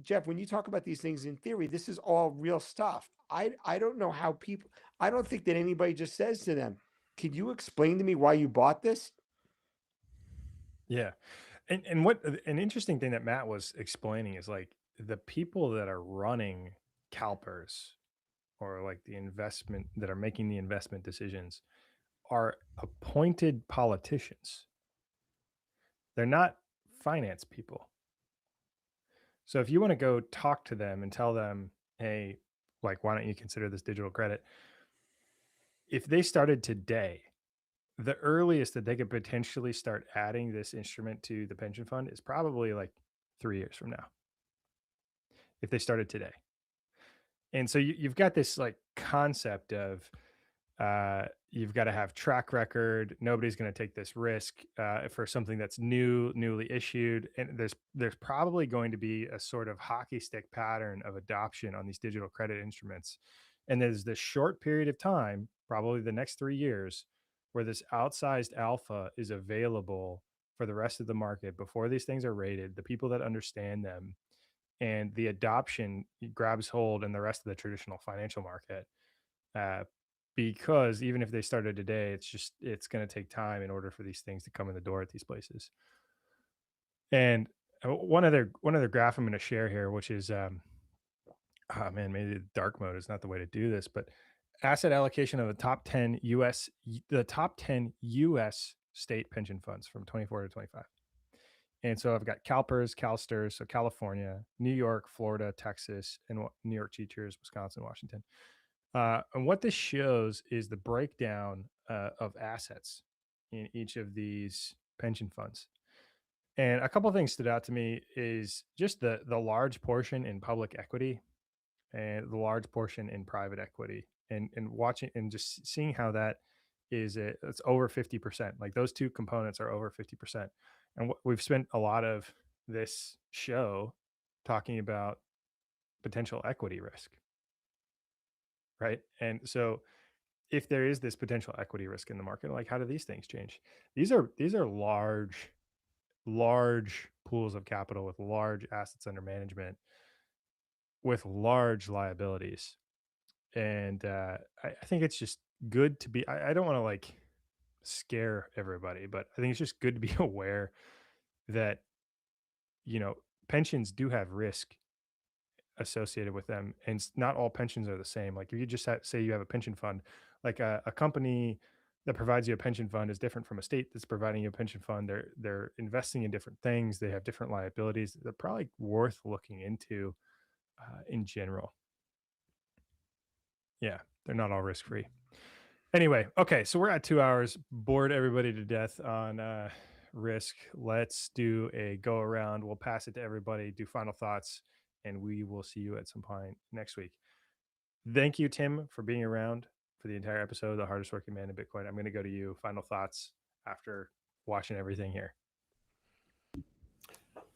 Jeff, when you talk about these things in theory, this is all real stuff. I don't know how I don't think that anybody just says to them, "Could you explain to me why you bought this?" Yeah. And what an interesting thing that Matt was explaining is like the people that are running CalPERS or like the investment that are making the investment decisions are appointed politicians. They're not finance people. So if you want to go talk to them and tell them, hey, like, why don't you consider this digital credit? If they started today, the earliest that they could potentially start adding this instrument to the pension fund is probably like 3 years from now, if they started today. And so you've got this like concept of you've got to have track record. Nobody's going to take this risk for something that's newly issued. And there's probably going to be a sort of hockey stick pattern of adoption on these digital credit instruments. And there's this short period of time, probably the next 3 years, where this outsized alpha is available for the rest of the market before these things are rated, the people that understand them, and the adoption grabs hold in the rest of the traditional financial market. Because even if they started today, it's going to take time in order for these things to come in the door at these places. And one other graph I'm going to share here, which is, maybe the dark mode is not the way to do this, but asset allocation of the top 10 U.S. state pension funds from 24 to 25. And so I've got CalPERS, CalSTRS, so California, New York, Florida, Texas, and New York Teachers, Wisconsin, Washington. And what this shows is the breakdown of assets in each of these pension funds. And a couple of things stood out to me is just the large portion in public equity and the large portion in private equity, and watching and just seeing how that is it's over 50%. Like those two components are over 50%. And we've spent a lot of this show talking about potential equity risk. Right. And so if there is this potential equity risk in the market, like how do these things change? These are large pools of capital with large assets under management with large liabilities. And I think it's just good to be, I don't want to like scare everybody, but I think it's just good to be aware that, pensions do have risk associated with them, and not all pensions are the same. Like if you just say you have a pension fund, like a company that provides you a pension fund is different from a state that's providing you a pension fund. They're investing in different things. They have different liabilities. They're probably worth looking into in general. Yeah, they're not all risk free. Anyway, okay, so we're at 2 hours. Bored everybody to death on risk. Let's do a go around. We'll pass it to everybody, do final thoughts, and we will see you at some point next week. Thank you, Tim, for being around for the entire episode, The Hardest Working Man in Bitcoin. I'm going to go to you. Final thoughts after watching everything here.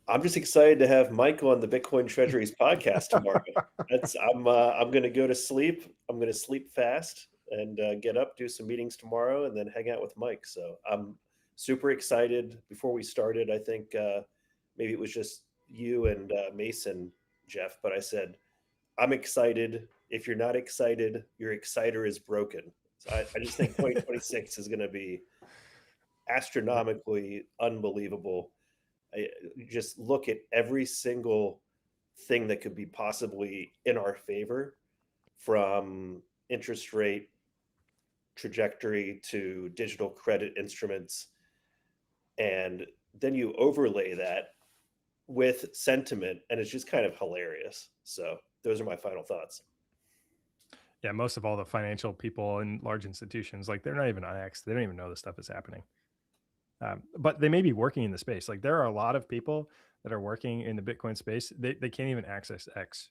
I'm just excited to have Michael on the Bitcoin Treasuries podcast tomorrow. I'm going to go to sleep. I'm going to sleep fast and get up, do some meetings tomorrow, and then hang out with Mike. So I'm super excited. Before we started, I think maybe it was just you and Mason, Jeff, but I said, I'm excited. If you're not excited, your exciter is broken. So I just think 2026 is going to be astronomically unbelievable. Just look at every single thing that could be possibly in our favor, from interest rate trajectory to digital credit instruments. And then you overlay that with sentiment, and it's just kind of hilarious. So those are my final thoughts. Yeah, most of all the financial people in large institutions, like they're not even on X. They don't even know this stuff is happening. But they may be working in the space. Like there are a lot of people that are working in the Bitcoin space. They can't even access X,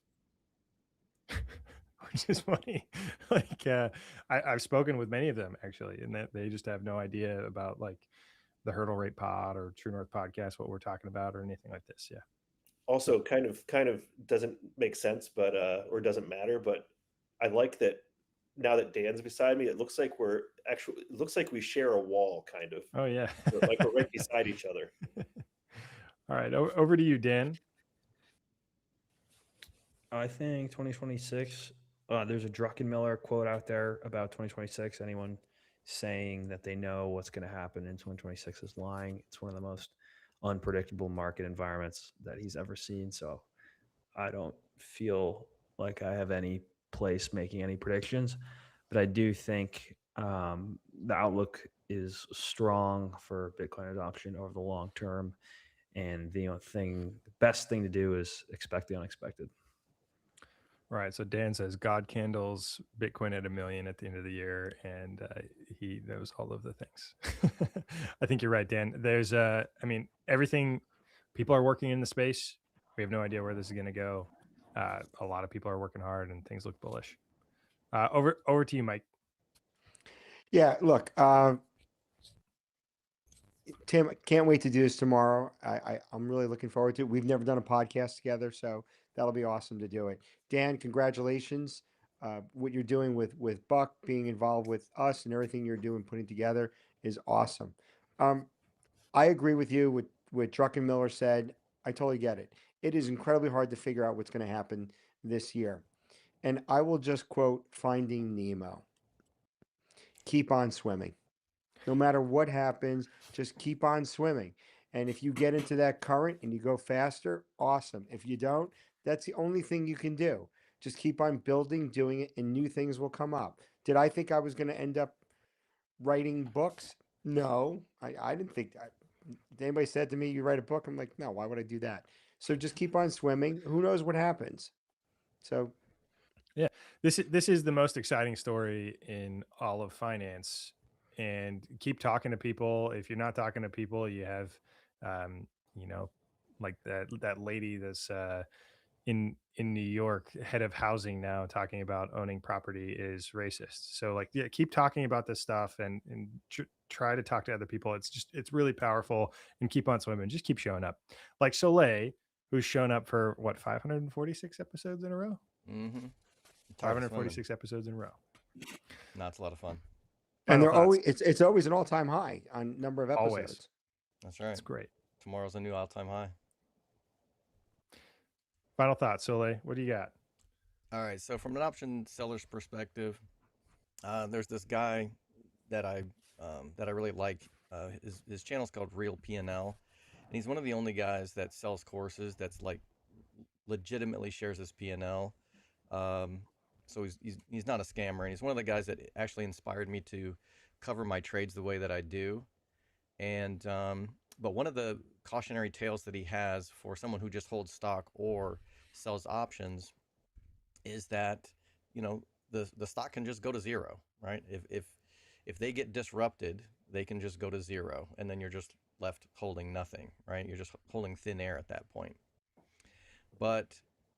which is funny. Like I've spoken with many of them actually, and that they just have no idea about like the hurdle rate pod or True North podcast, what we're talking about, or anything like this. Yeah. Also, kind of doesn't make sense, but or doesn't matter. But I like that now that Dan's beside me, it looks like we share a wall, kind of. Oh yeah. Like we're right beside each other. All right, over to you, Dan. I think 2026, there's a Druckenmiller quote out there about 2026. Anyone saying that they know what's going to happen in 2026 is lying. It's one of the most unpredictable market environments that he's ever seen. So I don't feel like I have any place making any predictions, but I do think the outlook is strong for Bitcoin adoption over the long term. And the best thing to do is expect the unexpected. Right. So Dan says God candles Bitcoin at $1 million at the end of the year, and he knows all of the things. I think you're right, Dan. There's everything. People are working in the space. We have no idea where this is going to go. A lot of people are working hard, and things look bullish. Over to you, Mike. Yeah, look, Tim, can't wait to do this tomorrow. I'm really looking forward to it. We've never done a podcast together, so that'll be awesome to do it. Dan, congratulations. What you're doing with Buck, being involved with us and everything you're doing, putting together is awesome. I agree with you with what Druckenmiller said. I totally get it. It is incredibly hard to figure out what's going to happen this year. And I will just quote Finding Nemo. Keep on swimming. No matter what happens, just keep on swimming. And if you get into that current and you go faster, awesome. If you don't, that's the only thing you can do. Just keep on building, doing it, and new things will come up. Did I think I was going to end up writing books? No, I didn't think that. Anybody said to me, you write a book? I'm like, no, why would I do that? So just keep on swimming. Who knows what happens? So yeah, this is the most exciting story in all of finance. And keep talking to people. If you're not talking to people, you have, like that lady that's in New York, head of housing now, talking about owning property is racist. So like, yeah, keep talking about this stuff and try to talk to other people. It's really powerful, and keep on swimming. Just keep showing up. Like Soleil, who's shown up for 546 episodes in a row. Mm-hmm. 546 episodes in a row. No, it's a lot of fun. And they're always it's always an all-time high on number of episodes. Always. That's right. It's great. Tomorrow's a new all-time high. Final thoughts, Soleil. What do you got? All right. So from an option seller's perspective, there's this guy that I really like. His channel's called Real P&L, and he's one of the only guys that sells courses that's like legitimately shares his P&L. So he's not a scammer, and he's one of the guys that actually inspired me to cover my trades the way that I do. And but one of the cautionary tales that he has for someone who just holds stock or sells options is that, the stock can just go to zero, right? If they get disrupted, they can just go to zero, and then you're just left holding nothing, right? You're just holding thin air at that point. But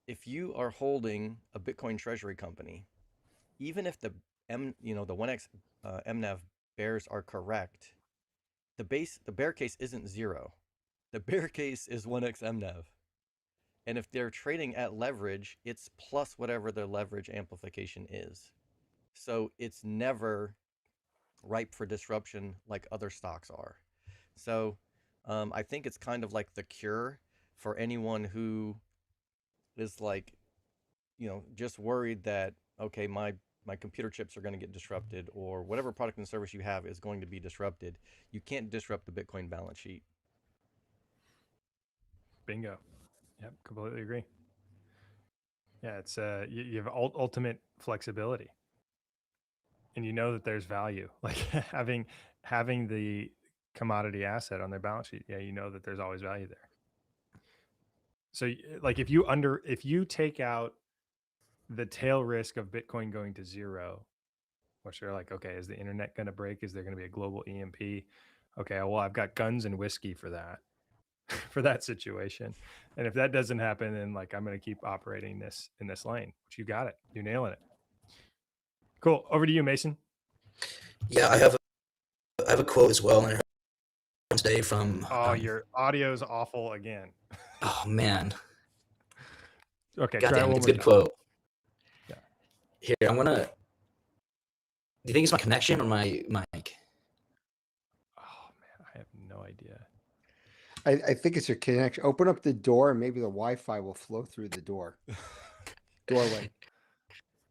if you are holding a Bitcoin treasury company, even if the 1x mNAV bears are correct, the bear case isn't zero. The bear case is 1x mNAV. And if they're trading at leverage, it's plus whatever their leverage amplification is. So it's never ripe for disruption like other stocks are. So I think it's kind of like the cure for anyone who is like, just worried that, okay, my computer chips are going to get disrupted, or whatever product and service you have is going to be disrupted. You can't disrupt the Bitcoin balance sheet. Bingo. Yep, completely agree. Yeah, it's you have ultimate flexibility, and you know that there's value. Like having the commodity asset on their balance sheet, yeah, you know that there's always value there. So like if you take out the tail risk of Bitcoin going to zero, which they're like, okay, is the internet going to break? Is there going to be a global EMP? Okay, well, I've got guns and whiskey for that, for that situation. And if that doesn't happen, then like I'm going to keep operating this in this lane. But you got it. You're nailing it. Cool. Over to you, Mason. Yeah, I have a quote as well. And I heard today from. Oh, your audio's awful again. Oh man. Okay, God try damn, it one it's more a good time. quote. Yeah. Here, I'm gonna. Do you think it's my connection or my mic? Oh man, I have no idea. I think it's your connection. Open up the door and maybe the Wi-Fi will flow through the door. Doorway.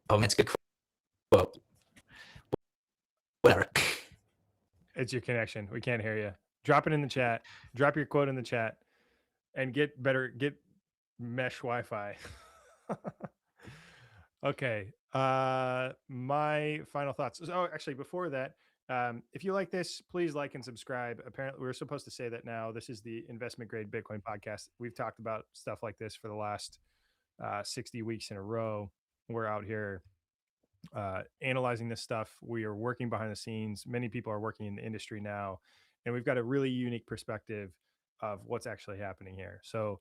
Oh man, it's a good quote. Whatever. It's your connection. We can't hear you. Drop it in the chat. Drop your quote in the chat and get mesh Wi-Fi. Okay. My final thoughts. Oh, actually, before that, if you like this, please like and subscribe. Apparently, we're supposed to say that now. This is the Investment Grade Bitcoin podcast. We've talked about stuff like this for the last 60 weeks in a row. We're out here analyzing this stuff. We are working behind the scenes. Many people are working in the industry now, and we've got a really unique perspective of what's actually happening here. So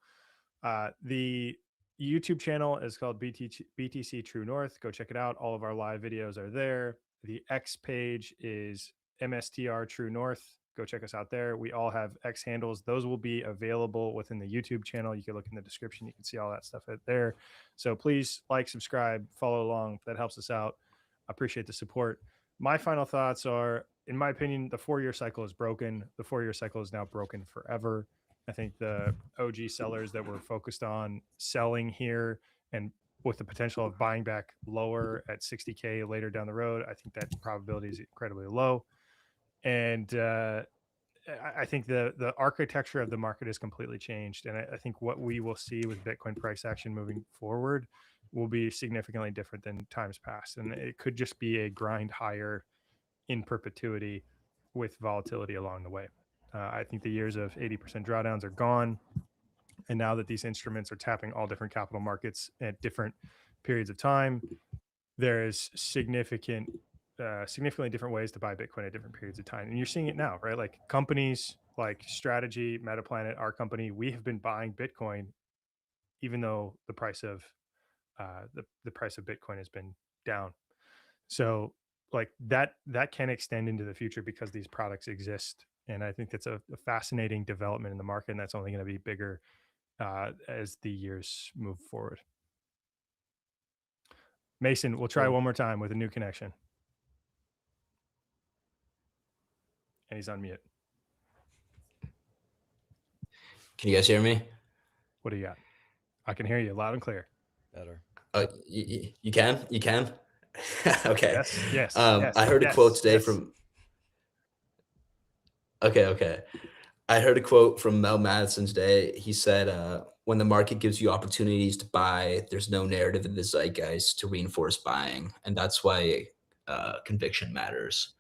the YouTube channel is called BTC True North. Go check it out. All of our live videos are there. The X page is MSTR True North. Go check us out there. We all have X handles. Those will be available within the YouTube channel. You can look in the description. You can see all that stuff out there. So please like, subscribe, follow along. That helps us out. I appreciate the support. My final thoughts are, in my opinion, the 4-year cycle is broken. The 4-year cycle is now broken forever. I think the OG sellers that were focused on selling here and with the potential of buying back lower at 60K later down the road, I think that probability is incredibly low. And I think the architecture of the market has completely changed. And I think what we will see with Bitcoin price action moving forward will be significantly different than times past. And it could just be a grind higher in perpetuity with volatility along the way. I think the years of 80% drawdowns are gone. And now that these instruments are tapping all different capital markets at different periods of time, there is significantly different ways to buy Bitcoin at different periods of time. And you're seeing it now, right? Like companies like Strategy, MetaPlanet, our company, we have been buying Bitcoin, even though the price of the price of Bitcoin has been down. So like that can extend into the future because these products exist. And I think that's a fascinating development in the market, and that's only going to be bigger as the years move forward. Mason, we'll try one more time with a new connection. And he's on mute. Can you guys hear me? What do you got? I can hear you loud and clear. Better. You can? You can? Okay. Yes. I heard a quote today from. Okay. I heard a quote from Mel Madison today. He said, when the market gives you opportunities to buy, there's no narrative in the zeitgeist to reinforce buying. And that's why conviction matters.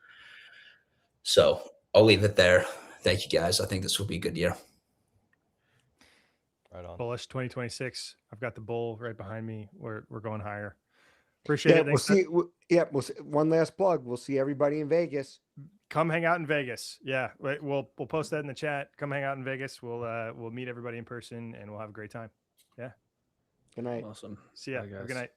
So I'll leave it there. Thank you, guys. I think this will be a good year. Right on. Bullish 2026. I've got the bull right behind me. We're going higher. Appreciate it. We'll see. We'll see. One last plug. We'll see everybody in Vegas. Come hang out in Vegas. Yeah, we'll post that in the chat. Come hang out in Vegas. We'll meet everybody in person and we'll have a great time. Yeah. Good night. Awesome. See ya. Bye, guys. Good night.